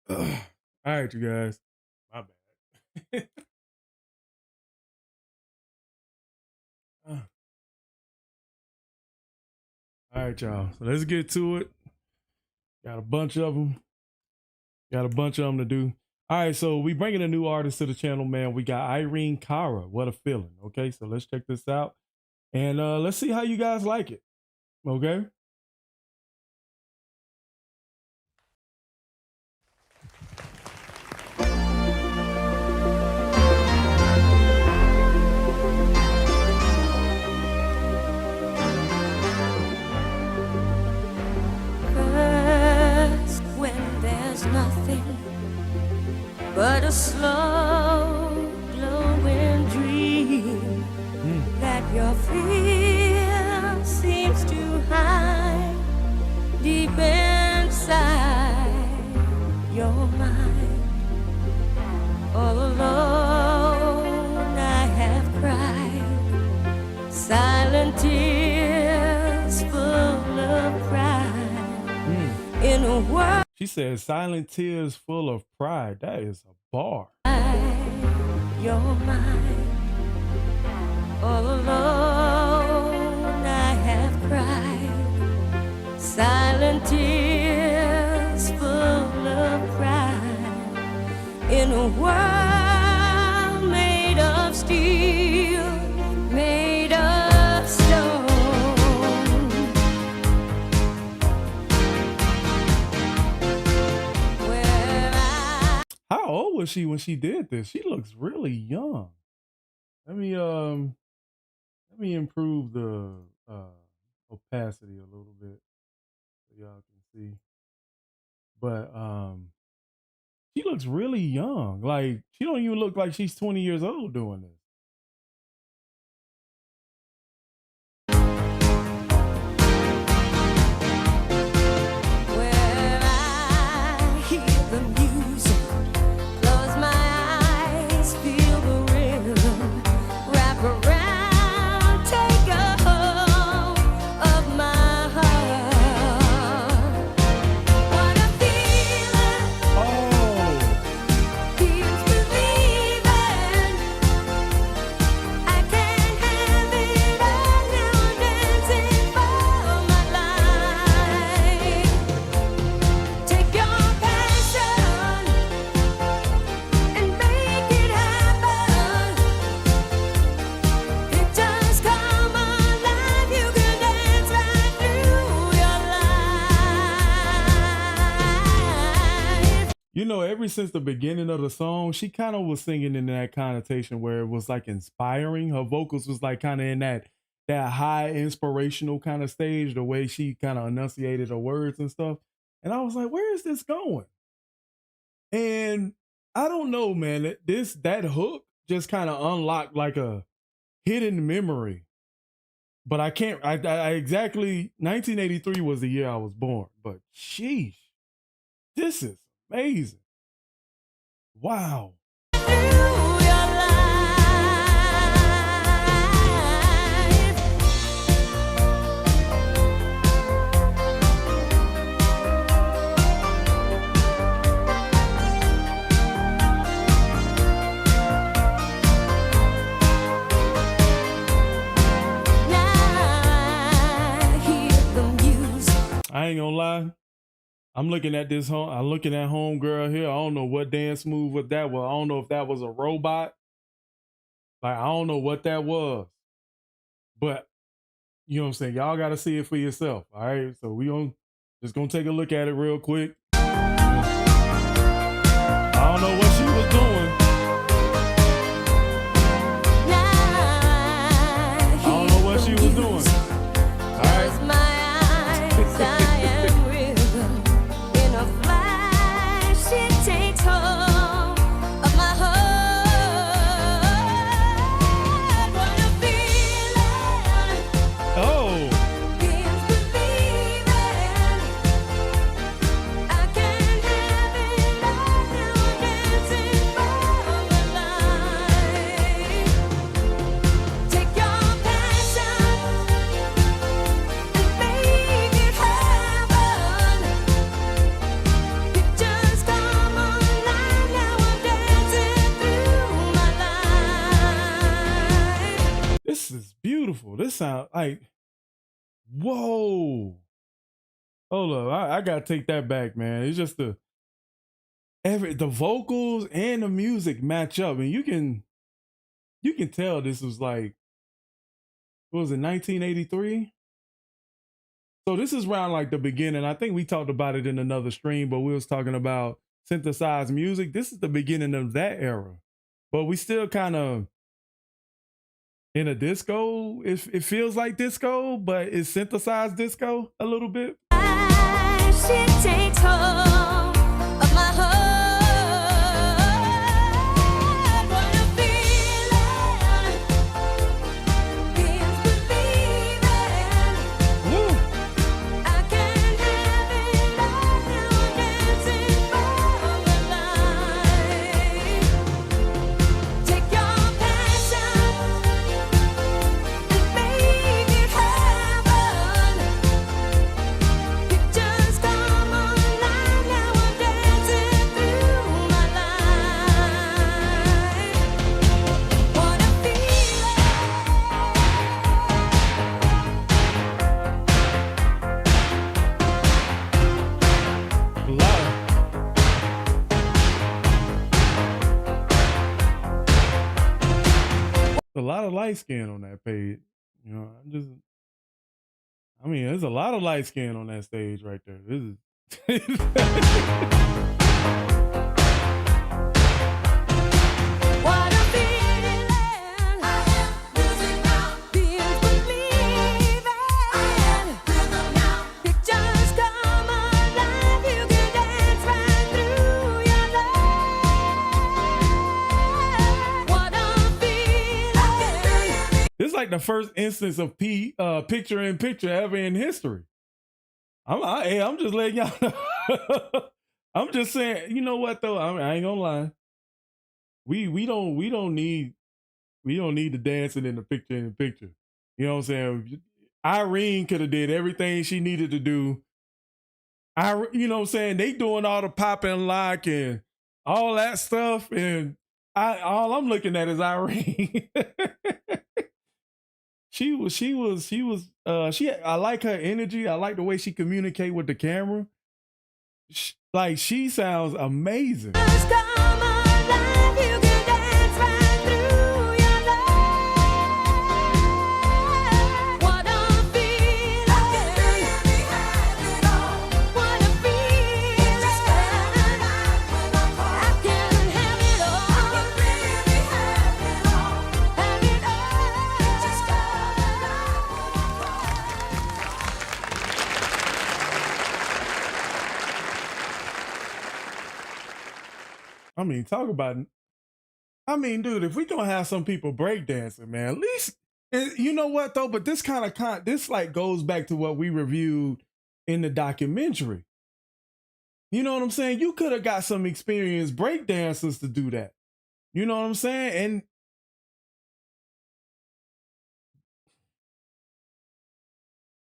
B: All right, you guys. My bad. All right, y'all. So let's get to it. Got a bunch of them. To do. All right, so we bringing a new artist to the channel, man. We got Irene Cara. What a feeling. Okay, so let's check this out. And let's see how you guys like it. Okay?
A: First, when there's nothing but a slow glowing dream that your fear seems to hide deep inside your mind. All alone I have cried silent tears full of pride in a world.
B: She said silent tears full of pride. That is a bar.
A: Your mind. All alone I have cried silent tears full of pride in a world made of steel, made of stone.
B: How old was she when she did this? She looks really young. Let me improve the opacity a little bit so y'all can see. But she looks really young. Like she don't even look like she's 20 years old doing this.
A: Where I hear the music, close my eyes, feel the rhythm, wrap around, take a hold of my heart. What a feeling! Feels believing. I can't have it all now, dancing for my life. Take your passion and make it happen. It does come alive. You can dance right through your life.
B: You know, ever since the beginning of the song, she kind of was singing in that connotation where it was like inspiring. Her vocals was like kind of in that high inspirational kind of stage, the way she kind of enunciated her words and stuff. And I was like, where is this going? And I don't know, man. That hook just kind of unlocked like a hidden memory. But I can't, I exactly, 1983 was the year I was born. But sheesh, this is amazing. Wow. I ain't gonna lie. I'm looking at this home. I'm looking at homegirl here. I don't know what dance move was that. Well, I don't know if that was a robot. Like I don't know what that was. But you know what I'm saying? Y'all gotta see it for yourself. All right. So we just gonna take a look at it real quick. I don't know what she was doing. I don't know what she was doing. All right.
A: Takes hold of my heart. What a feeling.
B: Oh.
A: Feels believing. I can't have it all now, dancing for
B: this is beautiful. This sound like, whoa. Hold up, I gotta take that back, man. It's just the vocals and the music match up, and you can tell this was like, what was it, 1983? So this is around like the beginning. I think we talked about it in another stream, but we was talking about synthesized music. This is the beginning of that era, but we still kind of in a disco. It feels like disco, but it's synthesized disco a little bit.
A: She takes hold of my heart. What a feeling, feels believing. I can't have it all now, dancing for my life. Take your passion and make it happen. Pictures come alive, now I'm dancing through my life. What a feeling.
B: A lot of light skin on that page. You know, there's a lot of light skin on that stage right there. This is
A: What a feeling. I am losing now. Feels believing. Rhythm now. Pictures come alive. You can dance right through your life. What a feeling.
B: this is like the first instance of picture in picture ever in history. I'm just letting y'all know. I'm just saying, you know what though? I ain't gonna lie. We don't need the dancing in the picture. You know what I'm saying? Irene could have did everything she needed to do. You know what I'm saying? They doing all the pop and lock and all that stuff, and all I'm looking at is Irene. I like her energy. I like the way she communicate with the camera. Like, she sounds amazing.
A: Come alive. You can dance right through your life. What a feeling. What a feeling. I can have it all. Have it all. Just
B: I mean, talk about. I mean, dude, if we gonna have some people breakdancing, man, at least you know what though. But this this like goes back to what we reviewed in the documentary. You know what I'm saying? You could have got some experienced breakdancers to do that. You know what I'm saying? And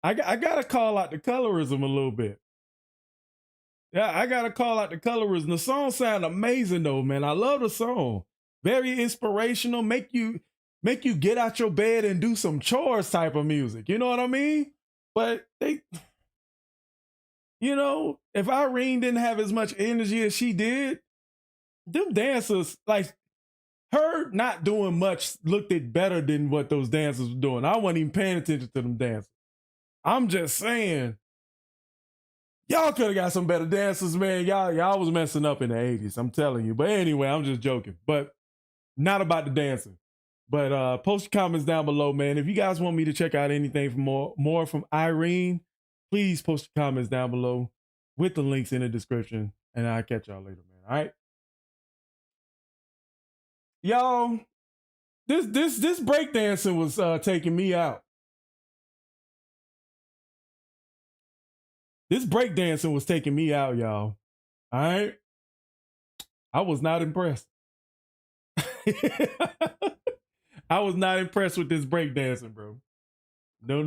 B: I gotta call out the colorism a little bit. Yeah, I gotta call out the colorism. The song sound amazing though, man. I love the song. Very inspirational. Make you get out your bed and do some chores type of music. You know what I mean? But they, you know, if Irene didn't have as much energy as she did, them dancers, like her not doing much, looked it better than what those dancers were doing. I wasn't even paying attention to them dancers. I'm just saying, y'all could have got some better dancers, man. Y'all was messing up in the 80s. I'm telling you. But anyway, I'm just joking. But not about the dancing. But post your comments down below, man. If you guys want me to check out anything from more from Irene, please post your comments down below with the links in the description. And I'll catch y'all later, man. All right. Y'all, this breakdancing was taking me out. This breakdancing was taking me out, y'all. All right. I was not impressed. I was not impressed with this breakdancing, bro. No.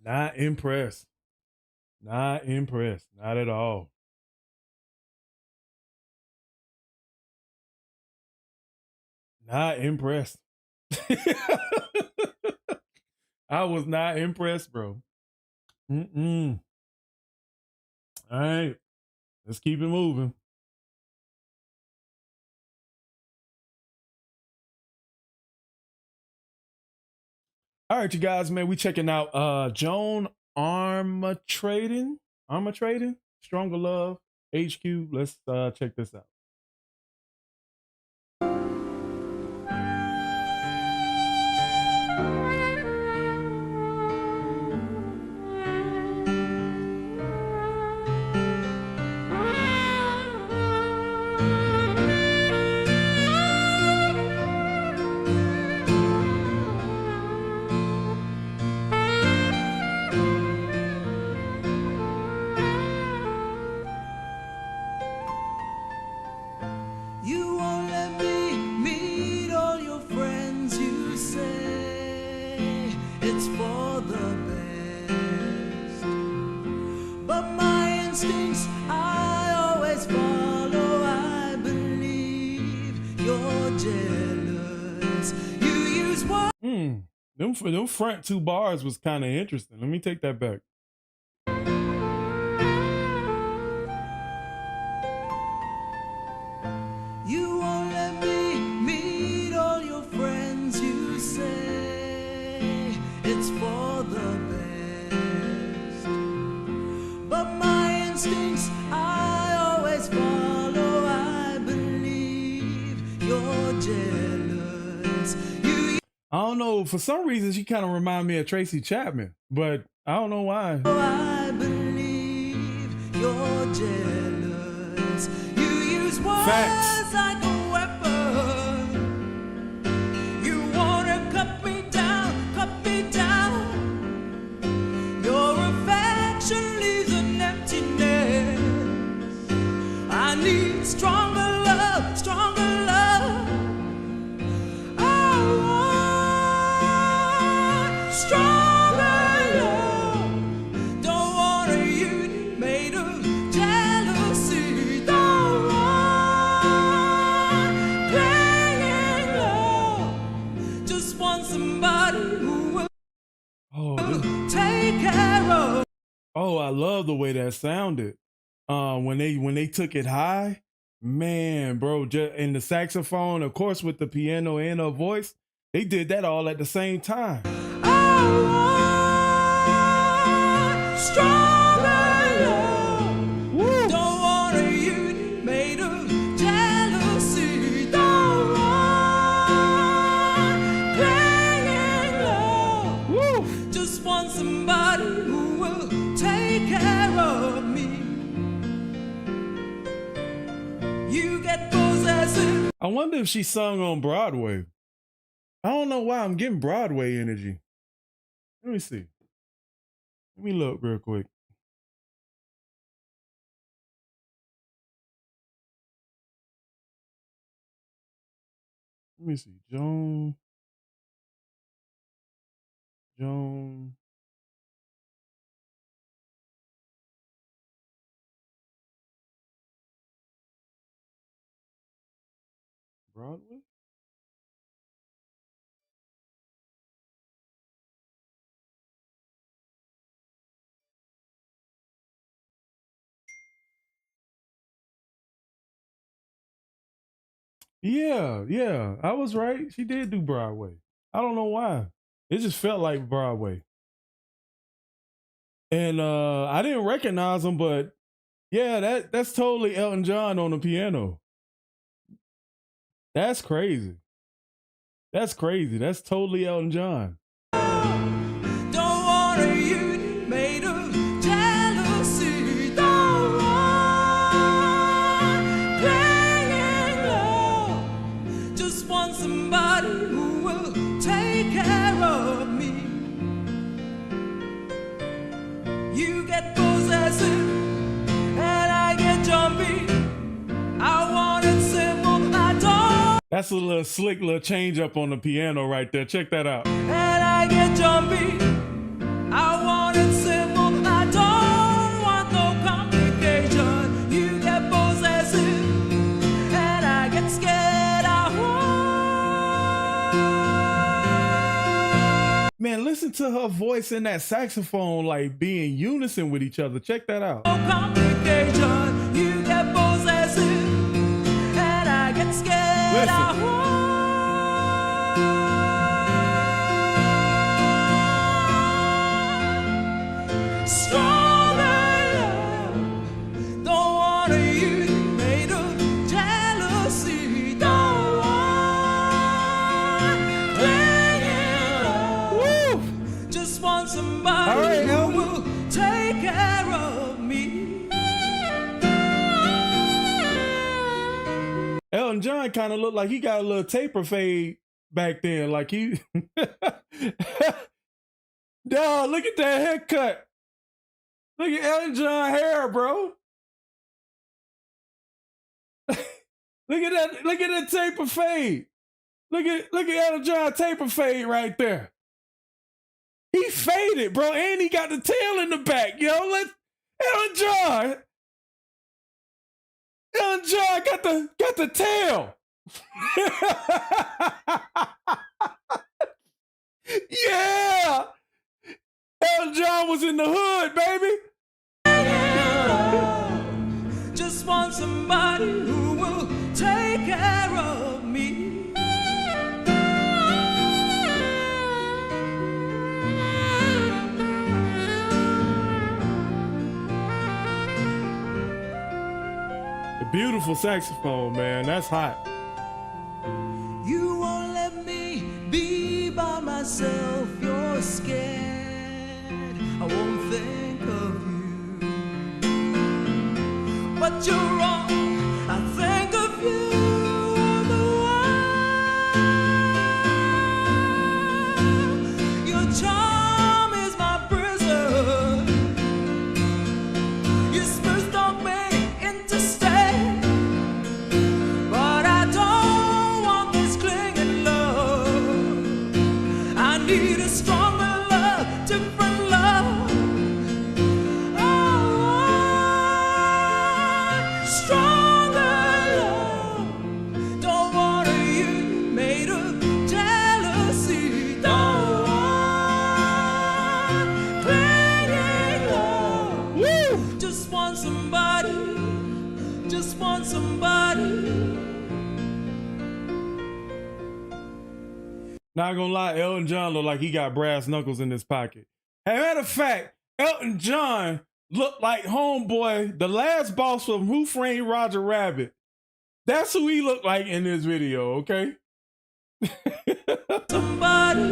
B: Not impressed. Not impressed. Not at all. Not impressed. I was not impressed, bro. All right, let's keep it moving. All right, you guys, man, we checking out Joan Armatrading, Stronger Love, HQ. Let's check this out.
O: You won't let me meet all your friends. You say it's for the best, but my instincts I always follow. I believe you're jealous. You use what?
B: Them front two bars was kind of interesting. Let me take that back.
O: You won't let me meet all your friends. You say it's for the best, but my instincts I always follow. I believe you're jealous.
B: I don't know. For some reason, she kind of remind me of Tracy Chapman, but I don't know why.
O: I believe you're jealous. You use words like a weapon. You wanna cut me down, cut me down. Your affection leaves an emptiness. I need stronger love, stronger love. I want stronger love. Don't want a union made of jealousy. Don't want clinging love. Just want somebody who will take care of.
B: Oh, I love the way that sounded. When they took it high, man, bro, and the saxophone, of course, with the piano and her voice, they did that all at the same time.
O: Stronger love. Woo. Don't want a union made of jealousy. Don't want clinging love.
B: Woo.
O: Just want somebody who will take care of me. You get possessive.
B: I wonder if she sung on Broadway. I don't know why I'm getting Broadway energy. Let me see. Let me look real quick. Let me see. Joan. Broadway? Yeah. I was right. She did do Broadway. I don't know why. It just felt like Broadway. And I didn't recognize him, but yeah, that's totally Elton John on the piano. That's crazy. That's totally Elton John.
O: Don't want a union made of jealousy. Don't want clinging love. Just want somebody who will take care of me. You get possessive and I get jumpy. I want it simple. I don't.
B: That's a little slick little change up on the piano right there. Check that out.
O: And I get jumpy. I want it simple. I don't want no complication. You get possessive and I get scared. I want
B: listen to her voice and that saxophone like being unison with each other. Check that out.
A: Complication, you get possessive, and I get scared.
B: Listen.
A: Somebody who will take care of me.
B: Elton John kind of looked like he got a little taper fade back then. Like he, dog, look at that haircut. Look at Elton John hair, bro. Look at that taper fade. Look at Elton John taper fade right there. He faded, bro, and he got the tail in the back, yo. Elton John got the tail. Yeah, Elton John was in the hood, baby.
A: Just want somebody who will take care of me.
B: Beautiful saxophone, man. That's hot.
A: You won't let me be by myself. You're scared. I won't think of you. But you're wrong. I think of you all the while. Your charm is my prison. You smooth talk me into staying. Need a stronger love, different love. Oh, stronger love. Don't want you made of jealousy. Don't want clinging love. Woo! Just want somebody. Just want somebody.
B: Not gonna lie, Elton John looked like he got brass knuckles in his pocket. As a matter of fact, Elton John looked like homeboy, the last boss from Who Framed Roger Rabbit. That's who he looked like in this video, okay?
A: Somebody.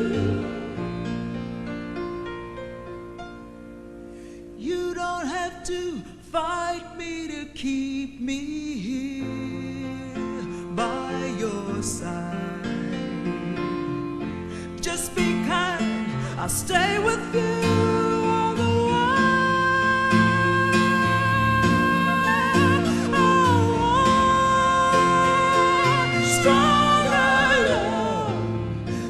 A: You don't have to fight me to keep me here by your side. Just be kind, I'll stay with you all the while. Oh, stronger love.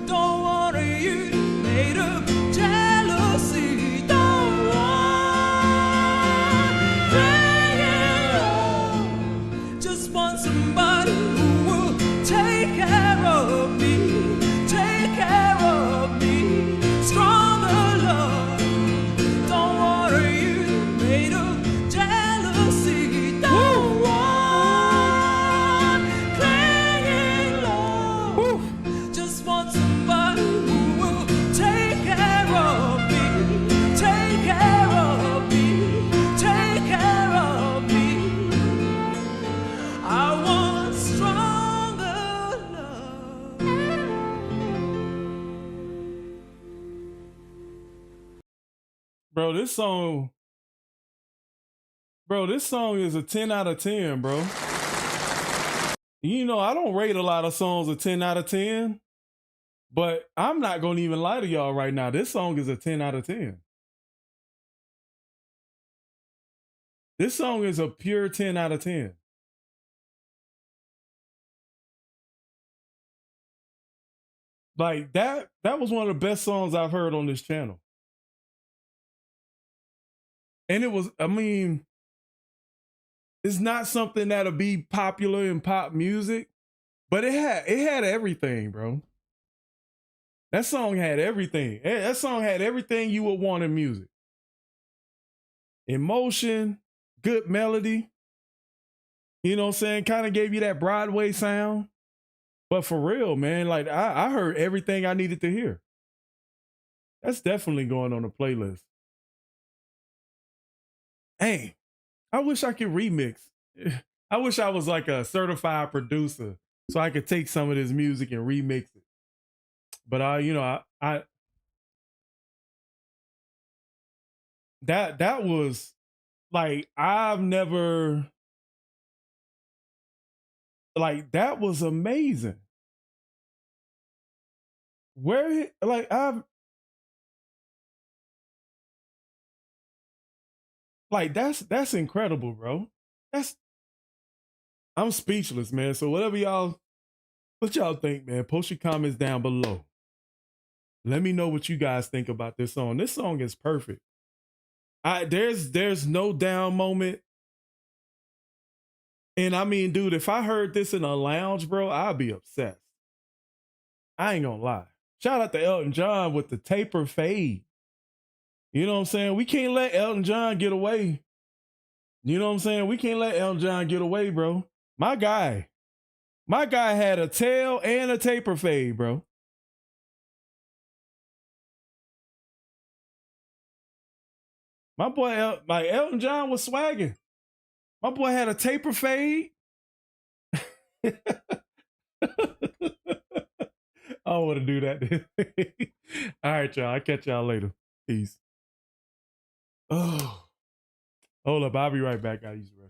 A: Don't want you made of jealousy. Don't want clinging love. Just want somebody who will take care of me. Take care of me, stronger love. Don't want you made of jealousy. Don't want clinging love. Just want somebody who will take care of me. Take care of me. Take care of me. I want stronger love.
B: Bro, this song is a 10 out of 10, bro. You know, I don't rate a lot of songs a 10 out of 10, but I'm not going to even lie to y'all right now. This song is a 10 out of 10. This song is a pure 10 out of 10. Like that was one of the best songs I've heard on this channel. And it was, I mean, it's not something that'll be popular in pop music, but it had everything, bro. That song had everything. That song had everything you would want in music. Emotion, good melody. You know what I'm saying? Kind of gave you that Broadway sound. But for real, man, like I heard everything I needed to hear. That's definitely going on the playlist. Hey, I wish I could remix. I wish I was like a certified producer so I could take some of this music and remix it. But you know, I that was like I've never like that was amazing. Where like I've like that's incredible, bro. I'm speechless, man. So what y'all think, man? Post your comments down below. Let me know what you guys think about this song. This song is perfect. There's no down moment. And I mean, dude, if I heard this in a lounge, bro, I'd be obsessed. I ain't gonna lie. Shout out to Elton John with the taper fade. You know what I'm saying? We can't let Elton John get away. You know what I'm saying? We can't let Elton John get away, bro. My guy had a tail and a taper fade, bro. My boy, like Elton John was swagging. My boy had a taper fade. I don't want to do that. All right, y'all. I'll catch y'all later. Peace. Oh, hold up. I'll be right back. I'll use the restroom.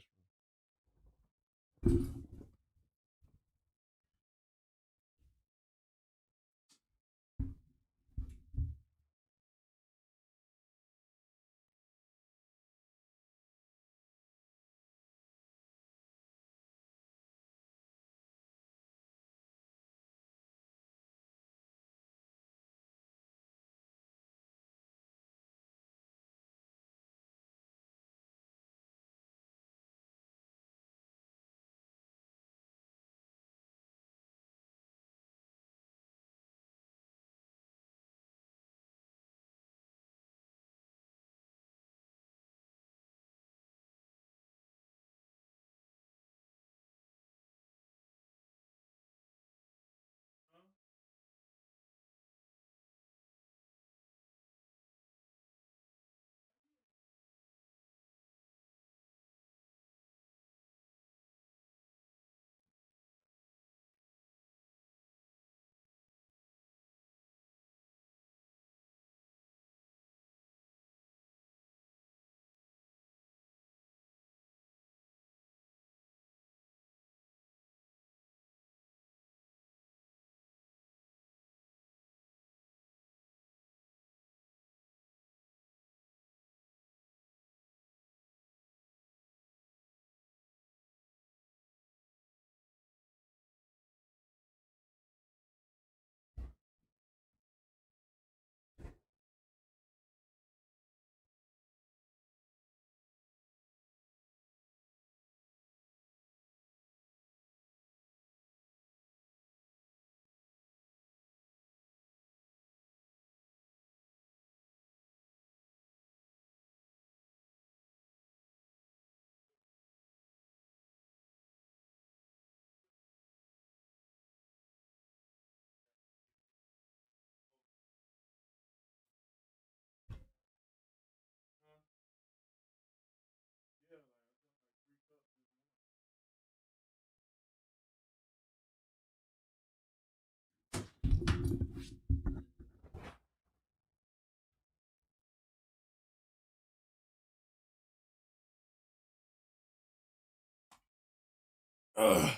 B: All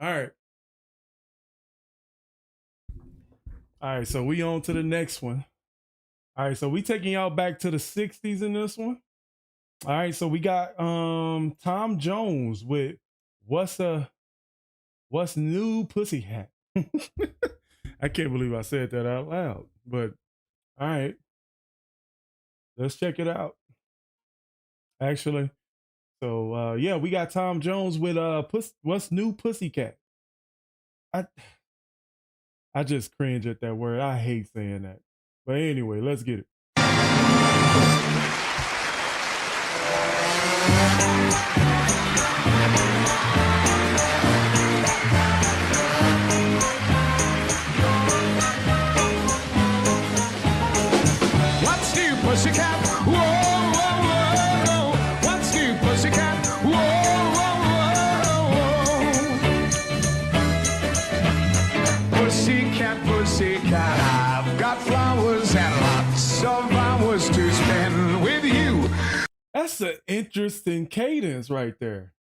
B: right. All right, so we on to the next one. All right, so we taking y'all back to the 60s in this one. All right, so we got Tom Jones with What's New Pussycat. I can't believe I said that out loud, but all right. Let's check it out. Actually. So yeah, we got Tom Jones with What's New Pussycat. I just cringe at that word. I hate saying that. But anyway, let's get it.
A: What's new, pussycat? Whoa, whoa, whoa. What's new, pussycat? Whoa, whoa, whoa. Pussycat, pussycat, I've got flowers and lots of hours to spend with you.
B: That's an interesting cadence right there.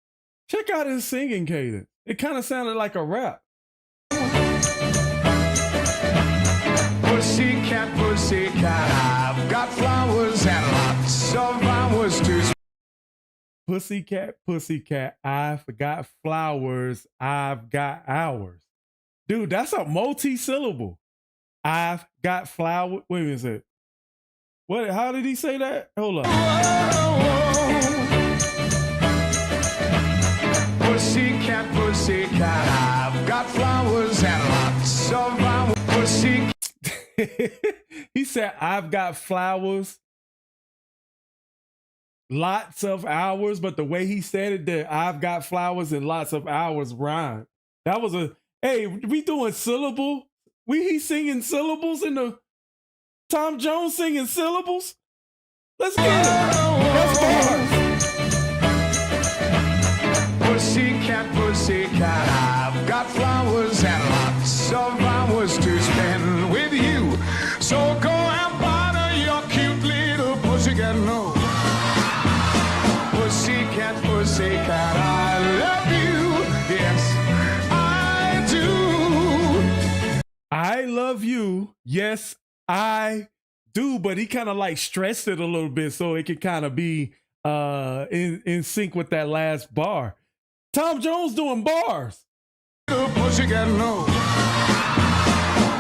B: Check out his singing cadence. It kind of sounded like a rap.
A: Pussycat, pussycat, I've got flowers and lots of hours to spend.
B: Pussycat, pussycat, I've got flowers, I've got hours. Dude, that's a multi-syllable. I've got flowers. Wait a minute. What? How did he say that? Hold on.
A: Pussycat, pussycat, I've got flowers and lots of hours. Pussycat.
B: He said, I've got flowers, lots of hours, but the way he said it, that I've got flowers and lots of hours rhyme. That was a, hey, we doing syllable? He singing syllables in the, Tom Jones singing syllables? Let's get it. That's bars.
A: Pussycat, pussycat, I've got flowers and lots of hours to spend with you. So go and bother your cute little pussycat nose. Pussycat, pussycat, I love you. Yes, I do.
B: I love you. Yes, I do. But he kind of like stressed it a little bit so it could kind of be in sync with that last bar. Tom Jones doing bars.
A: Pussycat, no.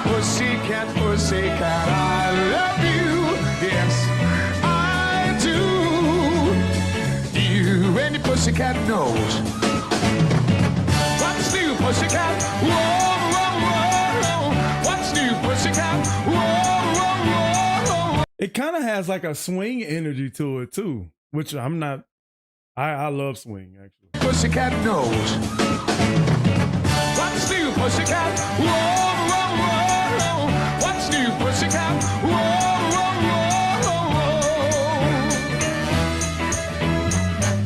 A: Pussycat, pussycat, I love you. Yes, I do. You and your pussycat knows. What's new, pussycat? Whoa, whoa, whoa. What's new, pussycat? Whoa, whoa, whoa.
B: It kind of has like a swing energy to it too, which I'm not. I love swing actually.
A: Pussycat knows. What's new, pussycat? Whoa, whoa, whoa. What's new, pussycat? Whoa, whoa,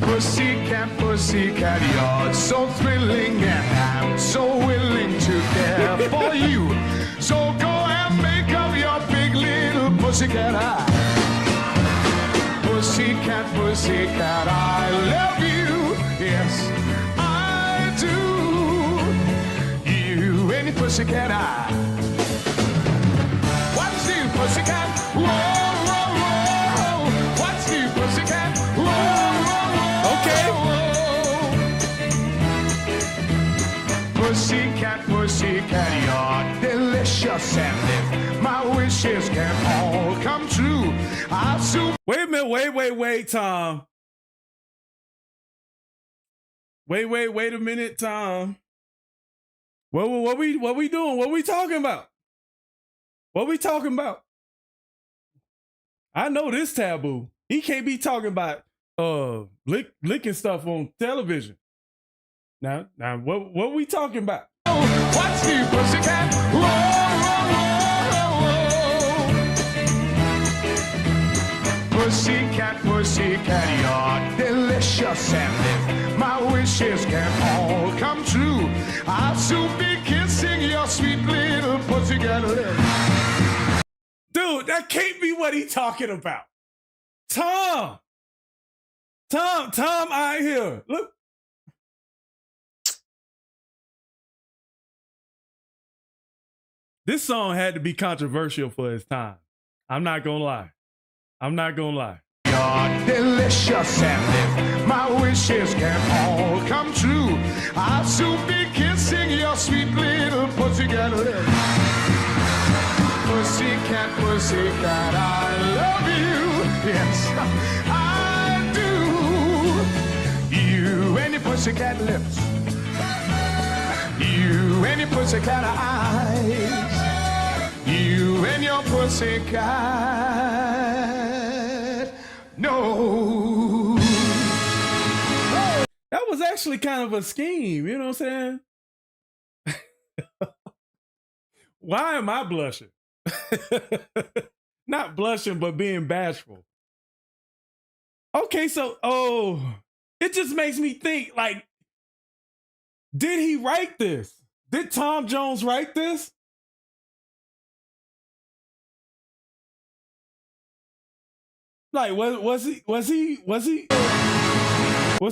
A: whoa. Pussycat, pussycat, you're so thrilling and I'm so willing to care for you. So go and make up your big little pussycat eye. Pussycat, pussycat, I love you. Yes, I do. You and your pussycat eye. What's new, pussycat? Whoa, whoa, whoa. What's new, pussycat? Whoa, whoa, whoa. Okay. Pussycat, pussycat, you're delicious and if my wishes can all come true, I'll soon.
B: Wait a minute, wait, Tom. Wait a minute, Tom. What we doing? What we talking about? What we talking about? I know this taboo. He can't be talking about licking stuff on television. Now what we talking about?
A: What's new, pussycat? Whoa, whoa, whoa. Pussycat, pussycat, you're delicious and if my wishes can all come true, I'll soon be kissing your sweet little pussycat lips.
B: Dude, that can't be what he talking about. Tom, out here. Look. This song had to be controversial for his time. I'm not gonna lie.
A: You're delicious and if my wishes can all come true, I'll soon be kissing your sweet little pussycat lips. Pussycat, pussycat, I love you. Yes, I do. You and your pussycat lips. You and your pussycat eyes.
I: You and your pussycat. No.
B: That was actually kind of a scheme, you know what I'm saying? Why am I blushing? Not blushing, but being bashful. Okay, so, it just makes me think, like, did he write this? Did Tom Jones write this? Like, was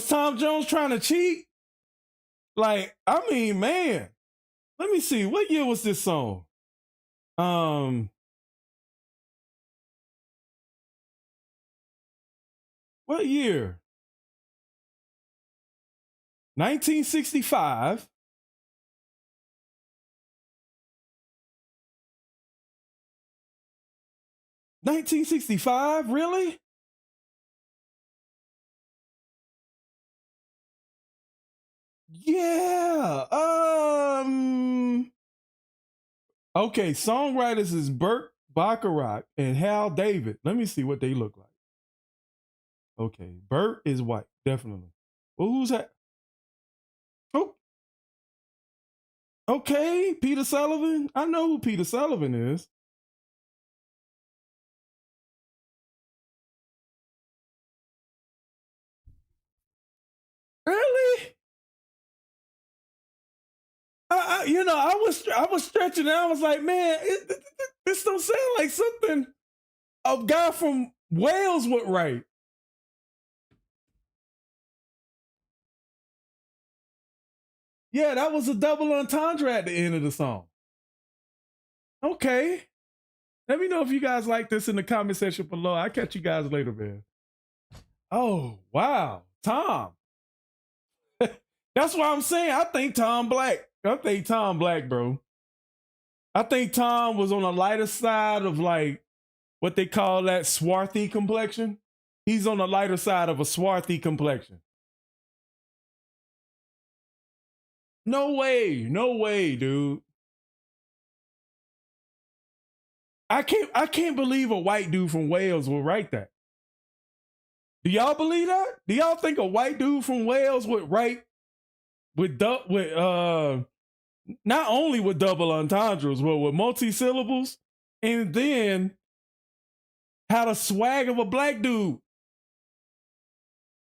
B: Tom Jones trying to cheat? Like, I mean, man, let me see. What year was this song? What year? 1965. $1965? Really? Yeah. Okay, songwriters is Burt Bacharach and Hal David. Let me see what they look like. Okay, Burt is white, definitely. Well, who's that? Oh, okay, Peter Sullivan. I know who Peter Sullivan is. Really? I was stretching and I was like, man, this don't sound like something a guy from Wales would write. Yeah, that was a double entendre at the end of the song. Okay. Let me know if you guys like this in the comment section below. I'll catch you guys later, man. Oh, wow. Tom. That's what I'm saying. I think Tom Black, bro. I think Tom was on the lighter side of like what they call that swarthy complexion. He's on the lighter side of a swarthy complexion. No way, dude. I can't believe a white dude from Wales will write that. Do y'all believe that? Do y'all think a white dude from Wales would write with not only with double entendres, but with multi-syllables, and then had a swag of a black dude?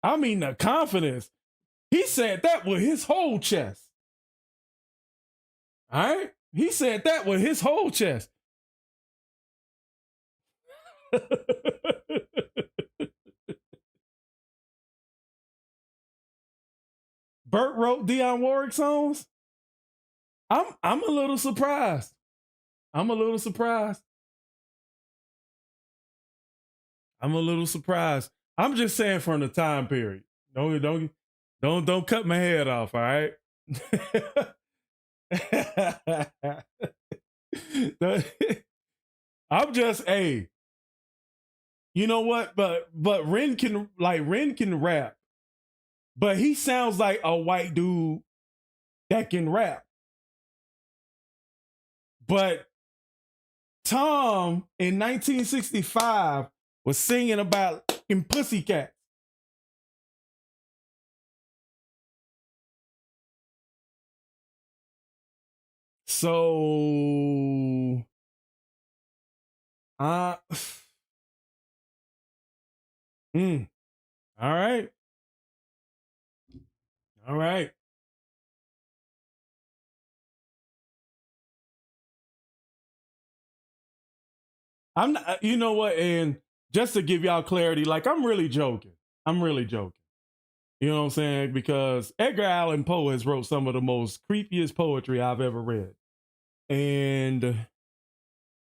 B: I mean, the confidence. He said that with his whole chest. All right? He said that with his whole chest. Burt wrote Dionne Warwick songs. I'm a little surprised. I'm a little surprised. I'm just saying from the time period. Don't cut my head off, all right? I'm just, hey, you know what? But Ren can rap, but he sounds like a white dude that can rap. But Tom in 1965 was singing about fucking pussycats. So, all right. All right. I'm not, you know what? And just to give y'all clarity, like I'm really joking. You know what I'm saying? Because Edgar Allan Poe has wrote some of the most creepiest poetry I've ever read. And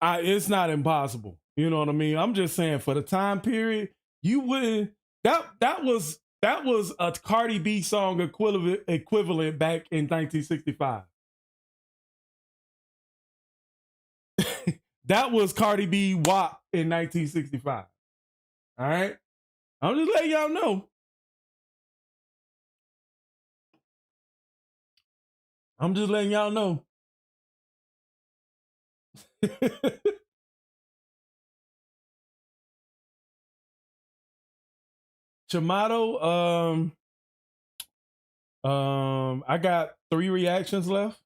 B: it's not impossible. You know what I mean? I'm just saying for the time period, you wouldn't, that was a Cardi B song equivalent back in 1965. That was Cardi B WAP in 1965. All right? I'm just letting y'all know. Chamato, I got 3 reactions left.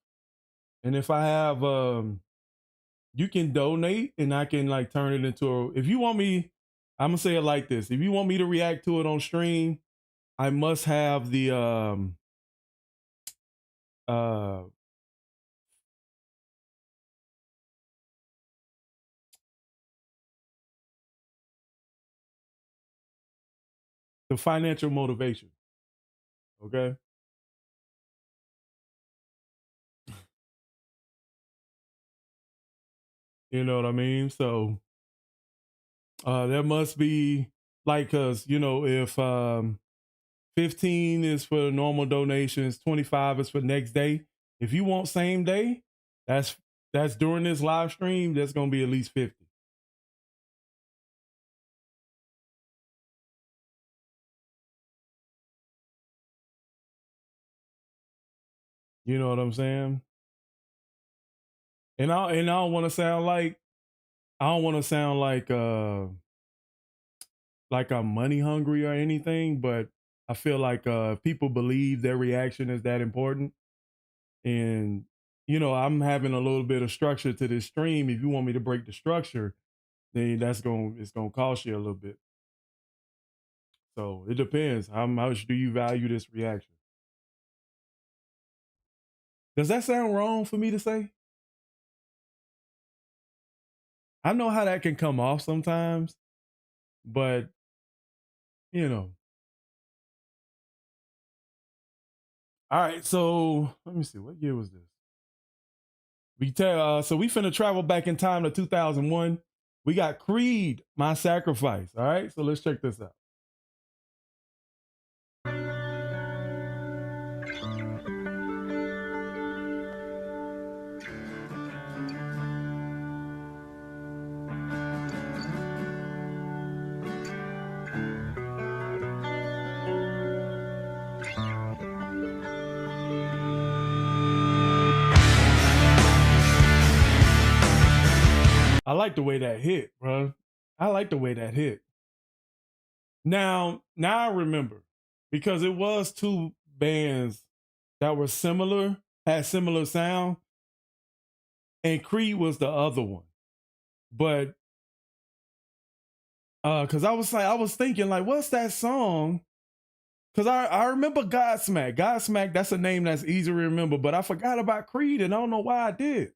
B: And if I have you can donate and I can like turn it into a, if you want me, I'm gonna say it like this. If you want me to react to it on stream, I must have the financial motivation. Okay. You know what I mean? So there must be like, cause you know, if 15 is for normal donations, 25 is for next day. If you want same day, that's during this live stream, that's gonna be at least 50. You know what I'm saying? And I don't want to sound like like I'm money hungry or anything, but I feel like people believe their reaction is that important. And you know, I'm having a little bit of structure to this stream. If you want me to break the structure, then it's gonna cost you a little bit. So it depends. How much do you value this reaction? Does that sound wrong for me to say? I know how that can come off sometimes, but you know. All right, so let me see. What year was this? So we finna travel back in time to 2001. We got Creed, My Sacrifice. All right, so let's check this out. I like the way that hit, bro. I like the way that hit. Now I remember, because it was 2 bands that were similar, had similar sound, and Creed was the other one. But because I was thinking like, what's that song? Because I remember Godsmack. Godsmack, that's a name that's easy to remember, but I forgot about Creed, and I don't know why I did.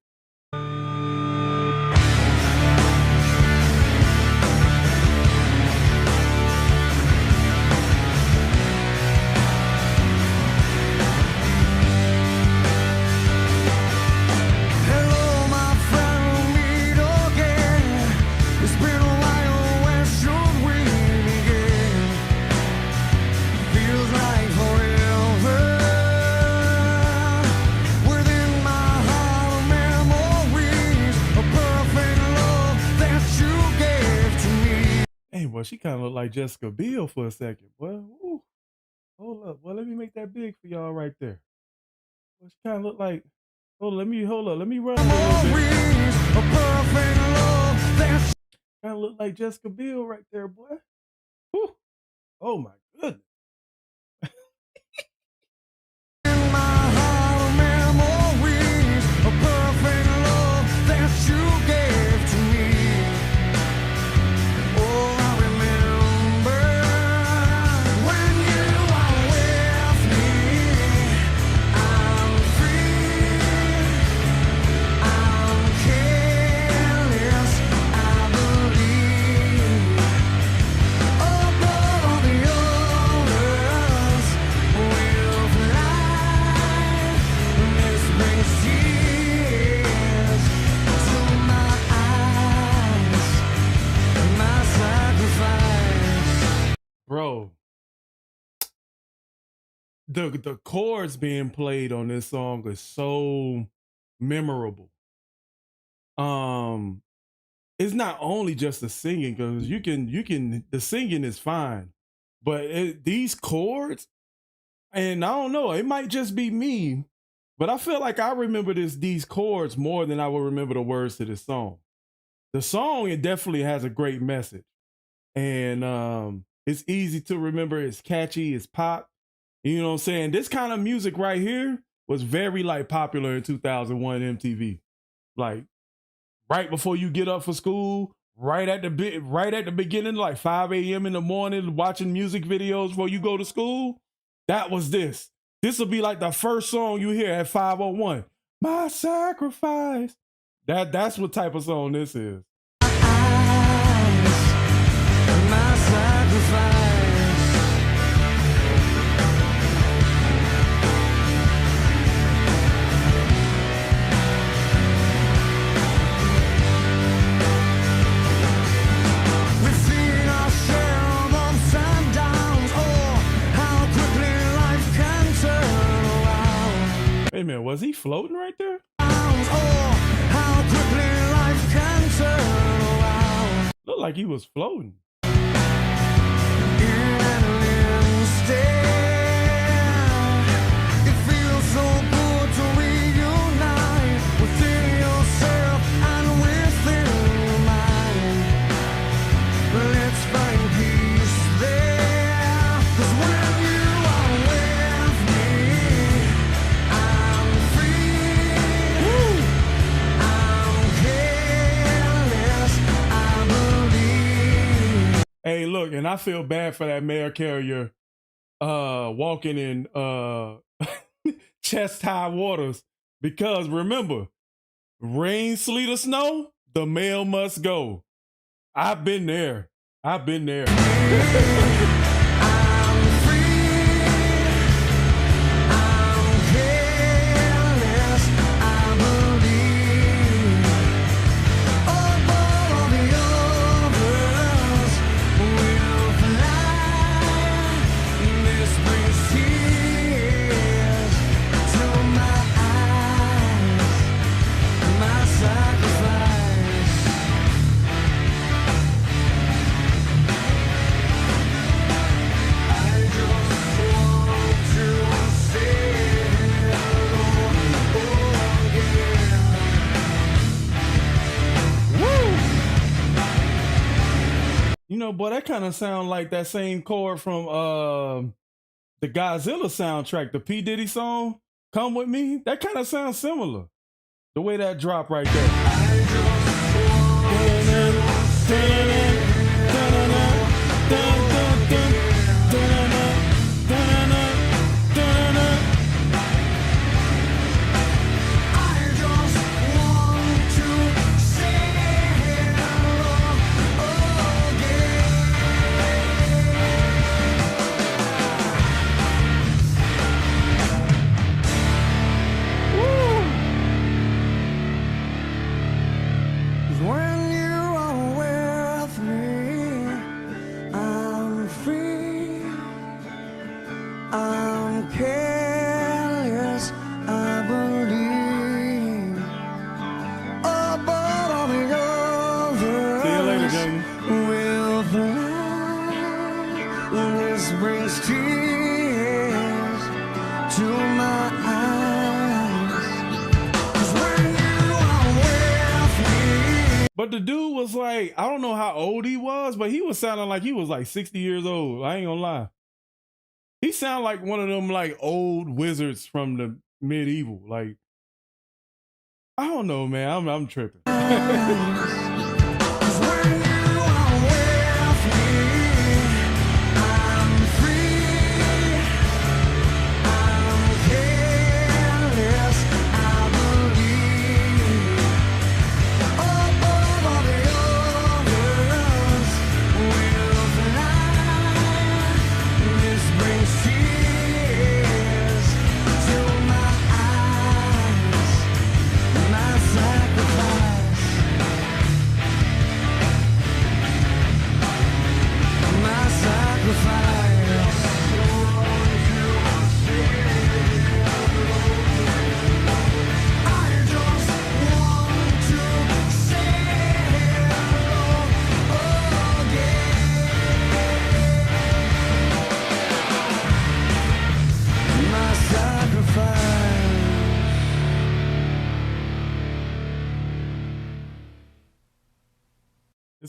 B: Well, she kind of looked like Jessica Biel for a second. Well, ooh, hold up. Well, let me make that big for y'all right there. Well, she kind of looked like. Let me run a little bit. Kind of look like Jessica Biel right there, boy. Whew. Oh my goodness. Bro, the chords being played on this song is so memorable. It's not only just the singing, because you can the singing is fine, but these chords, and I don't know, it might just be me, But I feel like I remember these chords more than I would remember the words to this song. The song, it definitely has a great message. And it's easy to remember. It's catchy. It's pop. You know what I'm saying? This kind of music right here was very like popular in 2001 MTV. Like right before you get up for school, right at the beginning, like 5 a.m. in the morning, watching music videos before you go to school. That was this. This will be like the first song you hear at 5:01. My sacrifice. That's what type of song this is.
A: My sacrifice. We've seen our share of ups and downs. Oh, how quickly life can turn around.
B: Wait a minute, was he floating right there?
A: Oh, how quickly life can turn around.
B: Looked like he was floating.
A: It feels so good to reunite within yourself and within your mind. Let's find peace there, 'cause when you are with me, I'm free. I'm careless, I believe.
B: Hey, look, and I feel bad for that mail carrier walking in chest-high waters, because remember, rain, sleet, or snow, the mail must go. I've been there. I've been there. You know, boy, that kind of sound like that same chord from the Godzilla soundtrack, the P. Diddy song, Come With Me. That kind of sounds similar. The way that drop right there.
A: When you are with me, I'm free. I'm careless, I believe. Above all the others,
B: See you later, Jamie.
A: will fly. This brings tears to my eyes. 'Cause when you are with me.
B: But the dude was like, I don't know how old he was, but he was sounding like he was like 60 years old. I ain't gonna lie. He sounded like one of them like old wizards from the medieval. Like, I don't know, man. I'm tripping.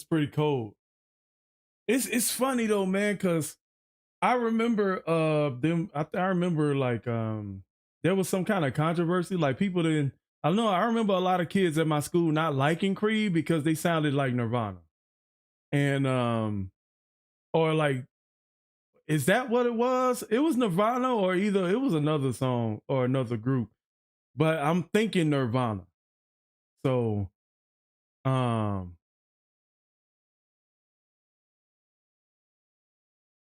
B: It's pretty cold. It's funny though, man, because I remember them. I remember like there was some kind of controversy. Like people didn't. I don't know. I remember a lot of kids at my school not liking Creed because they sounded like Nirvana, and or like, is that what it was? It was Nirvana, or either it was another song or another group. But I'm thinking Nirvana. So,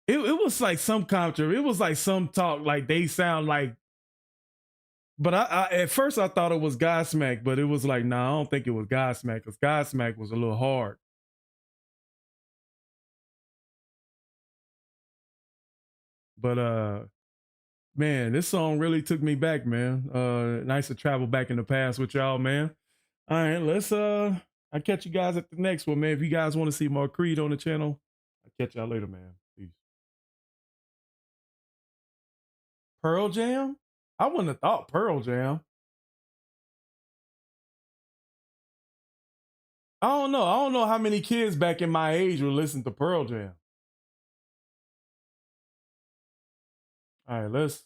B: it was like some controversy. It was like some talk, like they sound like. But I at first I thought it was Godsmack, but it was like, nah, I don't think it was Godsmack because Godsmack was a little hard. But man, this song really took me back, man. Nice to travel back in the past with y'all, man. All right, let's I'll catch you guys at the next one, man. If you guys want to see more Creed on the channel, I'll catch y'all later, man. Peace. Pearl Jam? I wouldn't have thought Pearl Jam. I don't know. I don't know how many kids back in my age would listen to Pearl Jam. All right, let's.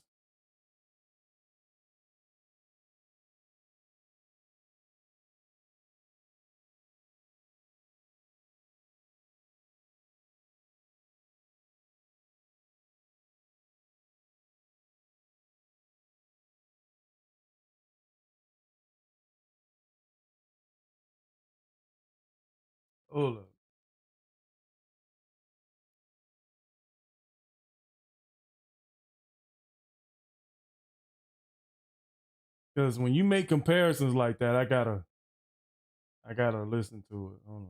B: Hold up. Because when you make comparisons like that, I gotta listen to it. Hold on.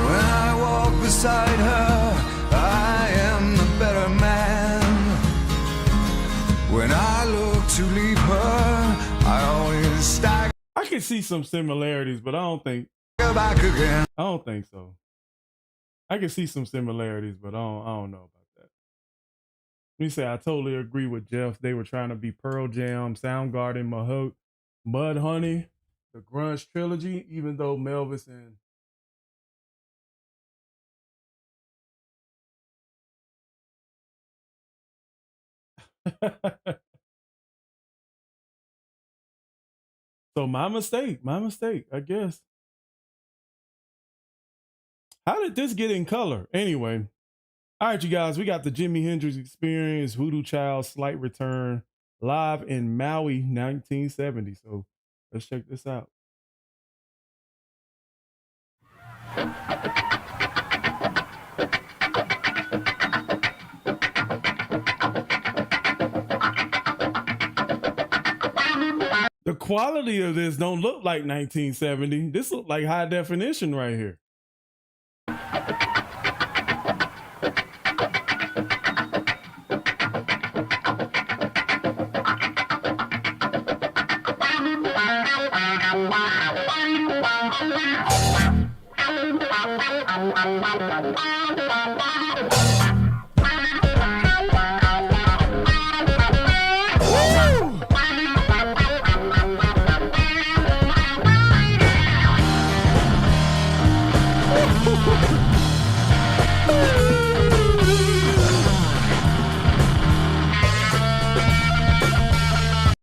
O: When I walk beside her, I am the better man. When I look to leave her, I always stagger
B: I can see some similarities, but I don't think
O: back again.
B: I don't think so. I can see some similarities, but I don't know about that. Let me say I totally agree with Jeff. They were trying to be Pearl Jam, Soundgarden, Mudhoney, the Grunge trilogy, even though Melvis and so my mistake, I guess. How did this get in color? Anyway, all right, you guys, we got the Jimi Hendrix Experience, Voodoo Child, Slight Return, live in Maui, 1970. So let's check this out. The quality of this don't look like 1970. This look like high definition right here.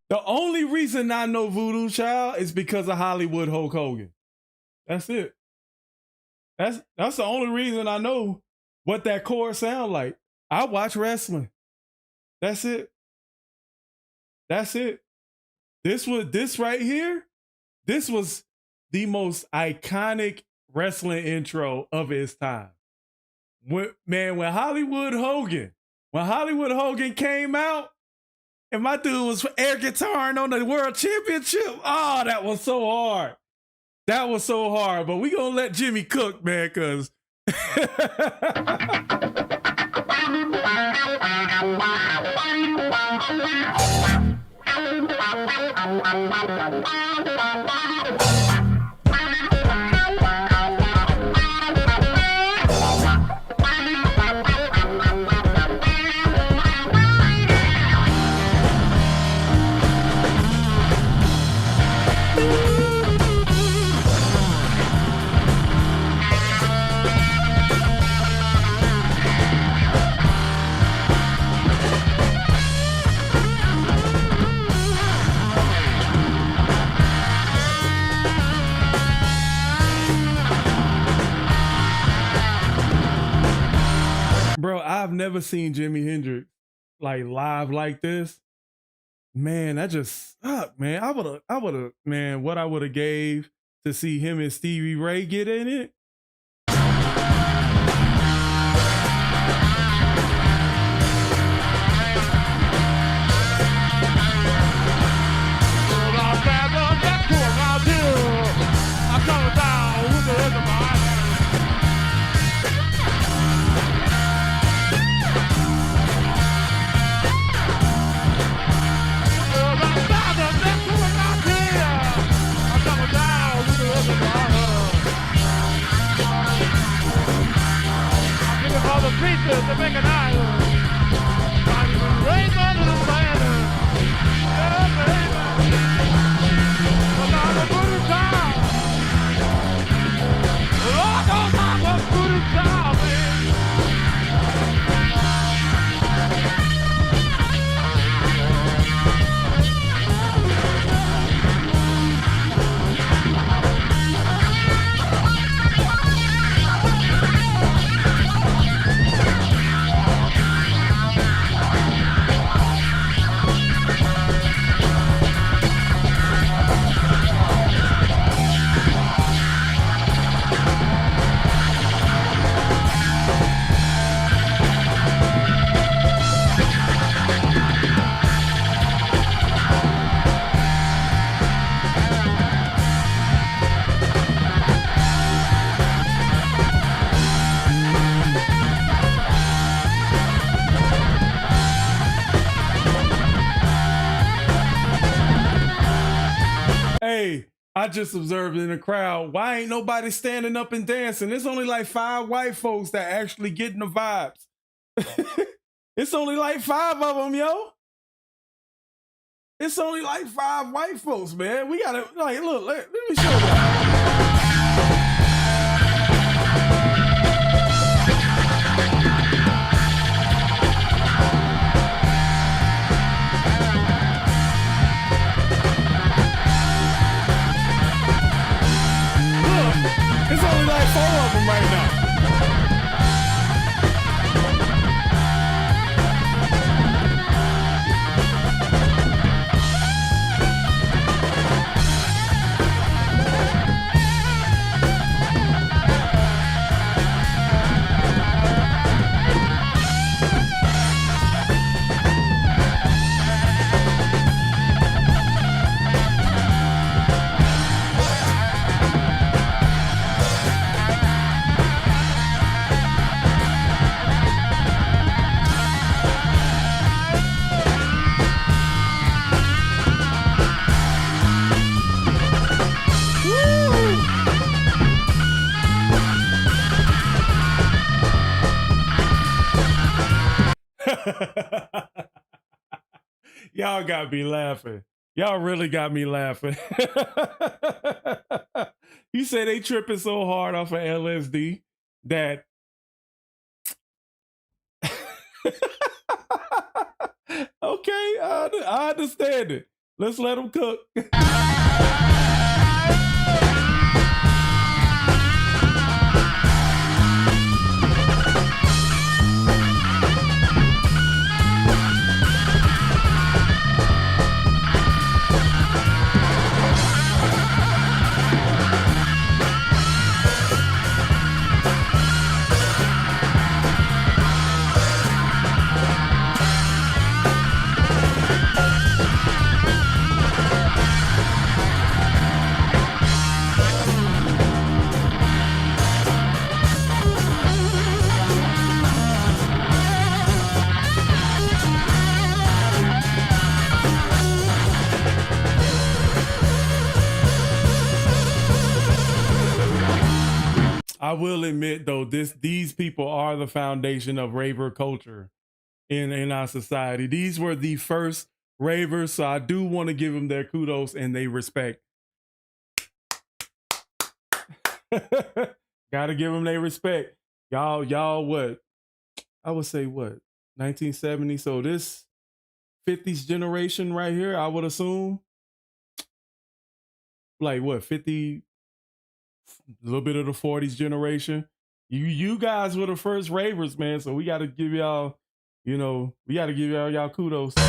B: The only reason I know Voodoo Child is because of Hollywood Hulk Hogan. That's it. That's the only reason I know what that chorus sound like. I watch wrestling. That's it. That's it. This right here. This was the most iconic wrestling intro of its time. When Hollywood Hogan came out, and my dude was air guitaring on the world championship. Oh, that was so hard. That was so hard. But we gonna let Jimmy cook, man, cause bro, I've never seen Jimi Hendrix like live like this. Man, that just sucked, man. I would have, man, what I would have gave to see him and Stevie Ray get in it.
A: Preachers to make an island. Raise under the banner. Yeah, baby. But now the good time. Lord, oh my, what good time, man. Hey, I just observed in the crowd, why ain't nobody standing up and dancing? There's only like 5 white folks that actually getting the vibes. It's only like 5 of them, yo. It's only like 5 white folks, man. We gotta, like, look, let me show you. It's only like 4 of them right now. Y'all got me laughing. Y'all really got me laughing. You say they tripping so hard off of LSD that okay, I understand it. Let's let them cook.
B: I will admit though, these people are the foundation of raver culture in our society. These were the first ravers, so I do want to give them their kudos and they respect. Gotta give them their respect. Y'all what? I would say what? 1970. So this 50s generation right here, I would assume. Like what, 50, a little bit of the 40s generation. You guys were the first ravers, man. So we gotta give y'all, we gotta give y'all kudos. There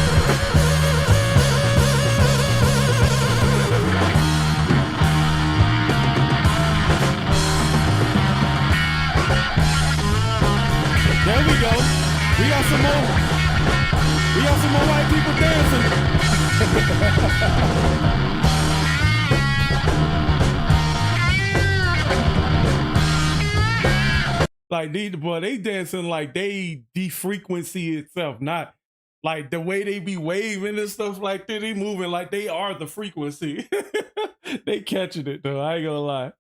B: we go. We got some more white people dancing. Like they dancing like they de-frequency itself, not like the way they be waving and stuff like that. They moving like they are the frequency. They catching it though. I ain't gonna lie.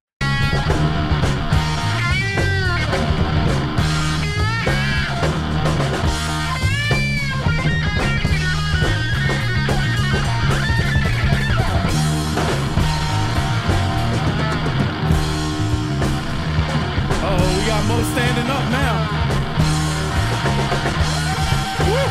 B: We got Mo standing up now. Woo.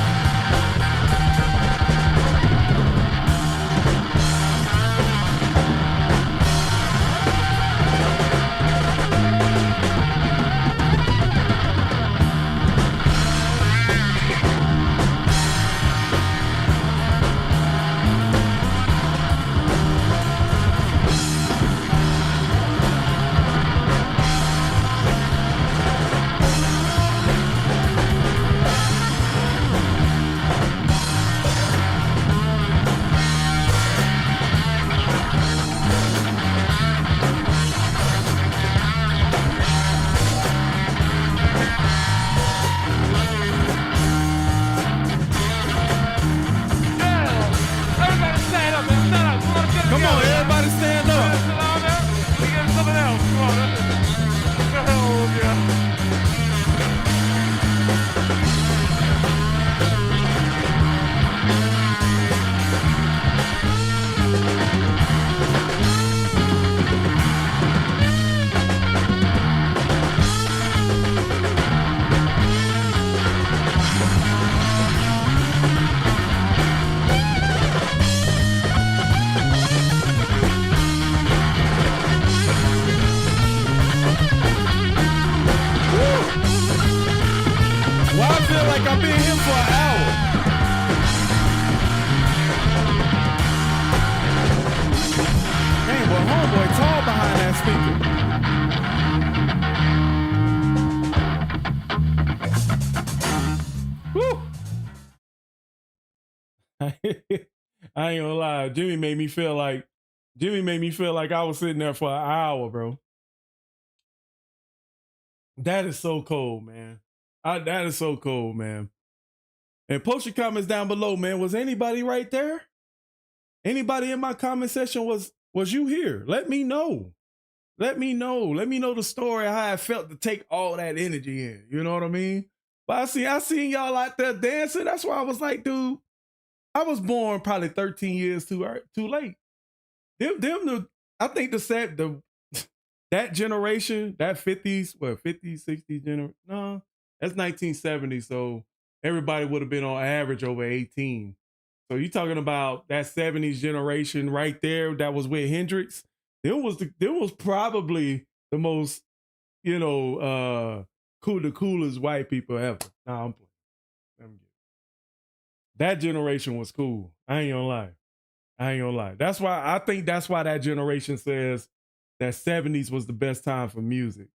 B: I ain't gonna lie. Jimmy made me feel like I was sitting there for an hour, bro. That is so cool, man. That is so cool, man. And post your comments down below, man. Was anybody right there? Anybody in my comment section was you here? Let me know. Let me know. Let me know the story, how I felt to take all that energy in. You know what I mean? But I seen y'all out there dancing. That's why I was like, dude, I was born probably 13 years too late. I think that generation, that 50s, 60s generation, no, that's 1970. So everybody would have been on average over 18. So you talking about that 70s generation right there that was with Hendrix. There was probably the most, the coolest white people ever. Nah, I'm playing. That generation was cool. I ain't gonna lie. That's why I think that generation says that 70s was the best time for music.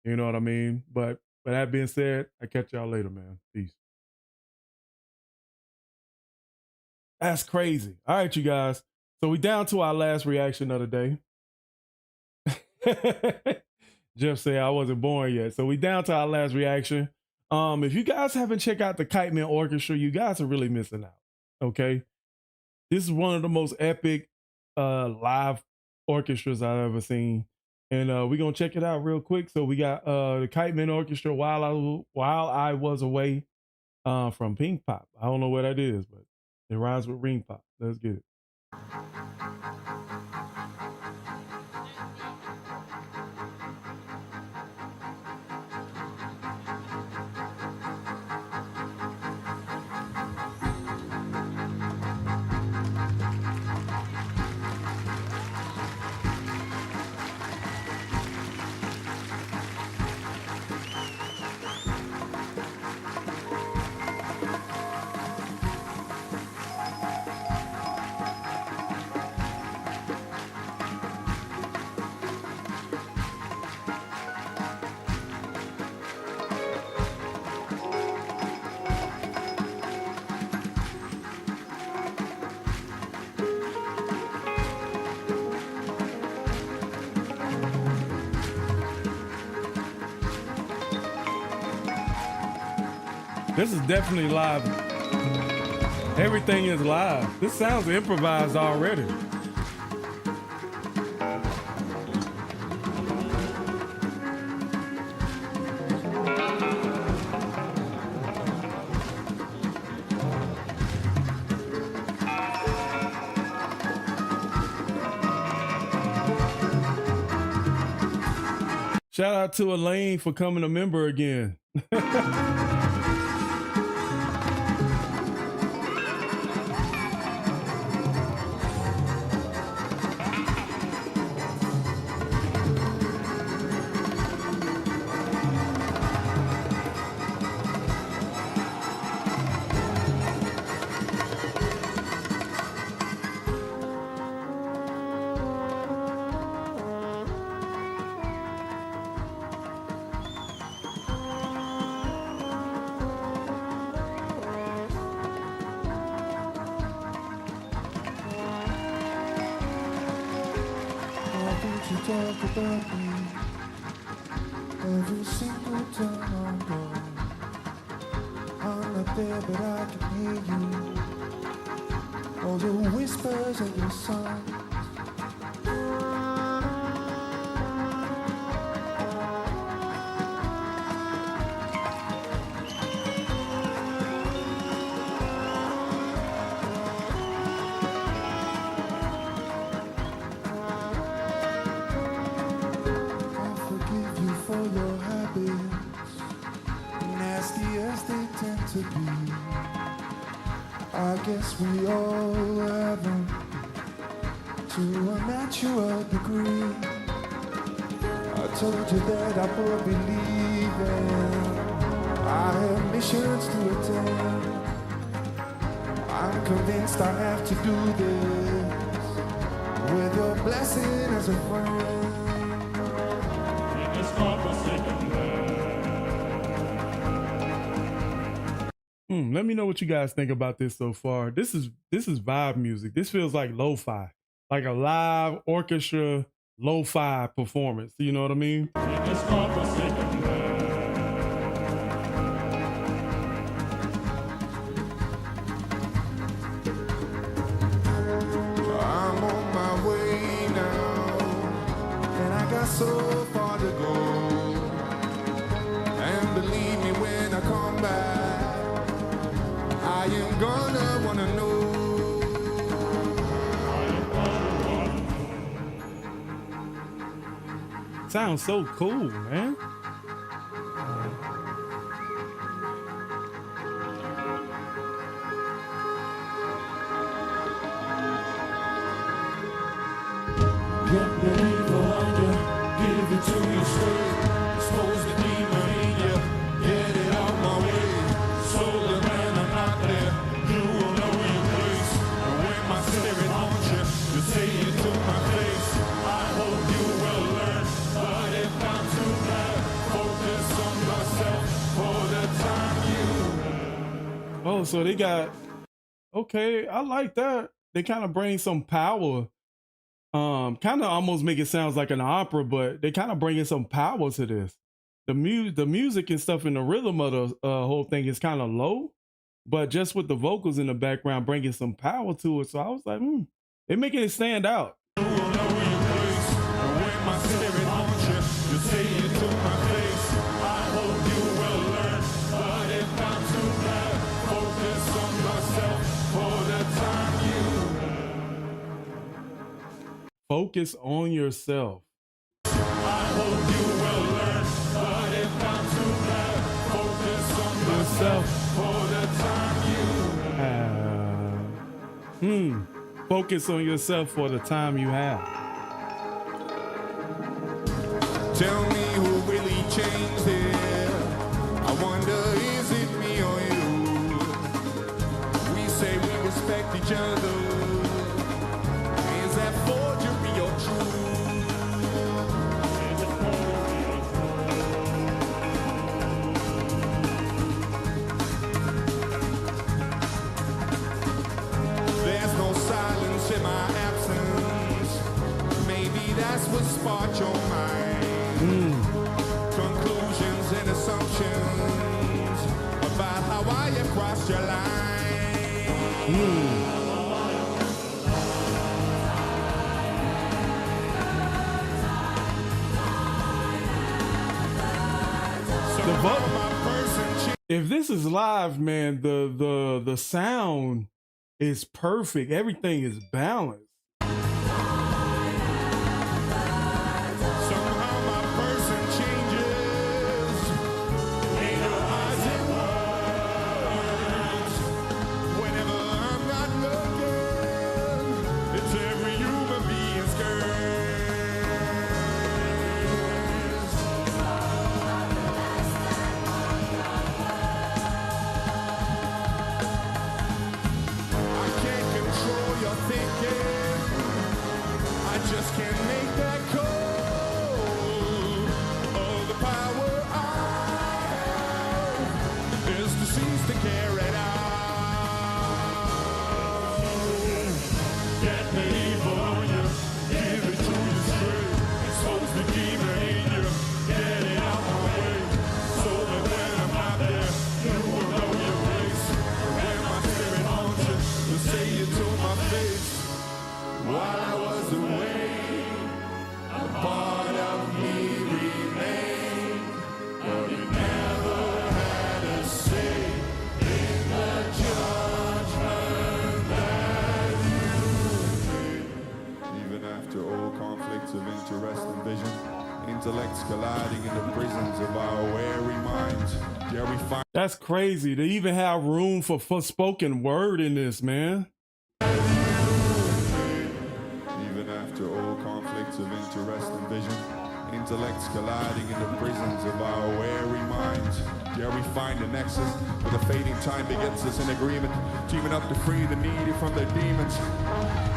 B: You know what I mean? But that being said, I catch y'all later, man. Peace. That's crazy. All right, you guys. So we down to our last reaction of the day. Jeff said I wasn't born yet. So we down to our last reaction. If you guys haven't checked out the Kiteman Orchestra, you guys are really missing out. Okay. This is one of the most epic live orchestras I've ever seen. And we're gonna check it out real quick. So we got the Kiteman Orchestra while I was away from Pink Pop. I don't know what that is, but it rhymes with ring pop. Let's get it. This is definitely live. Everything is live. This sounds improvised already. Shout out to Elaine for coming a member again.
A: Talk about me every single time I'm gone. I'm not there, but I can hear you. All the whispers of your song. I guess we all have them to a natural degree. I told you that I would be leaving. I have missions to attend. I'm convinced I have to do this with your blessing as a friend. In this godforsaken
B: Let me know what you guys think about this so far. This is vibe music. This feels like lo-fi, like a live orchestra lo-fi performance. You know what I mean?
A: I'm on my way now, and I got so far to go. And believe me when I come back, I am gonna wanna know.
B: Sounds so cool, man.
A: Get ready for wonder, give it to you straight. Expose the demon in you, get it out my way. So that when I'm not there, you will know your place. And when my spirit haunts you, you say it to my face. I hope you will learn, but if I'm too bad, focus on yourself for the time you.
B: Oh, so they got, okay, I like that. They kind of bring some power. Kind of almost make it sound like an opera, but they kind of bringing some power to this. The music and stuff and the rhythm of the whole thing is kind of low, but just with the vocals in the background bringing some power to it. So I was like, it making it stand out.
A: You will know your place. And when my spirit haunts
B: Focus on yourself.
A: I hope you will learn, but if not too bad, focus on yourself for the time you have.
B: Focus on yourself for the time you have.
I: Tell me who really changed it. I wonder, is it me or you? We say we respect each other. Is that forgery or true? There's no silence in my absence. Maybe that's what sparked your mind. Conclusions and assumptions about how I have crossed your line.
B: If this is live, man, the sound is perfect. Everything is balanced.
I: Intellects colliding in the prisons of our weary minds. Yeah, we find
B: That's crazy. To even have room for spoken word in this, man.
I: even after all conflicts of interest and vision. Intellects colliding in the prisons of our weary minds. Yeah, we find a nexus where the fading time begets us in agreement, teaming up to free the needy from their demons.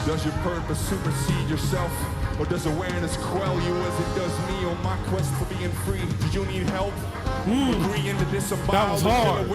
I: Does your purpose supersede yourself, or does awareness quell you as it does me on my quest for being free? Do you need help? Agreeing to disembowel
B: That was hard.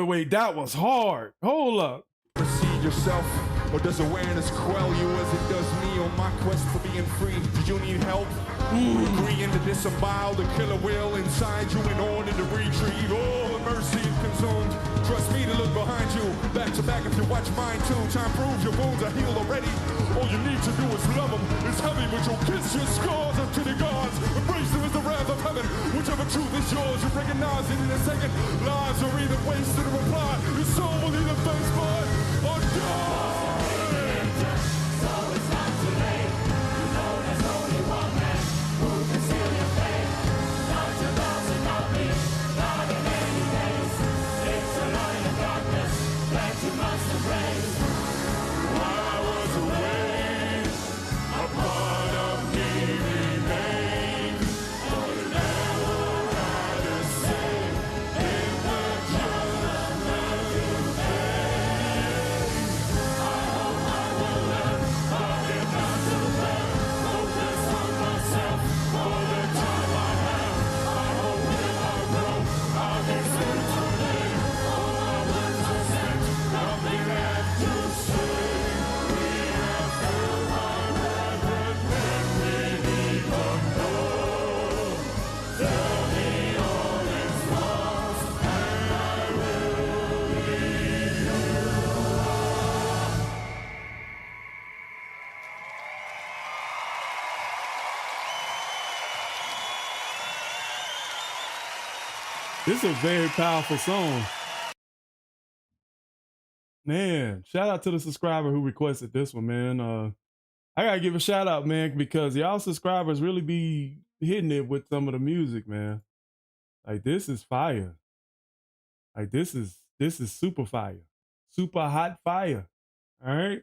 B: Wait. That was hard. Hold up.
I: Supersede yourself, or does awareness quell you as it does me on my quest for being free? Do you need help? Agreeing to disembowel the killer will inside you in order to retrieve all the mercy it consumed. Trust me to look behind you, back to back if you watch mine too. Time proves your wounds are healed already. All you need to do is love them. It's heavy, but you'll kiss your scars up to the gods. Embrace them as the wrath of heaven. Whichever truth is yours, you recognize it in a second. Lives are either wasted or applied. Your soul will either face by or die.
A: So it's not too late. You know there's only one man who can seal your fate. Not your thoughts and not me, not in any days. It's a light of darkness that you must embrace. While I was away, a part of me remained. Oh, you never had a say in the judgment you face. I hope I will learn, but if not to learn, focus on myself for the time I have. I hope when I grow, I'll be still today. All my words are sent, nothing left to say. We have found our record when we need control. Tell me all is lost, and I will leave you.
B: This is a very powerful song. Man, shout out to the subscriber who requested this one, man. I gotta give a shout out, man, because y'all subscribers really be hitting it with some of the music, man. Like this is fire. Like this is super fire. Super hot fire. All right.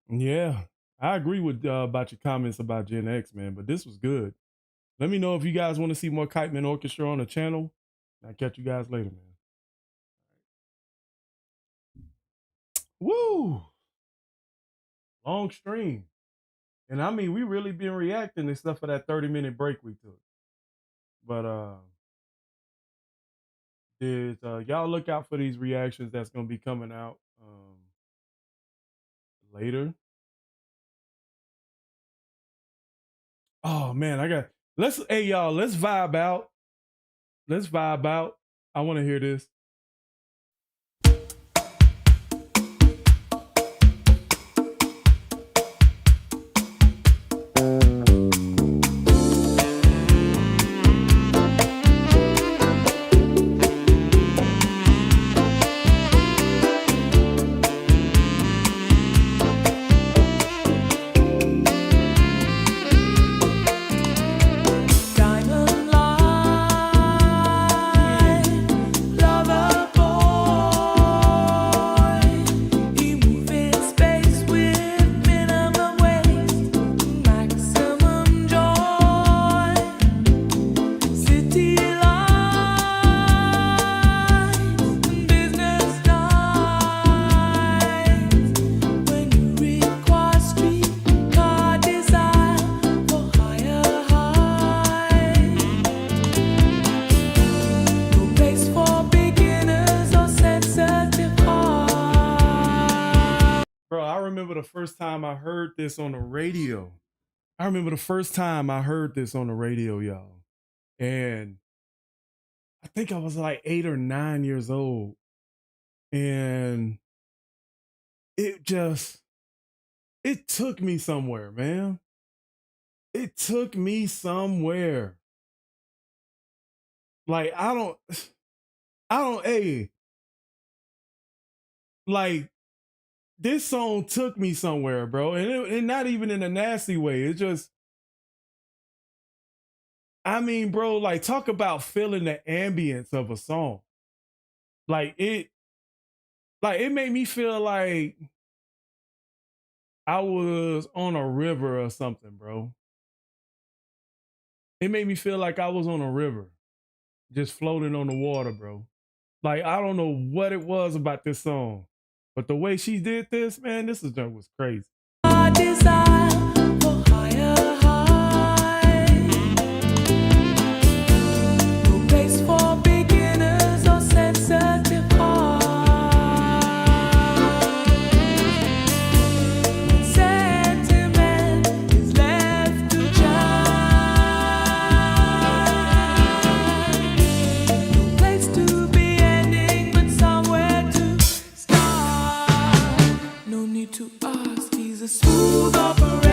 B: Yeah. I agree with about your comments about Gen X, man, but this was good. Let me know if you guys want to see more Kiteman Orchestra on the channel. I'll catch you guys later, man. Woo! Long stream. And I mean, we really been reacting and stuff for that 30-minute break we took. But y'all look out for these reactions that's gonna be coming out later. Oh man, hey y'all, let's vibe out. Let's vibe out. I want to hear this.
A: Diamond light, lover boy. You move in space with minimum waste, maximum joy. City lights, business nights. When you require streetcar desire for higher heights. No place for beginners or sensitive hearts.
B: Bro, I remember the first time I heard this on the radio. Y'all. And I think I was like 8 or 9 years old. And it took me somewhere, man. It took me somewhere. Like, like, this song took me somewhere, bro. And not even in a nasty way. It just, I mean, bro, like, talk about feeling the ambience of a song. Like, it made me feel like I was on a river or something, bro. It made me feel like I was on a river, just floating on the water, bro. Like, I don't know what it was about this song, but the way she did this, man, this was crazy.
A: Desire for higher heights. No place for beginners or sensitive hearts. Sentiment is left to child. No place to be ending, but somewhere to start. No need to ask, he's a smooth operator.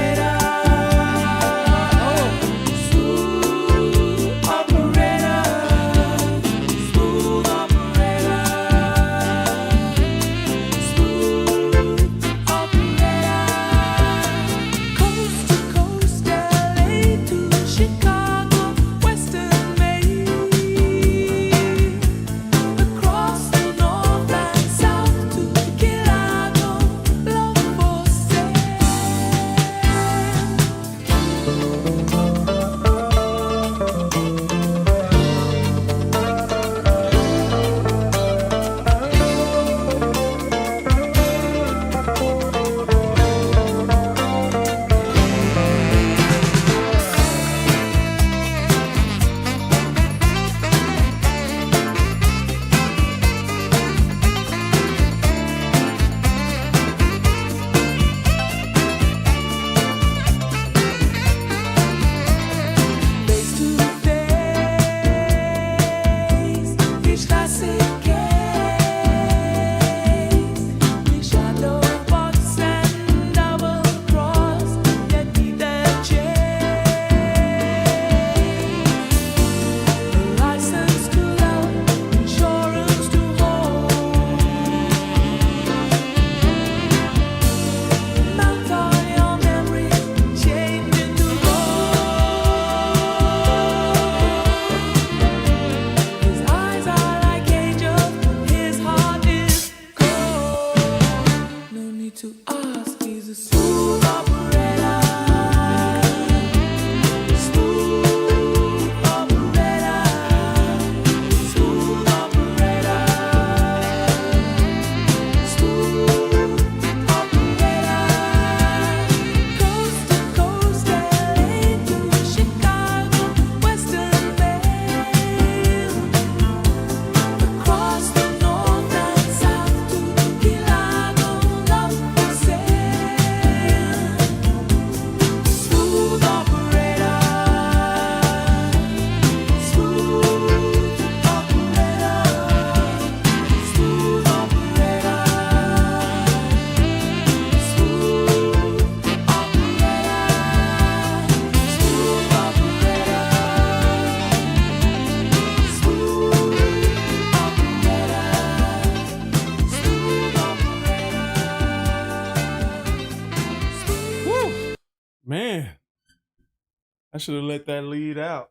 B: I should have let that lead out.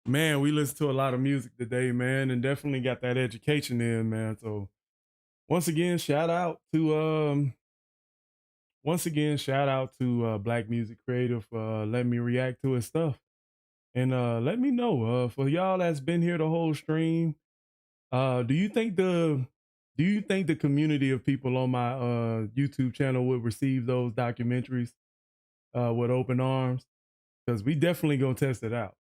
B: Man, we listened to a lot of music today, man, and definitely got that education in, man. So once again, shout out to Black Music Creative for letting me react to his stuff. And let me know, for y'all that's been here the whole stream, do you think the community of people on my YouTube channel would receive those documentaries with open arms? Because we definitely gonna test it out.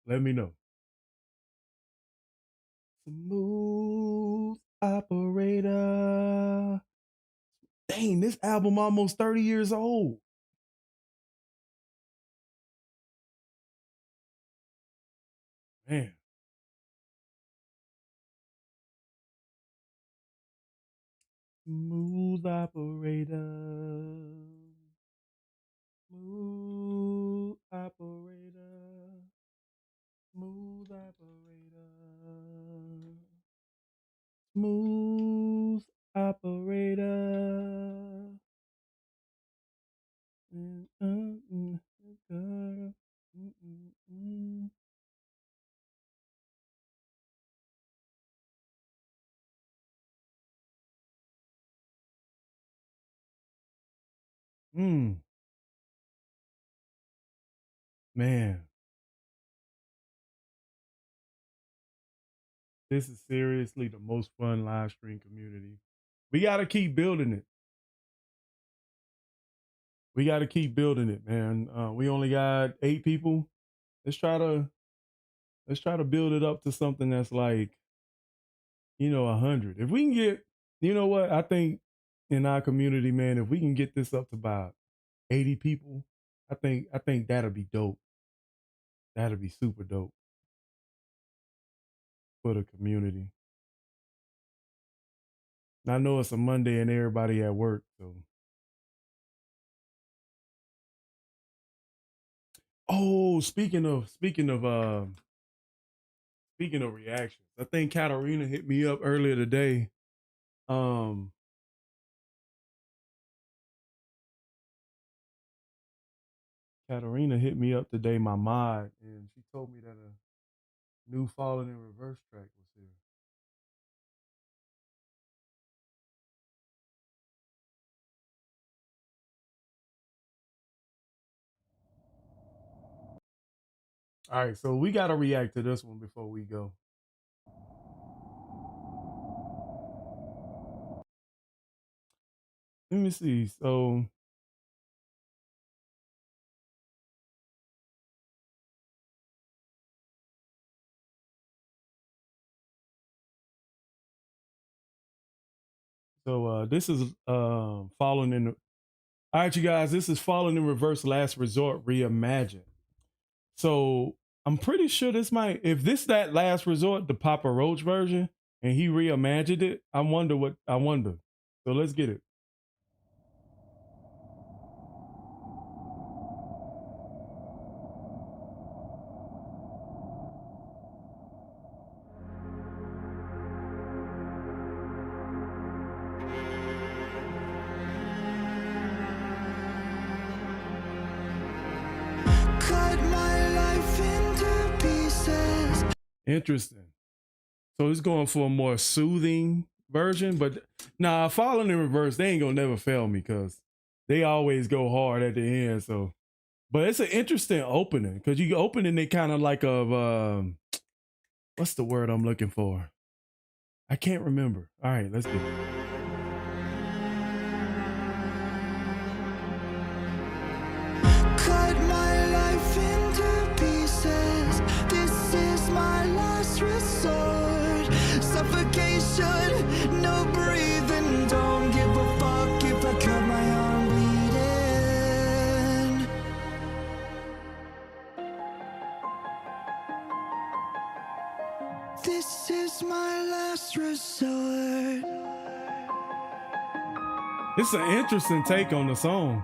B: Let me know. Smooth operator. Dang, this album almost 30 years old. Man. Smooth operator. Smooth operator. Smooth operator. Smooth operator. Man. This is seriously the most fun live stream community. We got to keep building it. Man. We only got 8 people. Let's try to build it up to something that's like, 100. If we can get, you know what? I think in our community, man, if we can get this up to about 80 people, I think that'll be dope. That'll be super dope for the community. I know it's a Monday and everybody at work, so. Oh, speaking of reactions, I think Katarina hit me up earlier today. Katarina hit me up today, my mod, and she told me that a new Falling in Reverse track was here. All right, so we got to react to this one before we go. Let me see. So this is Falling in. All right, you guys, this is Falling in Reverse Last Resort Reimagined. So I'm pretty sure this might, if this that Last Resort, the Papa Roach version, and he reimagined it, I wonder. So let's get it. Interesting. So it's going for a more soothing version, but nah, Falling in Reverse, they ain't gonna never fail me because they always go hard at the end. So, but it's an interesting opening because you opening it kind of like of what's the word I'm looking for? I can't remember. All right, let's get it.
O: Cut my life into pieces. This is my last resort. Suffocation, no breathing. Don't give a fuck if I cut my arm bleeding. This is my last resort.
B: It's an interesting take on the song.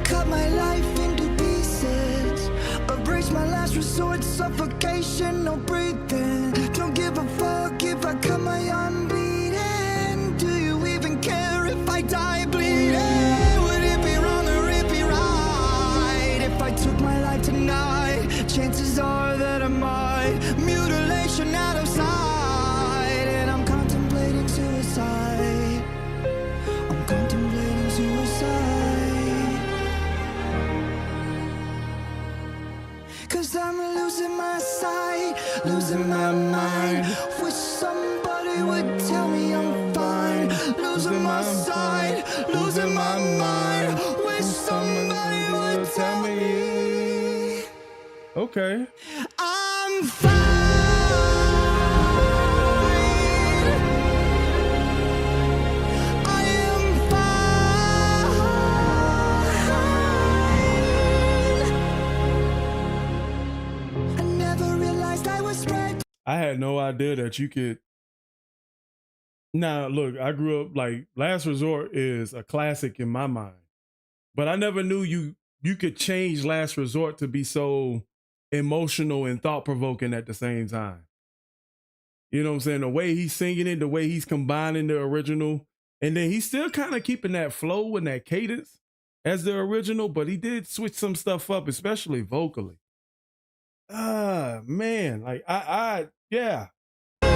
O: Cut my life into pieces. Erase my last resort. Suffocation, no breathing. Don't give a fuck if I cut my arm bleeding. Do you even care? chances are that I might. Mutilation out of sight, and I'm contemplating suicide. I'm contemplating suicide. 'Cause I'm losing my sight, losing my mind. Wish somebody would tell me I'm fine. Losing my sight, losing my mind. Wish somebody would tell me
B: Okay.
O: I'm fine. I am fine. I never realized I was spread.
B: I had no idea that you could. Now, look, I grew up like Last Resort is a classic in my mind, but I never knew you could change Last Resort to be so emotional and thought provoking at the same time. You know what I'm saying? The way he's singing it, the way he's combining the original, and then he's still kind of keeping that flow and that cadence as the original, but he did switch some stuff up, especially vocally. Man, like yeah.
O: I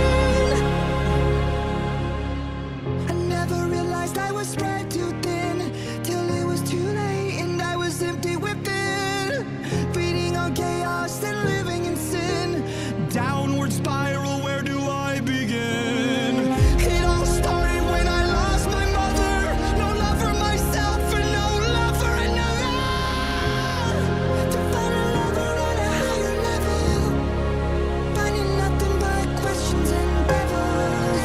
O: never realized I was spread too thin till it was too late and I was empty within, feeding on chaos and living in sin. Downward spiral, where do I begin? It all started when I lost my mother. No love for myself and no love for another. To find a lover on a higher level, finding nothing but questions and devils.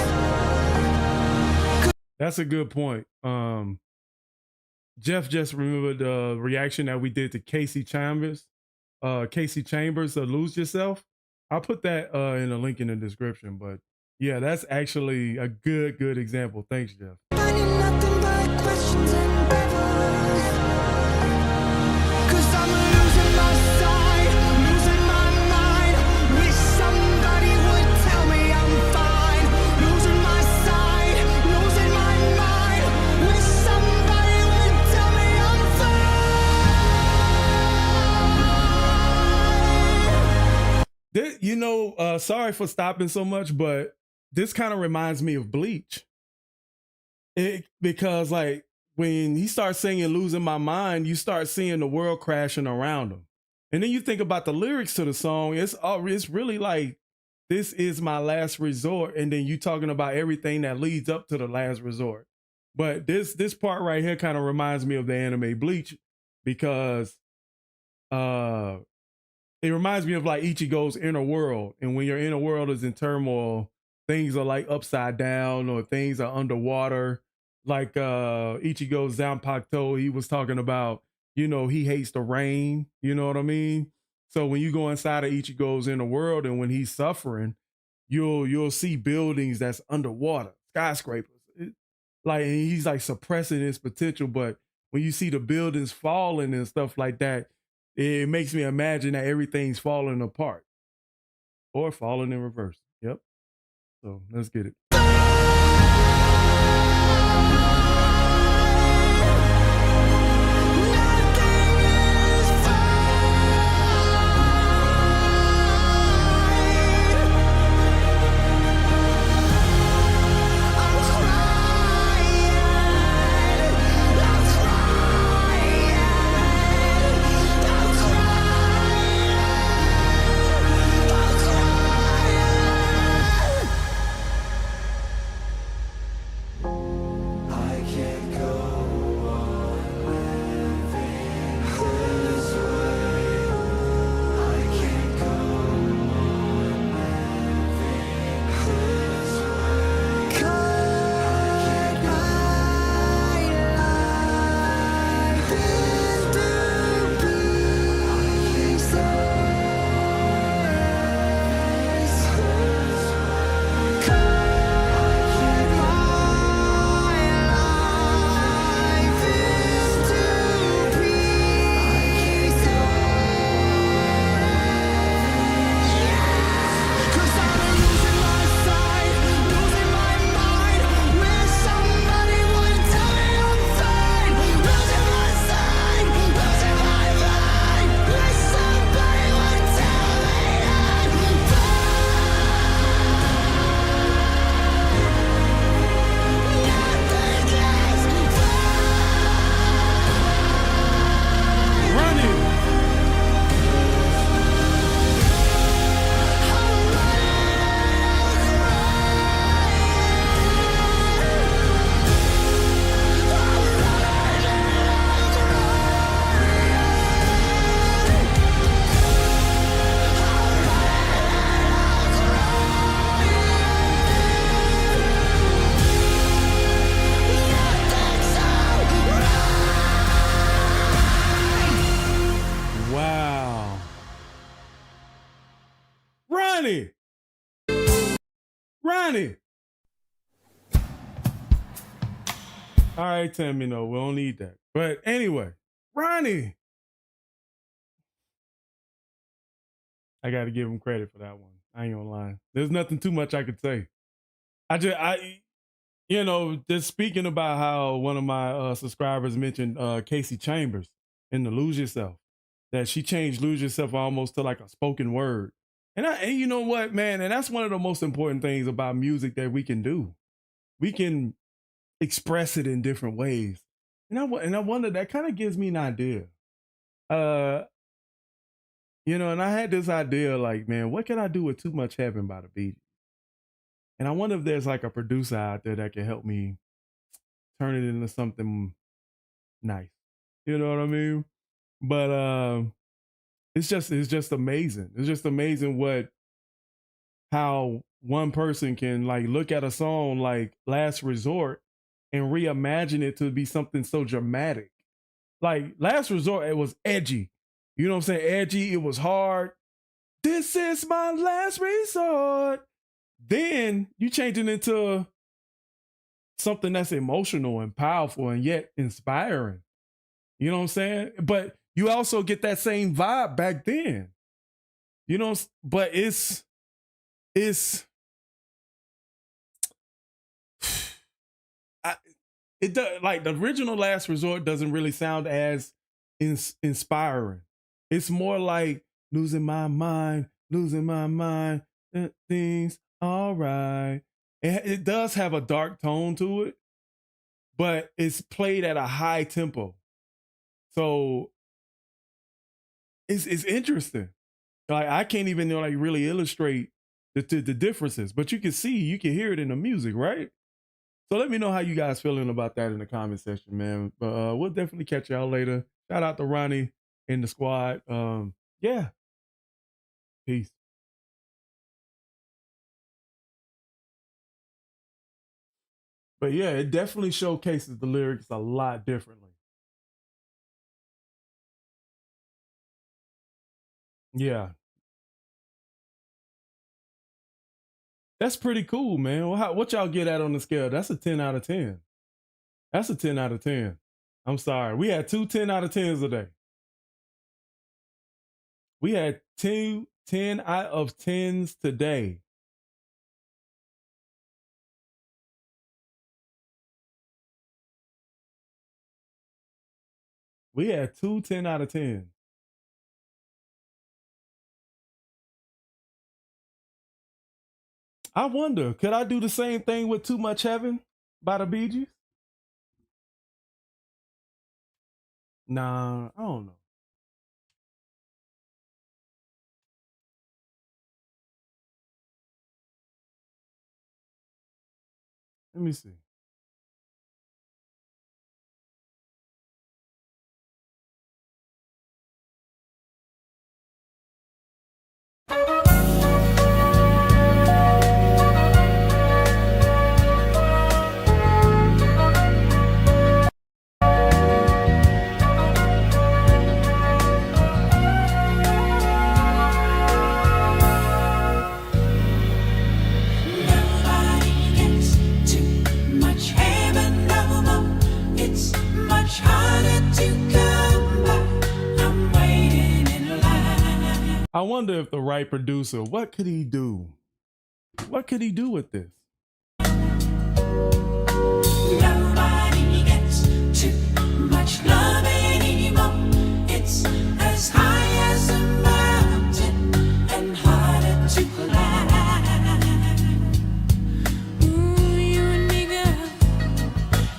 B: That's a good point. Jeff just remembered the reaction that we did to Casey Chambers, Lose Yourself. I'll put that in a link in the description. But yeah, that's actually a good example. Thanks, Jeff.
O: Finding nothing but questions and devils. 'Cause I'm losing my sight, losing my mind. Wish somebody would tell me I'm fine. Losing my sight, losing my mind. Wish somebody would tell me I'm fine.
B: Sorry for stopping so much, but this kind of reminds me of Bleach. Because like when he starts singing Losing My Mind, you start seeing the world crashing around him. And then you think about the lyrics to the song, it's really like, this is my last resort. And then you talking about everything that leads up to the last resort. But this part right here kind of reminds me of the anime Bleach, because it reminds me of like Ichigo's inner world. And when your inner world is in turmoil, things are like upside down or things are underwater. Like Ichigo's Zanpakuto, he was talking about, he hates the rain. You know what I mean? So when you go inside of Ichigo's inner world and when he's suffering, you'll see buildings that's underwater, skyscrapers. And he's like suppressing his potential. But when you see the buildings falling and stuff like that, it makes me imagine that everything's falling apart or falling in reverse. Yep. So let's get it. Ronnie. Ronnie. All right, Tammy, no, we don't need that. But anyway, Ronnie. I got to give him credit for that one. I ain't gonna lie. There's nothing too much I could say. Just speaking about how one of my subscribers mentioned Casey Chambers in the Lose Yourself, that she changed Lose Yourself almost to like a spoken word. And you know what, man? And that's one of the most important things about music that we can do. We can express it in different ways. And I wonder, that kind of gives me an idea. And I had this idea like, man, what can I do with Too Much Heaven by the Bee Gees? And I wonder if there's like a producer out there that can help me turn it into something nice. You know what I mean? But it's just amazing. It's just amazing how one person can like look at a song like Last Resort and reimagine it to be something so dramatic. Like Last Resort, it was edgy. You know what I'm saying? Edgy, it was hard. This is my last resort. Then you change it into something that's emotional and powerful and yet inspiring. You know what I'm saying? But you also get that same vibe back then. But it does, like the original Last Resort doesn't really sound as inspiring. It's more like losing my mind, things all right. It does have a dark tone to it, but it's played at a high tempo. So it's interesting. Like I can't even like really illustrate the differences, but you can hear it in the music, right? So let me know how you guys feeling about that in the comment section, man. But we'll definitely catch y'all later. Shout out to Ronnie and the squad. Yeah. Peace. But yeah, it definitely showcases the lyrics a lot differently. Yeah. That's pretty cool, man. Well, what y'all get at on the scale? That's a 10 out of 10. That's a 10 out of 10. I'm sorry. We had 2 10 out of 10s today. We had 2 10 out of 10s today. We had 2 10 out of 10. I wonder, could I do the same thing with Too Much Heaven by the Bee Gees? Nah, I don't know. Let me see.
A: Nobody gets too much heaven no more. It's much harder to come by. I'm waiting in line.
B: I wonder if the right producer, what could he do? What could he do with this?
A: Nobody gets too much love anymore. It's as high as a mountain and harder to climb. Ooh, you and me, girl,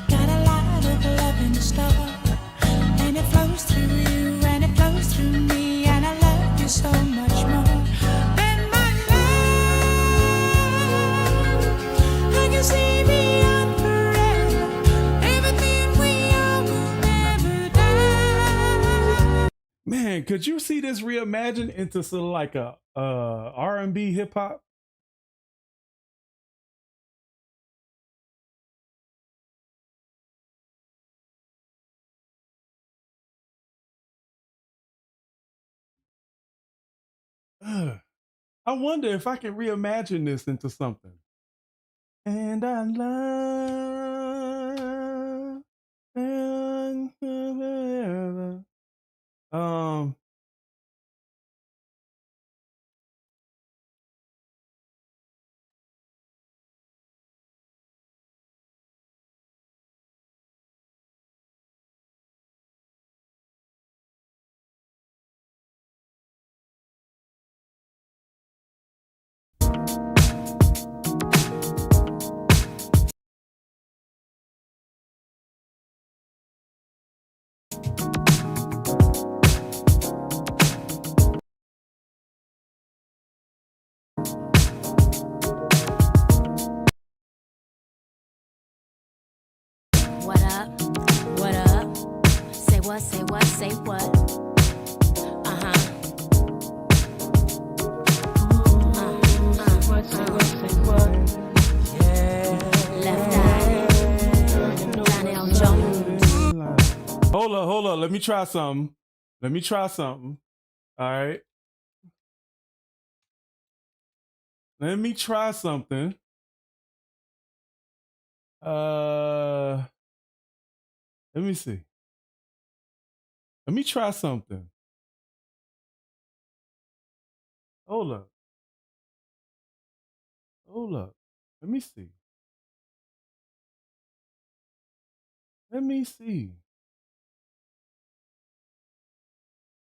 A: got a lot of love in store, and it flows through you and it flows through me, and I love you so much more than my life. I can see beyond forever, everything we are will never die.
B: Man, could you see this reimagined into sort of like a R&B hip hop? Ugh. I wonder if I can reimagine this into something. And I love and forever.
H: What up? What up? Say what, say what, say what? Uh-huh. What, say what, say what? Yeah. Left eye. Donnell Jones.
B: Hold up. Let me try something. All right. Let me try something. Let me see. Let me try something. Hold up. Let me see.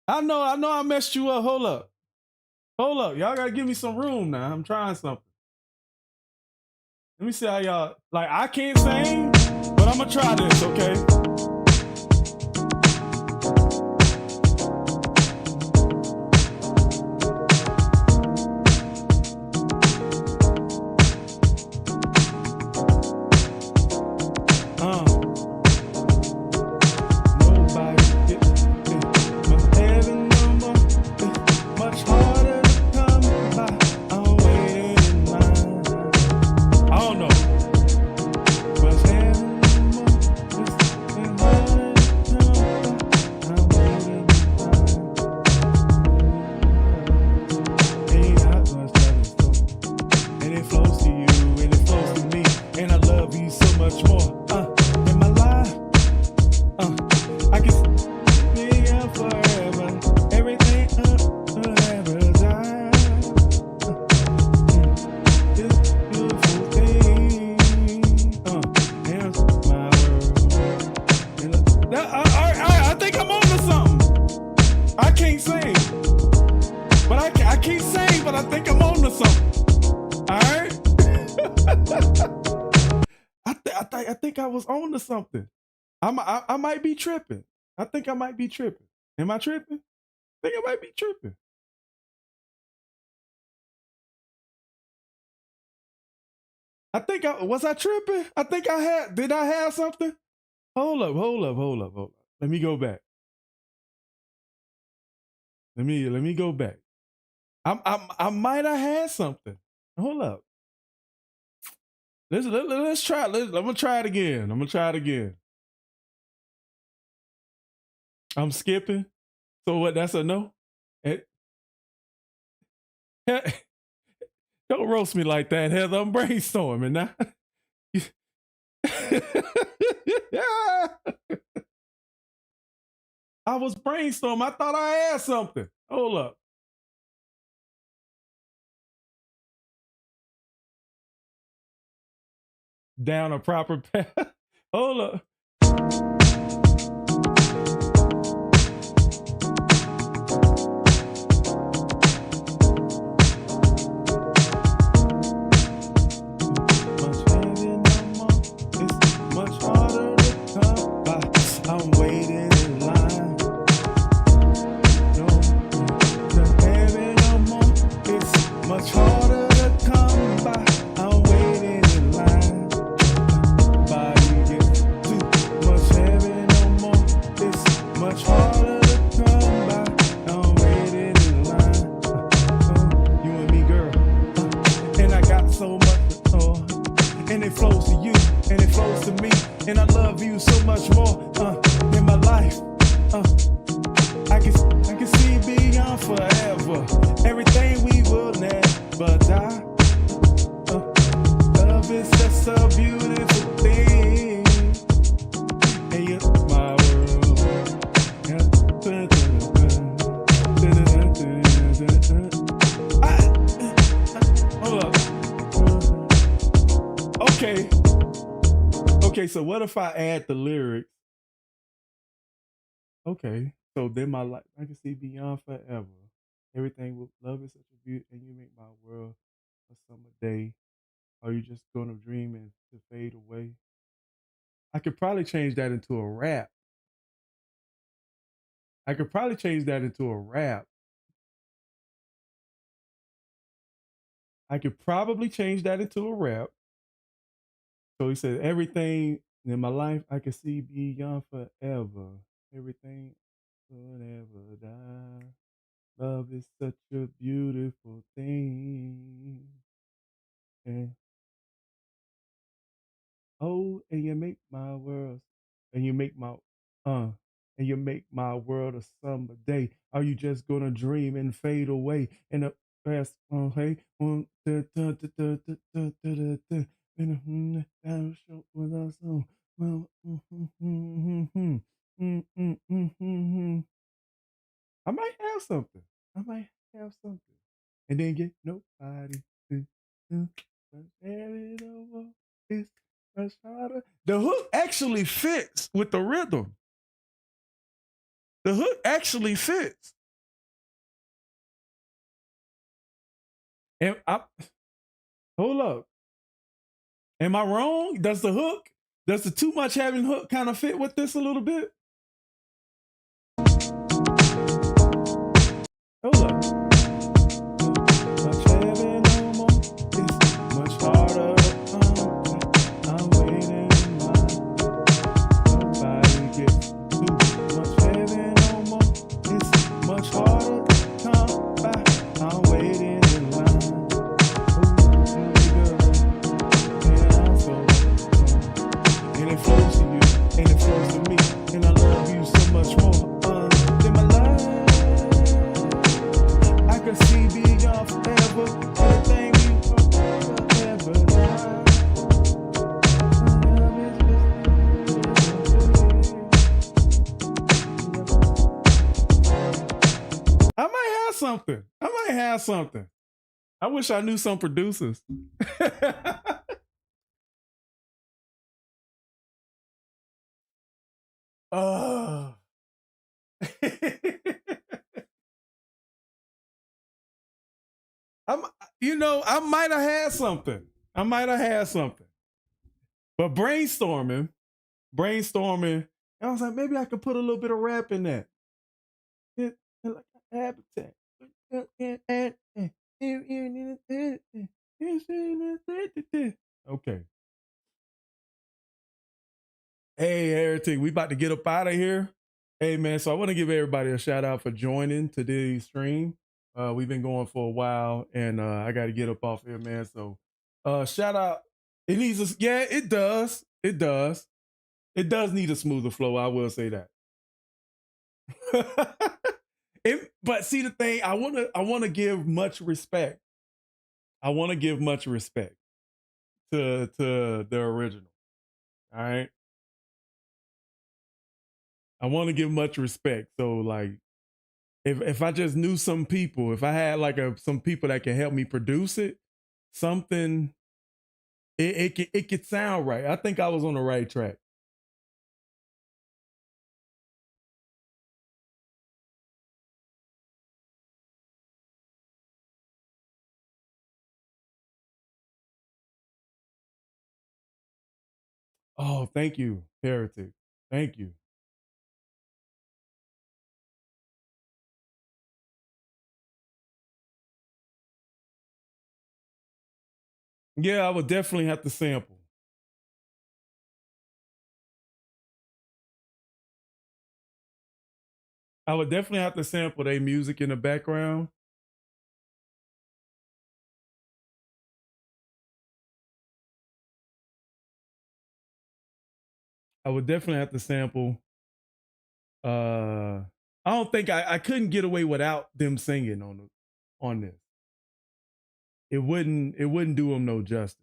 B: I know I messed you up. Hold up. Y'all gotta give me some room now. I'm trying something. Let me see how y'all, like, I can't sing, but I'm gonna try this, okay? Something. I might be tripping. I think I might be tripping. Am I tripping? I think I might be tripping. Was I tripping? Did I have something? Hold up. Let me go back. Let me go back. I might have had something. Hold up. Let's try. I'm gonna try it again. I'm skipping. So what? That's a no. Don't roast me like that, Heather. I'm brainstorming now. I was brainstorming. I thought I had something. Hold up. Down a proper path. Hold up. Much harder to come by. I'm waiting in line. No, the heaven no more. It's much harder to come by. I'm waiting in line. Body gets too much heaven no more. It's much harder to come by. I'm waiting in line. You and me, girl. And I got so much to and it flows to you, and it flows to me, and I love you so much more in my life. I can see beyond forever, everything we will never Okay, so what if I add the lyrics? Okay, so then my life, I can see beyond forever. Everything with love is such a beauty, and you make my world a summer day. Are you just gonna dream and to fade away? I could probably change that into a rap. I could probably change that into a rap. I could probably change that into a rap. So he said, everything in my life I can see beyond forever. Everything will never die. Love is such a beautiful thing. And oh, and you make my world, and you make my uh, and you make my world a summer day. Are you just gonna dream and fade away in the past? Hey, and that'll show with us. Well, I might have something. I might have something, and then get nobody. But every over is much harder. The hook actually fits with the rhythm. The hook actually fits. And hold up. Am I wrong? Does the too much having hook kind of fit with this a little bit? Hold up. Much having no more. It's much harder to come. I'm waiting in line. Nobody gets too much having no more. It's much harder to come by. I'm waiting in line. And it flows to you, and it flows to me, and I love you so much more than my life. I can see beyond forever, everything we forever now. I might have something. I wish I knew some producers. I might have had something. But brainstorming, and I was like, maybe I could put a little bit of rap in that. Like a habitat. Okay. Hey, Heretic, we about to get up out of here. Hey, man, so I want to give everybody a shout out for joining today's stream. We've been going for a while, and I got to get up off here, man. So shout out. It needs a, yeah, it does. It does. It does need a smoother flow. I will say that. But see the thing, I want to give much respect. I want to give much respect to the original. All right. I want to give much respect. So like, if I just knew some people, if I had like some people that can help me produce it, something, it could sound right. I think I was on the right track. Oh, thank you, Heretic. Thank you. Yeah, I would definitely have to sample. I would definitely have to sample their music in the background. I would definitely have to sample. I don't think I couldn't get away without them singing on this. It wouldn't do them no justice.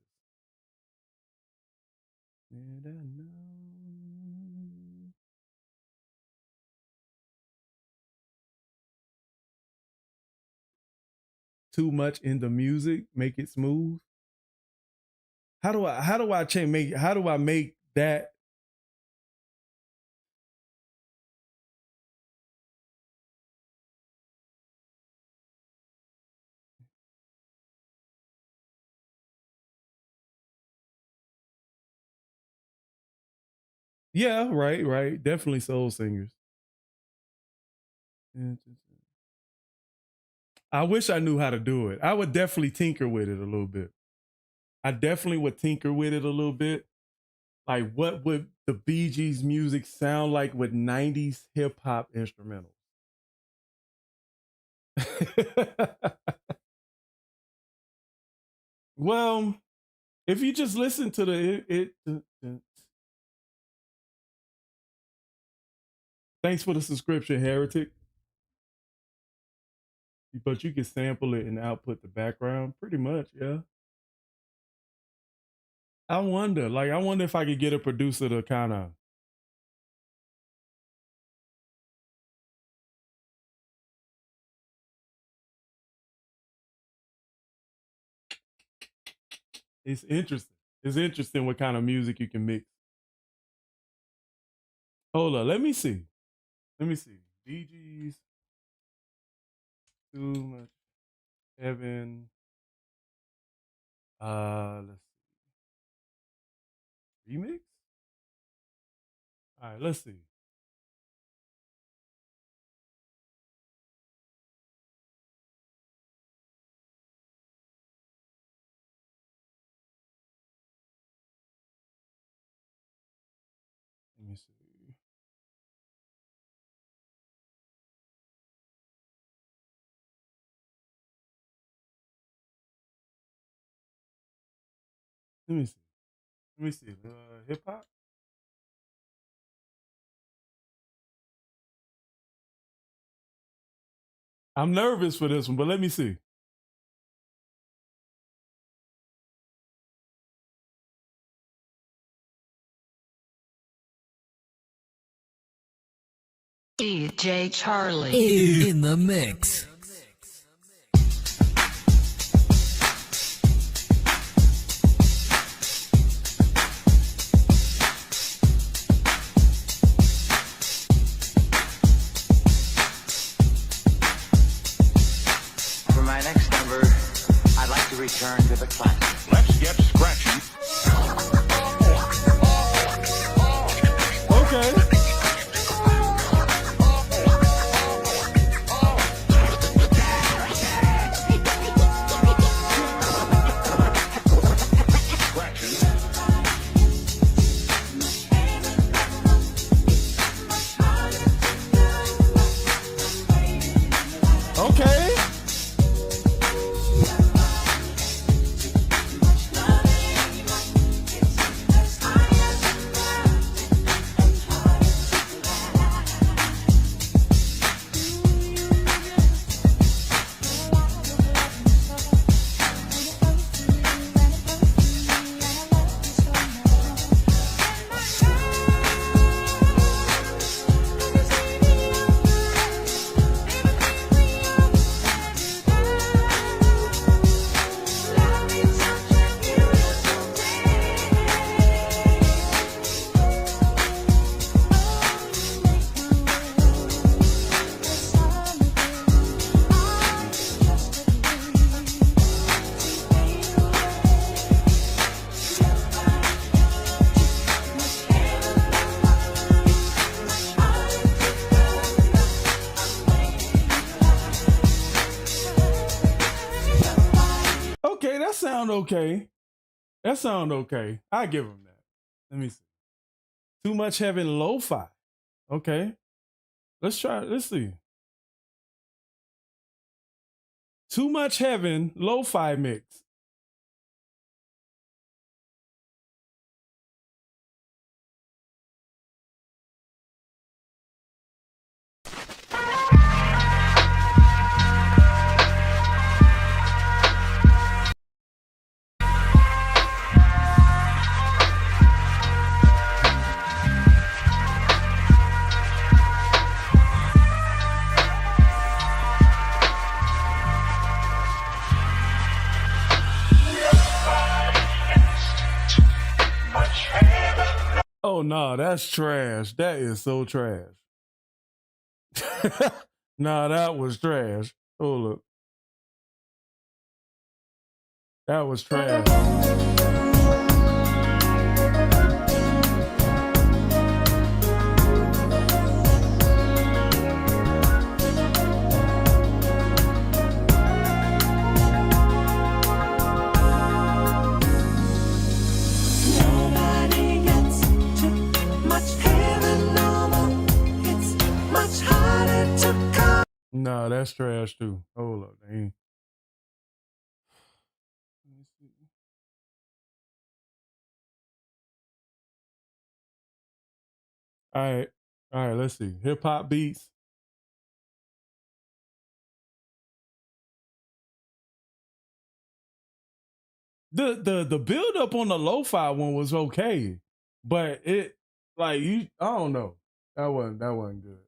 B: Too much in the music, make it smooth. How do I make that yeah, right. Definitely soul singers. I wish I knew how to do it. I would definitely tinker with it a little bit. I definitely would tinker with it a little bit. Like, what would the Bee Gees music sound like with 90s hip hop instrumentals? Well, if you just listen to thanks for the subscription, Heretic. But you can sample it and output the background, pretty much, yeah. I wonder if I could get a producer to kind of it's interesting. It's interesting what kind of music you can mix. Hold on, let me see. Bee Gees, Too Much Heaven. Let's see. Remix? All right, let's see. Let me see. Let me see. Hip hop? I'm nervous for this one, but let me see.
J: DJ Charlie in the mix.
K: For my next number, I'd like to return to the classics.
S: Let's get scratchy.
B: Okay. That sound okay. I give him that. Let me see. Too Much Heaven Lo-Fi. Okay. Let's see. Too Much Heaven Lo-Fi mix. Oh no, that's trash. That is so trash. Nah, that was trash. Oh look. That was trash.
A: Nobody gets to much heaven normal. It's much harder to come.
B: No, that's trash too. Hold up, dang. All right, let's see. Hip hop beats. The build up on the lo-fi one was okay, but it like you I don't know. That wasn't good.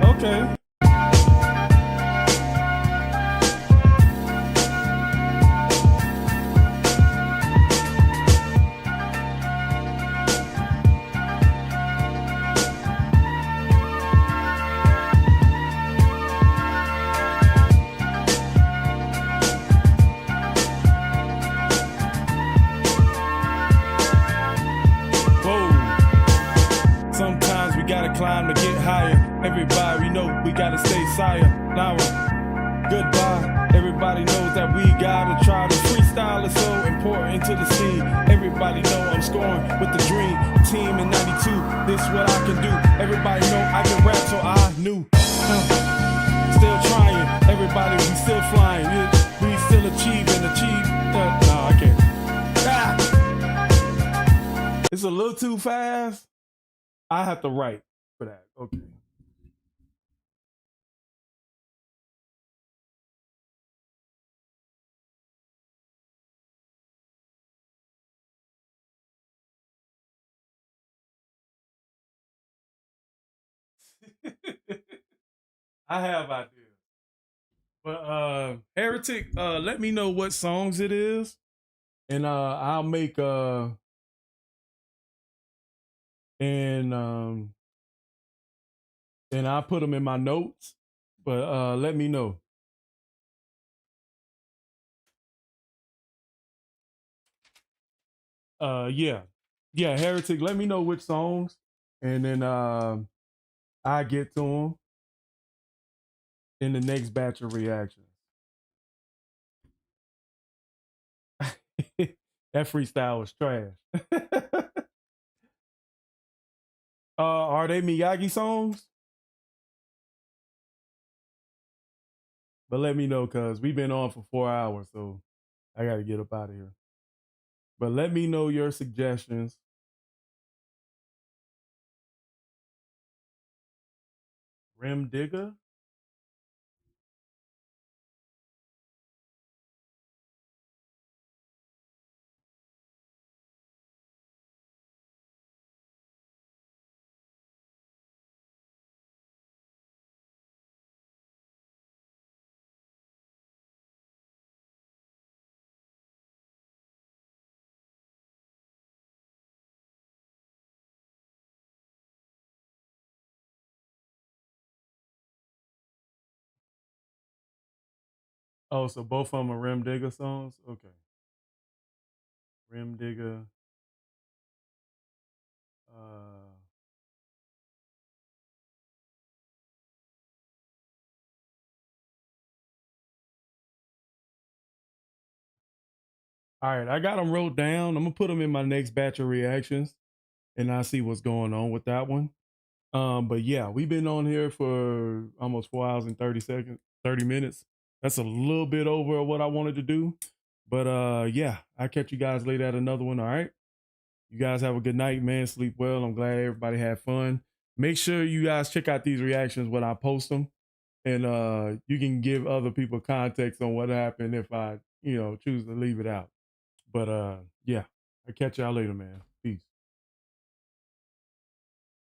B: Okay. Sometimes we gotta climb to get higher. Everybody know we gotta stay sire. Now goodbye. Everybody knows that we gotta try to freestyle. Is so important to the scene. Everybody know I'm scoring with the dream team in '92. This what I can do. Everybody know I can rap, so I knew. Still trying. Everybody, we still flying. We still achieving. No, I can't. Ah! It's a little too fast. I have to write for that. Okay. I have ideas. But Heretic, let me know what songs it is. And I'll make and I'll put them in my notes. But let me know. Yeah. Yeah, Heretic, let me know which songs. And then I get to them in the next batch of reactions. That freestyle was trash. Are they Miyagi songs? But let me know, cause we've been on for 4 hours, so I gotta get up out of here. But let me know your suggestions. Rim Digger? Oh, so both of them are Rim Digger songs? Okay. Rim Digger. All right, I got them wrote down. I'm gonna put them in my next batch of reactions, and I'll see what's going on with that one. But yeah, we've been on here for almost 4 hours and 30 minutes. That's a little bit over what I wanted to do. But yeah, I'll catch you guys later at another one. All right. You guys have a good night, man. Sleep well. I'm glad everybody had fun. Make sure you guys check out these reactions when I post them. And you can give other people context on what happened if I, choose to leave it out. But yeah, I'll catch y'all later, man. Peace.